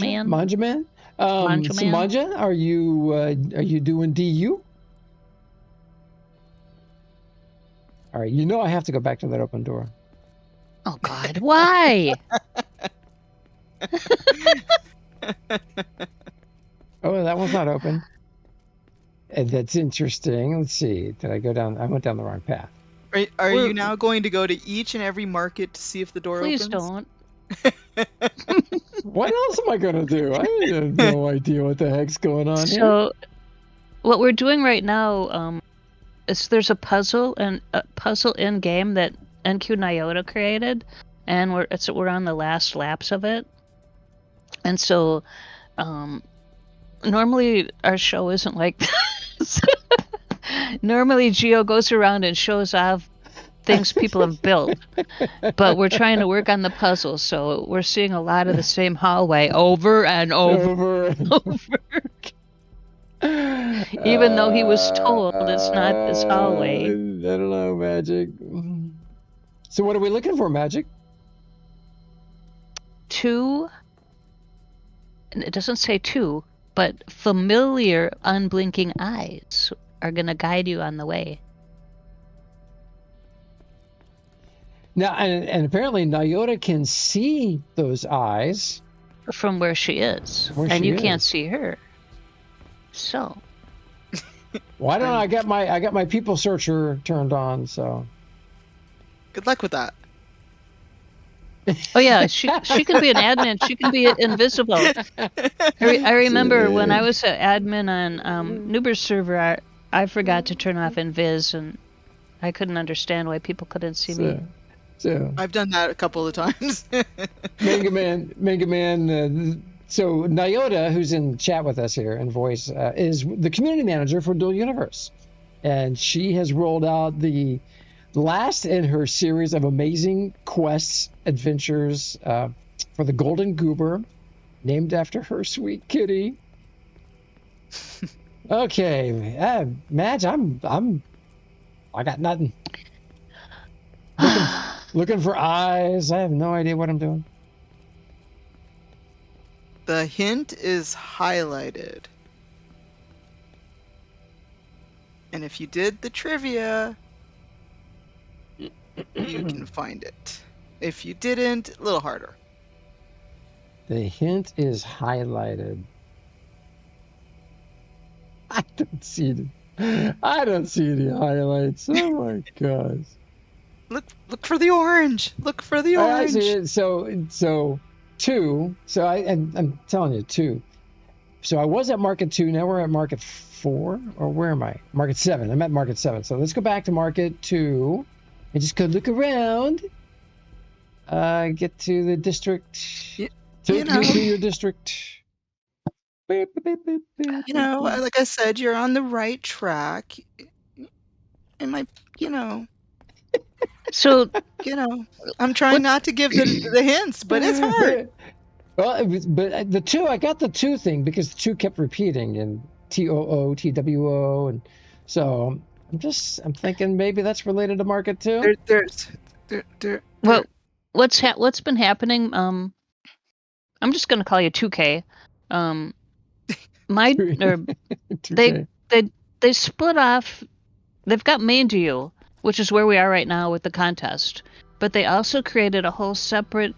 [SPEAKER 2] Man?
[SPEAKER 1] Manja, are you doing DU? All right, you know I have to go back to that open door.
[SPEAKER 2] Oh God, why?
[SPEAKER 1] Oh, that one's not open. And that's interesting. Let's see. Did I go down? I went down the wrong path.
[SPEAKER 4] Are you now going to go to each and every market to see if the door
[SPEAKER 2] Please
[SPEAKER 4] opens?
[SPEAKER 2] don't.
[SPEAKER 1] What else am I gonna do? I have no idea what the heck's going on here.
[SPEAKER 2] So, what we're doing right now, is there's a puzzle in game that NQ Nyota created, and we're on the last laps of it. And so, normally our show isn't like this. Normally Geo goes around and shows off things people have built, but we're trying to work on the puzzle, so we're seeing a lot of the same hallway over and over and over. Even though he was told it's not this hallway.
[SPEAKER 1] I don't know, Mhaijik. So what are we looking for, Mhaijik?
[SPEAKER 2] 2, and it doesn't say 2, but familiar unblinking eyes are going to guide you on the way.
[SPEAKER 1] Now, and apparently Nyota can see those eyes
[SPEAKER 2] From where she is.
[SPEAKER 1] Where
[SPEAKER 2] and
[SPEAKER 1] she
[SPEAKER 2] you can't
[SPEAKER 1] is.
[SPEAKER 2] see her. So,
[SPEAKER 1] Why don't I got my people searcher turned on? So
[SPEAKER 4] Good luck with that.
[SPEAKER 2] oh yeah, she can be an admin. She can be invisible. I remember when I was an admin on Noober's server, I forgot to turn off Invis, and I couldn't understand why people couldn't see me.
[SPEAKER 1] So
[SPEAKER 4] I've done that a couple of times.
[SPEAKER 1] Mega Man. So Nyota, who's in chat with us here in voice, is the community manager for Dual Universe, and she has rolled out the last in her series of amazing quests, adventures for the Golden Goober, named after her sweet kitty. Okay, Madge, I got nothing. Looking for eyes. I have no idea what I'm doing.
[SPEAKER 4] The hint is highlighted. And if you did the trivia, you can find it. If you didn't, a little harder.
[SPEAKER 1] The hint is highlighted. I don't see the highlights. Oh my gosh.
[SPEAKER 4] Look for the orange. Look for the
[SPEAKER 1] I
[SPEAKER 4] orange.
[SPEAKER 1] see it. So 2. So I'm telling you 2. So I was at market 2. Now we're at market 4. Or where am I? Market 7. I'm at market 7. So let's go back to market 2 and just go look around. Get to the district. Take me to your district.
[SPEAKER 4] You know, like I said, you're on the right track.
[SPEAKER 2] So,
[SPEAKER 4] I'm trying not to give the hints, but it's hard.
[SPEAKER 1] Well, but the two, I got the two thing because the two kept repeating and TOO, TWO, and so I'm thinking maybe that's related to market too.
[SPEAKER 2] Well, what's been happening? I'm just gonna call you 2K. My or
[SPEAKER 1] 2K.
[SPEAKER 2] they split off. They've got Main to You, which is where we are right now with the contest, but they also created a whole separate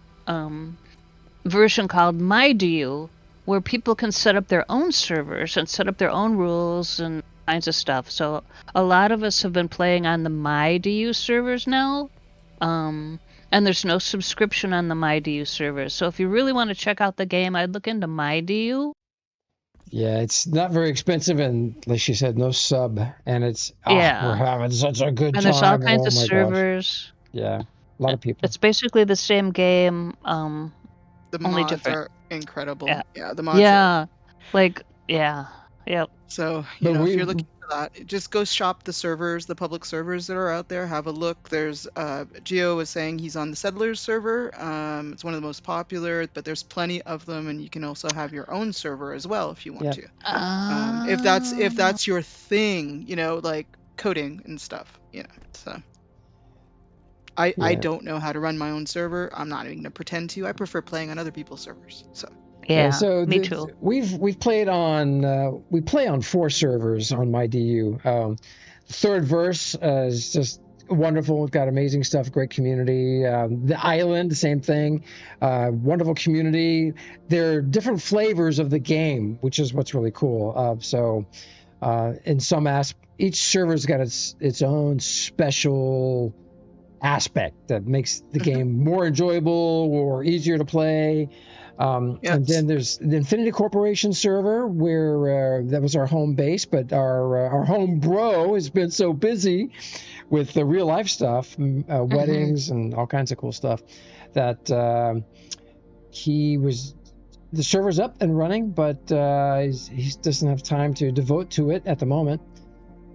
[SPEAKER 2] version called My Do You, where people can set up their own servers and set up their own rules and kinds of stuff. So a lot of us have been playing on the My Do You servers now. And there's no subscription on the MyDU servers. So if you really want to check out the game, I'd look into MyDU.
[SPEAKER 1] Yeah, it's not very expensive, and like she said, no sub, and it's
[SPEAKER 2] Yeah.
[SPEAKER 1] we're having such a good
[SPEAKER 2] And
[SPEAKER 1] time.
[SPEAKER 2] there's all kinds
[SPEAKER 1] Oh
[SPEAKER 2] of
[SPEAKER 1] my gosh.
[SPEAKER 2] servers.
[SPEAKER 1] Yeah, a lot of people.
[SPEAKER 2] It's basically the same game,
[SPEAKER 4] The
[SPEAKER 2] only
[SPEAKER 4] mods
[SPEAKER 2] different.
[SPEAKER 4] are incredible.
[SPEAKER 2] Yeah.
[SPEAKER 4] Yeah, the mods.
[SPEAKER 2] Yeah, like yep.
[SPEAKER 4] So
[SPEAKER 1] But
[SPEAKER 4] if you're looking for that, just go shop the servers, the public servers that are out there. Have a look. There's Gio was saying he's on the Settlers server. It's one of the most popular, but there's plenty of them, and you can also have your own server as well if you want to. If that's your thing, like coding and stuff, So I don't know how to run my own server. I'm not even gonna pretend to. I prefer playing on other people's servers. So.
[SPEAKER 2] Yeah,
[SPEAKER 1] so
[SPEAKER 2] me too.
[SPEAKER 1] We've played on we play on 4 servers on MyDU. The third verse is just wonderful. We've got amazing stuff, great community. The island, the same thing, wonderful community. There are different flavors of the game, which is what's really cool. So in some each server's got its own special aspect that makes the game more enjoyable or easier to play. And then there's the Infinity Corporation server where that was our home base, but our home bro has been so busy with the real life stuff, weddings and all kinds of cool stuff, that the server's up and running, but he doesn't have time to devote to it at the moment.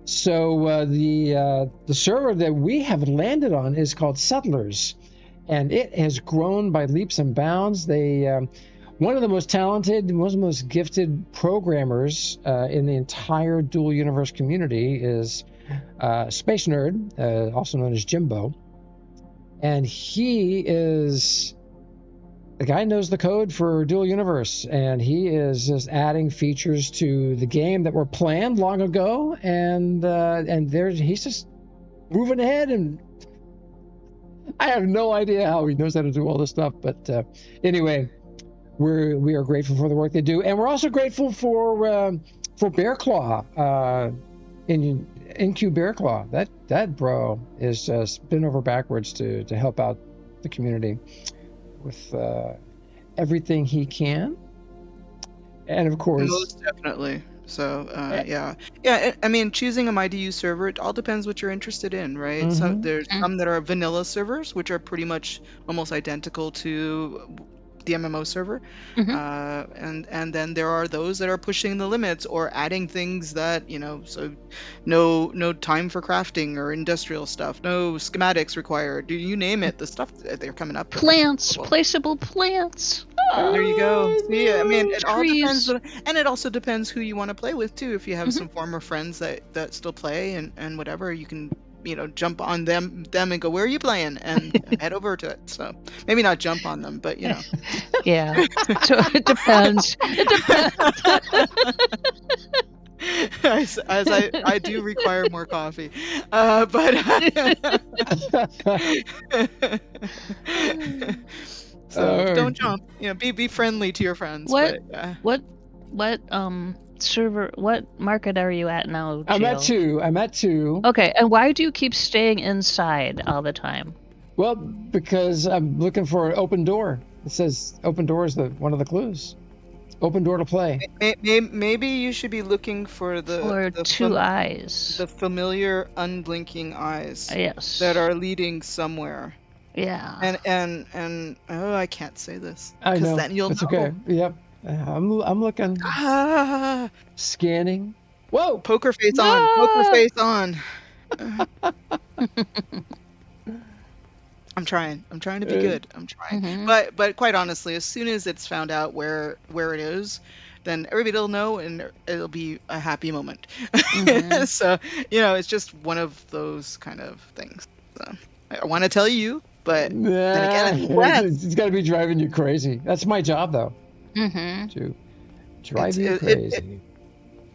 [SPEAKER 1] So the server that we have landed on is called Settlers. And it has grown by leaps and bounds. One of the most talented, most gifted programmers in the entire dual universe community is Space Nerd, also known as Jimbo. And the guy knows the code for dual universe, and he is just adding features to the game that were planned long ago, and he's just moving ahead, and I have no idea how he knows how to do all this stuff, but anyway, we are grateful for the work they do, and we're also grateful for Bear Claw, NQ Bear Claw. That bro is just bent over backwards to help out the community with everything he can, and of course,
[SPEAKER 4] most definitely. So yeah. I mean, choosing a MyDU server, it all depends what you're interested in, right? So there's some that are vanilla servers, which are pretty much almost identical to the MMO server, and then there are those that are pushing the limits or adding things that so no time for crafting or industrial stuff, no schematics required. Do you name it? The stuff that they're coming up with.
[SPEAKER 2] Plants, placeable plants.
[SPEAKER 4] There you go. See, I mean, it all
[SPEAKER 2] trees.
[SPEAKER 4] depends, and it also depends who you want to play with too. If you have some former friends that still play and whatever, you can jump on them and go, where are you playing, and head over to it. So maybe not jump on them, but
[SPEAKER 2] Yeah. So it depends.
[SPEAKER 4] as I do require more coffee, but so don't jump. Be friendly to your friends.
[SPEAKER 2] What
[SPEAKER 4] But,
[SPEAKER 2] server? What market are you at now, Gio?
[SPEAKER 1] I'm at 2.
[SPEAKER 2] Okay, and why do you keep staying inside all the time?
[SPEAKER 1] Well, because I'm looking for an open door. It says open door is one of the clues. Open door to play.
[SPEAKER 4] Maybe you should be looking for the
[SPEAKER 2] two eyes.
[SPEAKER 4] The familiar unblinking eyes.
[SPEAKER 2] Yes.
[SPEAKER 4] That are leading somewhere.
[SPEAKER 2] Yeah.
[SPEAKER 4] And I can't say this.
[SPEAKER 1] I know.
[SPEAKER 4] Because then you'll know.
[SPEAKER 1] Okay. Yep. I'm looking. Scanning. Whoa!
[SPEAKER 4] Poker face on. Poker face on. I'm trying. I'm trying to be good. I'm trying.
[SPEAKER 2] Mm-hmm.
[SPEAKER 4] But quite honestly, as soon as it's found out where it is, then everybody will know and it'll be a happy moment.
[SPEAKER 2] Mm-hmm.
[SPEAKER 4] So, it's just one of those kind of things. So, I want to tell you, but then again, it's West.
[SPEAKER 1] It's got to be driving you crazy. That's my job, though,
[SPEAKER 2] Mm-hmm.
[SPEAKER 1] to drive
[SPEAKER 4] It's-
[SPEAKER 1] you
[SPEAKER 4] it- it-
[SPEAKER 1] crazy.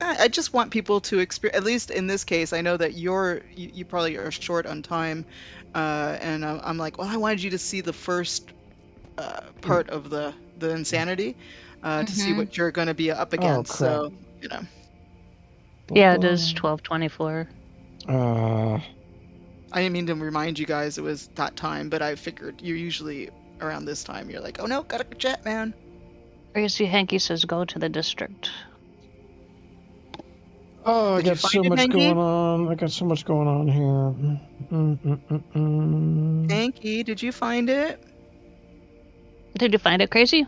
[SPEAKER 4] I just want people to experience, at least in this case, I know that you probably are short on time. And I'm like, well, I wanted you to see the first part of the insanity to see
[SPEAKER 2] Mm-hmm.
[SPEAKER 4] what you're going to be up
[SPEAKER 1] Oh,
[SPEAKER 4] against.
[SPEAKER 1] crap.
[SPEAKER 4] So,
[SPEAKER 2] Yeah, it is 12:24.
[SPEAKER 1] Uh,
[SPEAKER 4] I didn't mean to remind you guys it was that time, but I figured you're usually around this time. You're like, oh no, gotta jet, man.
[SPEAKER 2] Crazy Hanky says go to the district.
[SPEAKER 1] oh, I
[SPEAKER 4] Did you
[SPEAKER 1] got so
[SPEAKER 4] find it,
[SPEAKER 1] much
[SPEAKER 4] Hanky?
[SPEAKER 1] going on. I got so much going on here.
[SPEAKER 4] Hanky, did you find it?
[SPEAKER 2] Did you find it, Crazy?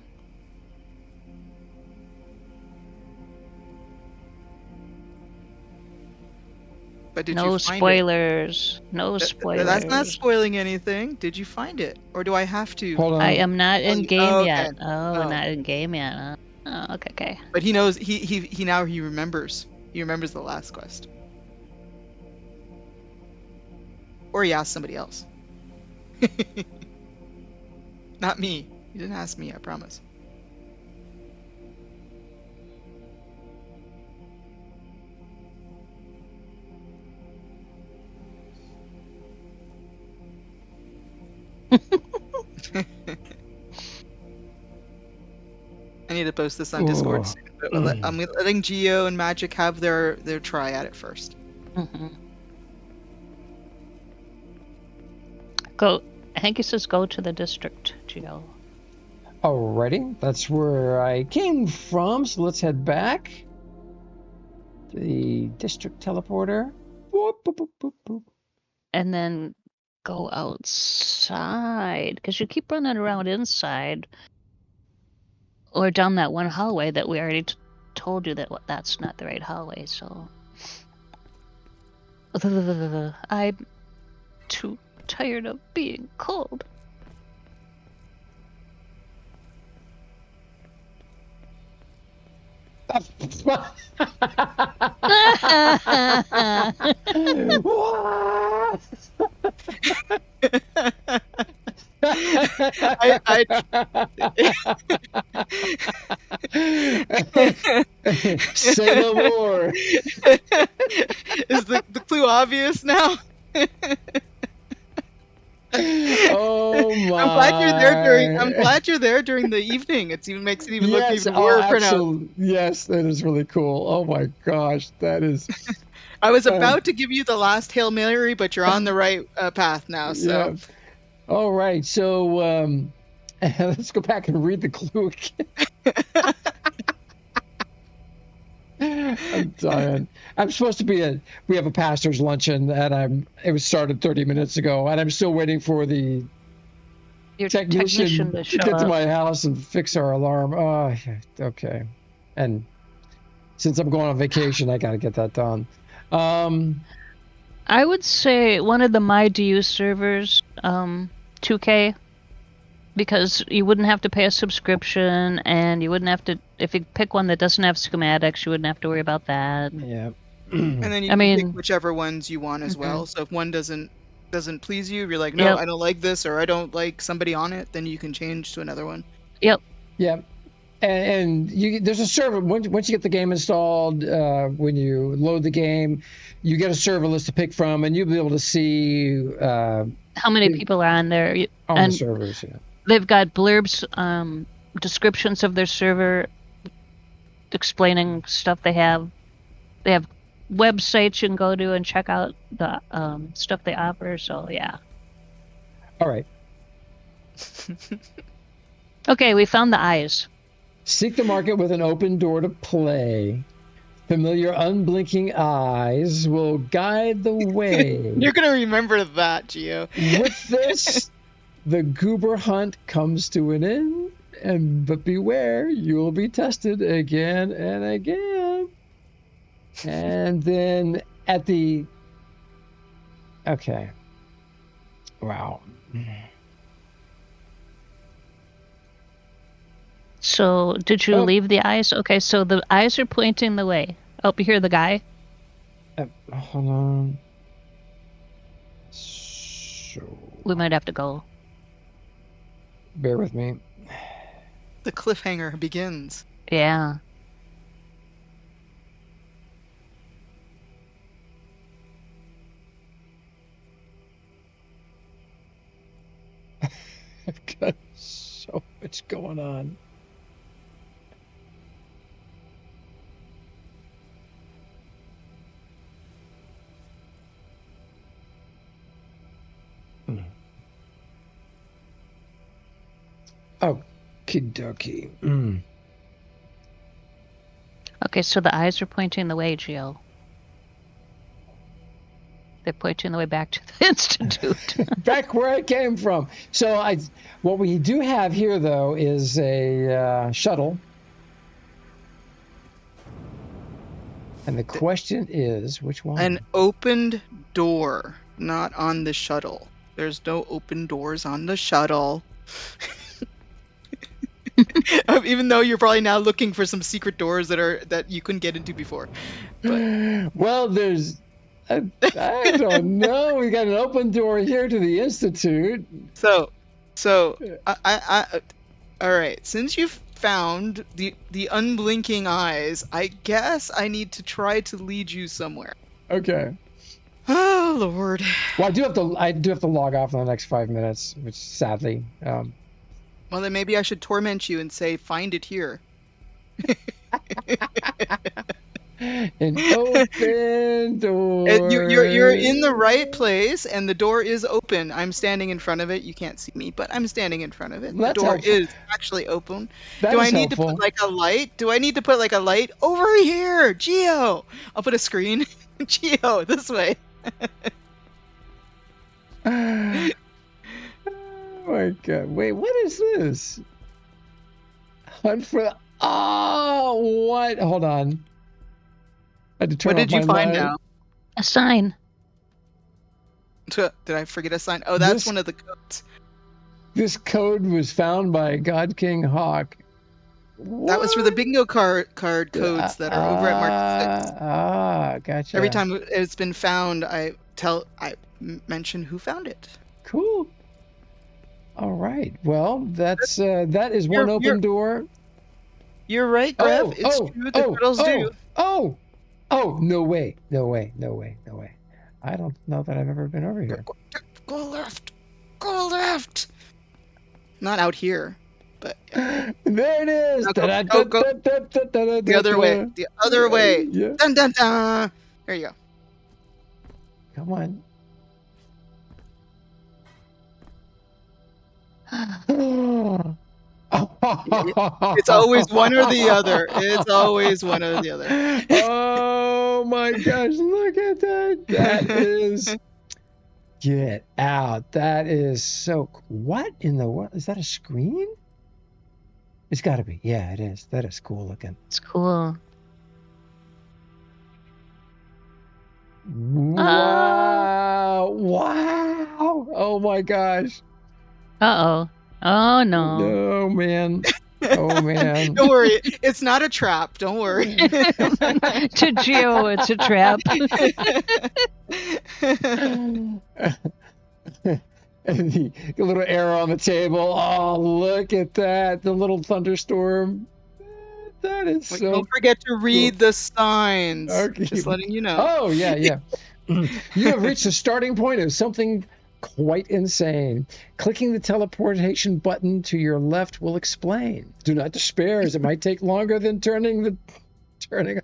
[SPEAKER 4] But did
[SPEAKER 2] No
[SPEAKER 4] you find
[SPEAKER 2] spoilers. No spoilers.
[SPEAKER 4] That's not spoiling anything. Did you find it, or do I have to?
[SPEAKER 1] Hold on.
[SPEAKER 2] I am not in game
[SPEAKER 4] Oh,
[SPEAKER 2] yet.
[SPEAKER 4] okay.
[SPEAKER 2] Oh,
[SPEAKER 4] Oh.
[SPEAKER 2] not in game yet. Oh, okay.
[SPEAKER 4] But he knows. He now he remembers. He remembers the last quest. Or he asked somebody else. Not me. You didn't ask me, I promise. I need to post this on Discord
[SPEAKER 1] Oh.
[SPEAKER 4] soon. But I'm letting Geo and Mhaijik have their try at it first.
[SPEAKER 2] Mm-hmm. Go. I think he says go to the district, Gio.
[SPEAKER 1] Alrighty, that's where I came from, so let's head back. The district teleporter. Boop, boop, boop, boop, boop.
[SPEAKER 2] And then go outside, because you keep running around inside. Or down that one hallway that we already told you that that's not the right hallway, so... I'm too tired of being cold.
[SPEAKER 1] What? Say no more.
[SPEAKER 4] Is the clue obvious now?
[SPEAKER 1] Oh my!
[SPEAKER 4] I'm glad you're there during the evening. It even makes it even look even more pronounced.
[SPEAKER 1] absolutely. Yes, that is really cool. Oh my gosh, that is.
[SPEAKER 4] I was about to give you the last Hail Mary, but you're on the right path now. So,
[SPEAKER 1] Yeah. All right, so let's go back and read the clue again. I'm dying. I'm supposed to be we have a pastor's luncheon, and it was started 30 minutes ago, and I'm still waiting for the
[SPEAKER 2] Your
[SPEAKER 1] technician
[SPEAKER 2] to
[SPEAKER 1] to
[SPEAKER 2] show
[SPEAKER 1] get to
[SPEAKER 2] up.
[SPEAKER 1] my house and fix our alarm. Oh, okay. And since I'm going on vacation, I got to get that done.
[SPEAKER 2] I would say one of the MyDU servers, 2K, because you wouldn't have to pay a subscription, and you wouldn't have to, if you pick one that doesn't have schematics, you wouldn't have to worry about that.
[SPEAKER 1] Yeah.
[SPEAKER 4] and then you
[SPEAKER 2] I
[SPEAKER 4] can
[SPEAKER 2] mean-
[SPEAKER 4] pick whichever ones you want as
[SPEAKER 2] Mhm.
[SPEAKER 4] well. So if one doesn't please you, you're like, no,
[SPEAKER 2] Yep.
[SPEAKER 4] I don't like this, or I don't like somebody on it, then you can change to another one.
[SPEAKER 2] Yep.
[SPEAKER 1] Yeah. And there's a server, once you get the game installed, when you load the game, you get a server list to pick from, and you'll be able to see
[SPEAKER 2] How many people are on there?
[SPEAKER 1] on
[SPEAKER 2] And
[SPEAKER 1] the servers. Yeah.
[SPEAKER 2] they've got blurbs, descriptions of their server, explaining stuff they have. They have websites you can go to and check out the stuff they offer. So yeah.
[SPEAKER 1] All right.
[SPEAKER 2] Okay, we found the eyes.
[SPEAKER 1] Seek the market with an open door to play. Familiar unblinking eyes will guide the way.
[SPEAKER 4] You're gonna remember that, Gio.
[SPEAKER 1] With this, the Goober hunt comes to an end, but beware, you will be tested again and again. And then okay. Wow.
[SPEAKER 2] So, did you
[SPEAKER 1] Oh.
[SPEAKER 2] leave the eyes? Okay, so the eyes are pointing the way. Oh, you hear the guy?
[SPEAKER 1] Hold on. So,
[SPEAKER 2] We might have to go.
[SPEAKER 1] bear with me.
[SPEAKER 4] The cliffhanger begins.
[SPEAKER 2] Yeah.
[SPEAKER 1] I've got so much going on. Okie dokie.
[SPEAKER 2] Okay, so the eyes are pointing the way, Gio. They're pointing the way back to the Institute.
[SPEAKER 1] Back where I came from. So what we do have here, though, is a shuttle. And the question is, which one?
[SPEAKER 4] An opened door, not on the shuttle. There's no open doors on the shuttle. Even though you're probably now looking for some secret doors that you couldn't get into before. But
[SPEAKER 1] Well, there's... I don't know. We got an open door here to the Institute.
[SPEAKER 4] So, I all right. Since you've found the unblinking eyes, I guess I need to try to lead you somewhere.
[SPEAKER 1] Okay.
[SPEAKER 4] Oh Lord.
[SPEAKER 1] Well, I do have to log off in the next 5 minutes, which sadly.
[SPEAKER 4] Well, then maybe I should torment you and say, find it here.
[SPEAKER 1] An open door.
[SPEAKER 4] You're in the right place, and the door is open. I'm standing in front of it. You can't see me, but I'm standing in front of it.
[SPEAKER 1] That's
[SPEAKER 4] the door
[SPEAKER 1] helpful.
[SPEAKER 4] is actually open.
[SPEAKER 1] That
[SPEAKER 4] Do
[SPEAKER 1] is
[SPEAKER 4] I need
[SPEAKER 1] helpful.
[SPEAKER 4] to put like a light? Do I need to put like a light over here, Geo? I'll put a screen. Geo, this way.
[SPEAKER 1] Oh my god! Wait, what is this? Hunt for. Oh, what? Hold on. I had to turn
[SPEAKER 4] What
[SPEAKER 1] off
[SPEAKER 4] did you
[SPEAKER 1] my
[SPEAKER 4] find
[SPEAKER 1] light.
[SPEAKER 4] now?
[SPEAKER 2] A sign.
[SPEAKER 4] Did I forget a sign? Oh, that's
[SPEAKER 1] This-
[SPEAKER 4] one of the codes.
[SPEAKER 1] This code was found by God King Hawk.
[SPEAKER 4] That was for the bingo card codes that are over at Mark 6.
[SPEAKER 1] Gotcha.
[SPEAKER 4] Every time it's been found, I mention who found it.
[SPEAKER 1] Cool. All right. Well, that is one
[SPEAKER 4] You're-
[SPEAKER 1] open door.
[SPEAKER 4] You're right, Greg. It's true. The turtles do.
[SPEAKER 1] Oh, no way. I don't know that I've ever been over here.
[SPEAKER 4] Go left. Go left. Not out here, but
[SPEAKER 1] There it is.
[SPEAKER 4] Now go. The other way. The other way.
[SPEAKER 1] Yeah.
[SPEAKER 4] Dun dun dun. There you go.
[SPEAKER 1] Come on.
[SPEAKER 4] It's always one or the other. It's always one or the other.
[SPEAKER 1] Oh my gosh, look at that. That is... Get out. That is so... What in the world? Is that a screen? It's got to be. Yeah, it is. That is cool looking.
[SPEAKER 2] It's cool.
[SPEAKER 1] Wow. Wow. Oh my gosh.
[SPEAKER 2] Uh-oh. Oh, no.
[SPEAKER 1] No, man. Oh, man.
[SPEAKER 4] Don't worry. It's not a trap. Don't worry.
[SPEAKER 2] To Geo, it's a trap.
[SPEAKER 1] And the little arrow on the table. Oh, look at that. The little thunderstorm. That is so...
[SPEAKER 4] Don't forget to read the signs.
[SPEAKER 1] Okay.
[SPEAKER 4] Just letting you know.
[SPEAKER 1] Oh, yeah. You have reached the starting point of something quite insane. Clicking the teleportation button to your left will explain. Do not despair, as it might take longer than turning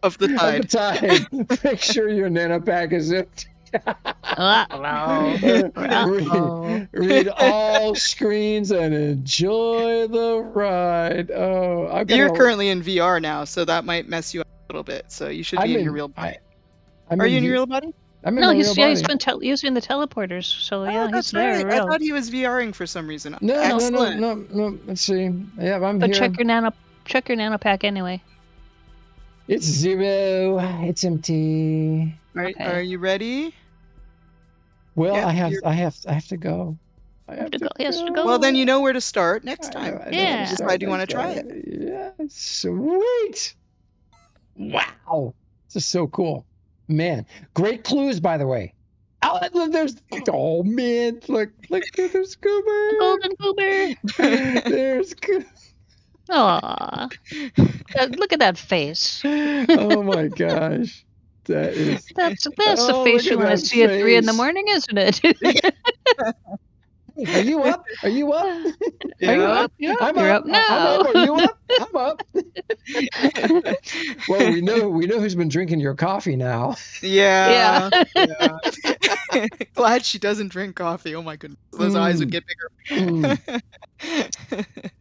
[SPEAKER 4] Of the tide.
[SPEAKER 1] tide. Make sure your nanopack is empty.
[SPEAKER 2] Uh-oh.
[SPEAKER 1] Read all screens and enjoy the ride. Oh,
[SPEAKER 4] You're currently in VR now, so that might mess you up a little bit. So you should be in your real body. Are you in your real body?
[SPEAKER 1] I'm in
[SPEAKER 2] No,
[SPEAKER 1] my
[SPEAKER 2] he's
[SPEAKER 1] real
[SPEAKER 2] been
[SPEAKER 1] body.
[SPEAKER 2] using the teleporters, so yeah,
[SPEAKER 4] Oh,
[SPEAKER 2] he's
[SPEAKER 4] that's
[SPEAKER 2] there.
[SPEAKER 4] right. I
[SPEAKER 2] Real.
[SPEAKER 4] thought he was VRing for some reason.
[SPEAKER 1] No.
[SPEAKER 4] Excellent.
[SPEAKER 1] Let's see. Yeah, I'm
[SPEAKER 2] But
[SPEAKER 1] here.
[SPEAKER 2] check your nanopack anyway.
[SPEAKER 1] It's 0. It's empty.
[SPEAKER 4] Right?
[SPEAKER 2] Okay.
[SPEAKER 4] Are you ready?
[SPEAKER 1] Well,
[SPEAKER 4] Yeah,
[SPEAKER 1] I have to go. I
[SPEAKER 2] Have
[SPEAKER 1] have
[SPEAKER 2] to
[SPEAKER 1] to
[SPEAKER 2] go. He has to go.
[SPEAKER 4] Well, then you know where to start next
[SPEAKER 1] I know,
[SPEAKER 4] time.
[SPEAKER 1] I know
[SPEAKER 2] Yeah.
[SPEAKER 1] where to
[SPEAKER 4] Decide
[SPEAKER 1] start
[SPEAKER 4] you want to
[SPEAKER 1] next
[SPEAKER 4] try
[SPEAKER 1] time.
[SPEAKER 4] it.
[SPEAKER 1] Yeah, sweet. Wow, this is so cool, man. Great clues, by the way. Oh, there's. Oh man, look, there's Goober.
[SPEAKER 2] Golden Goober.
[SPEAKER 1] There's Goober.
[SPEAKER 2] Aw. Look at that face.
[SPEAKER 1] Oh my gosh, that is.
[SPEAKER 2] That's the
[SPEAKER 1] Oh,
[SPEAKER 2] face
[SPEAKER 1] look
[SPEAKER 2] you
[SPEAKER 1] at
[SPEAKER 2] want to
[SPEAKER 1] that
[SPEAKER 2] see at 3 in the
[SPEAKER 1] face.
[SPEAKER 2] morning, isn't it?
[SPEAKER 1] Are you up? Are you up?
[SPEAKER 2] Are you
[SPEAKER 4] Yeah.
[SPEAKER 2] up? You're
[SPEAKER 1] I'm
[SPEAKER 2] You're
[SPEAKER 1] up.
[SPEAKER 2] up now.
[SPEAKER 1] I'm up. Are you up? I'm up. Well, we know who's been drinking your coffee now.
[SPEAKER 4] Yeah.
[SPEAKER 2] Yeah.
[SPEAKER 4] Yeah. Glad she doesn't drink coffee. Oh my goodness. Those eyes would get bigger.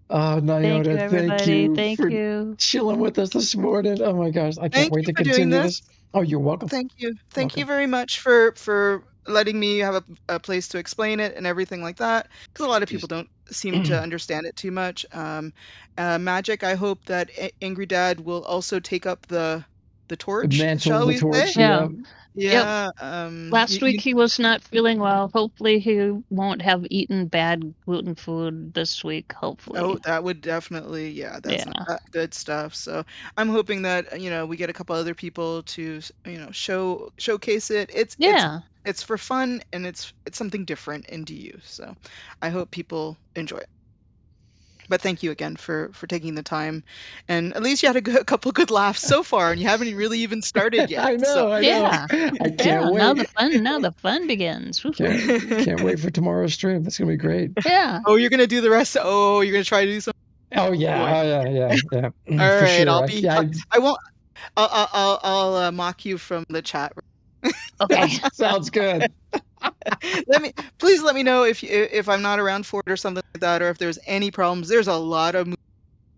[SPEAKER 1] Oh,
[SPEAKER 2] Thank you,
[SPEAKER 1] Nyota, thank
[SPEAKER 2] everybody.
[SPEAKER 1] you
[SPEAKER 2] Thank
[SPEAKER 1] for
[SPEAKER 2] you.
[SPEAKER 1] chilling with us this morning. Oh my gosh, I can't
[SPEAKER 4] Thank
[SPEAKER 1] wait
[SPEAKER 4] you
[SPEAKER 1] to
[SPEAKER 4] for doing
[SPEAKER 1] continue
[SPEAKER 4] this.
[SPEAKER 1] this. Oh, you're welcome.
[SPEAKER 4] Thank you. Thank you
[SPEAKER 1] Welcome.
[SPEAKER 4] very much for letting me have a place to explain it and everything like that. Because a lot of people don't seem to understand it too much. Magic, I hope that Angry Dad will also take up the torch,
[SPEAKER 1] Mantle
[SPEAKER 4] shall
[SPEAKER 1] the
[SPEAKER 4] we
[SPEAKER 1] torch.
[SPEAKER 4] say?
[SPEAKER 2] Yeah.
[SPEAKER 1] Yeah.
[SPEAKER 4] Yeah.
[SPEAKER 2] Last week he was not feeling well. Hopefully he won't have eaten bad gluten food this week. Hopefully.
[SPEAKER 4] Oh, that would definitely, that's not good stuff. So I'm hoping that we get a couple other people to showcase it. It's for fun and it's something different into you. So I hope people enjoy it. But thank you again for taking the time, and at least you had a couple good laughs so far, and you haven't really even started yet.
[SPEAKER 1] I know.
[SPEAKER 4] So.
[SPEAKER 1] I know.
[SPEAKER 2] Yeah.
[SPEAKER 1] I can't
[SPEAKER 2] Yeah.
[SPEAKER 1] wait.
[SPEAKER 2] Now the fun begins.
[SPEAKER 1] Can't wait for tomorrow's stream. That's gonna be great.
[SPEAKER 2] Yeah.
[SPEAKER 4] Oh, you're gonna do the rest. Oh, you're gonna try to do something.
[SPEAKER 1] Oh yeah.
[SPEAKER 4] Boy.
[SPEAKER 1] Oh yeah.
[SPEAKER 4] All
[SPEAKER 1] For
[SPEAKER 4] right,
[SPEAKER 1] sure.
[SPEAKER 4] I'll be. I won't. I'll mock you from the chat.
[SPEAKER 2] Okay.
[SPEAKER 1] Sounds good.
[SPEAKER 4] Please let me know if I'm not around for it or something like that, or if there's any problems. There's a lot of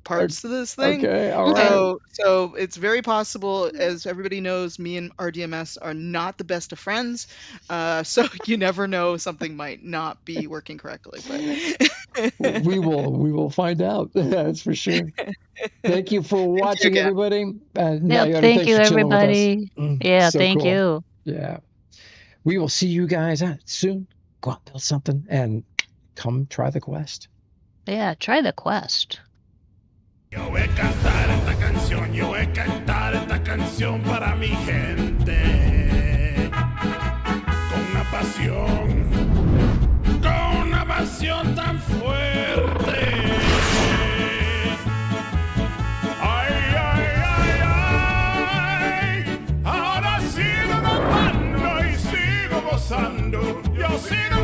[SPEAKER 4] parts to this thing.
[SPEAKER 1] Okay. All right.
[SPEAKER 4] So it's very possible, as everybody knows, me and RDMS are not the best of friends. So you never know, something might not be working correctly. But
[SPEAKER 1] we will find out. That's for sure. Thank you for watching, everybody.
[SPEAKER 2] Thank you, everybody. Yeah,
[SPEAKER 1] So
[SPEAKER 2] thank
[SPEAKER 1] cool.
[SPEAKER 2] you.
[SPEAKER 1] Yeah. We will see you guys soon. Go out, build something, and come try the quest.
[SPEAKER 2] Yeah, try the quest.
[SPEAKER 3] Yo voy a cantar esta canción, yo voy a cantar esta canción para mi gente. Con una pasión tan fuerte. Ay, ay, ay, ay. Ahora sigo cantando y sigo gozando. Yo sigo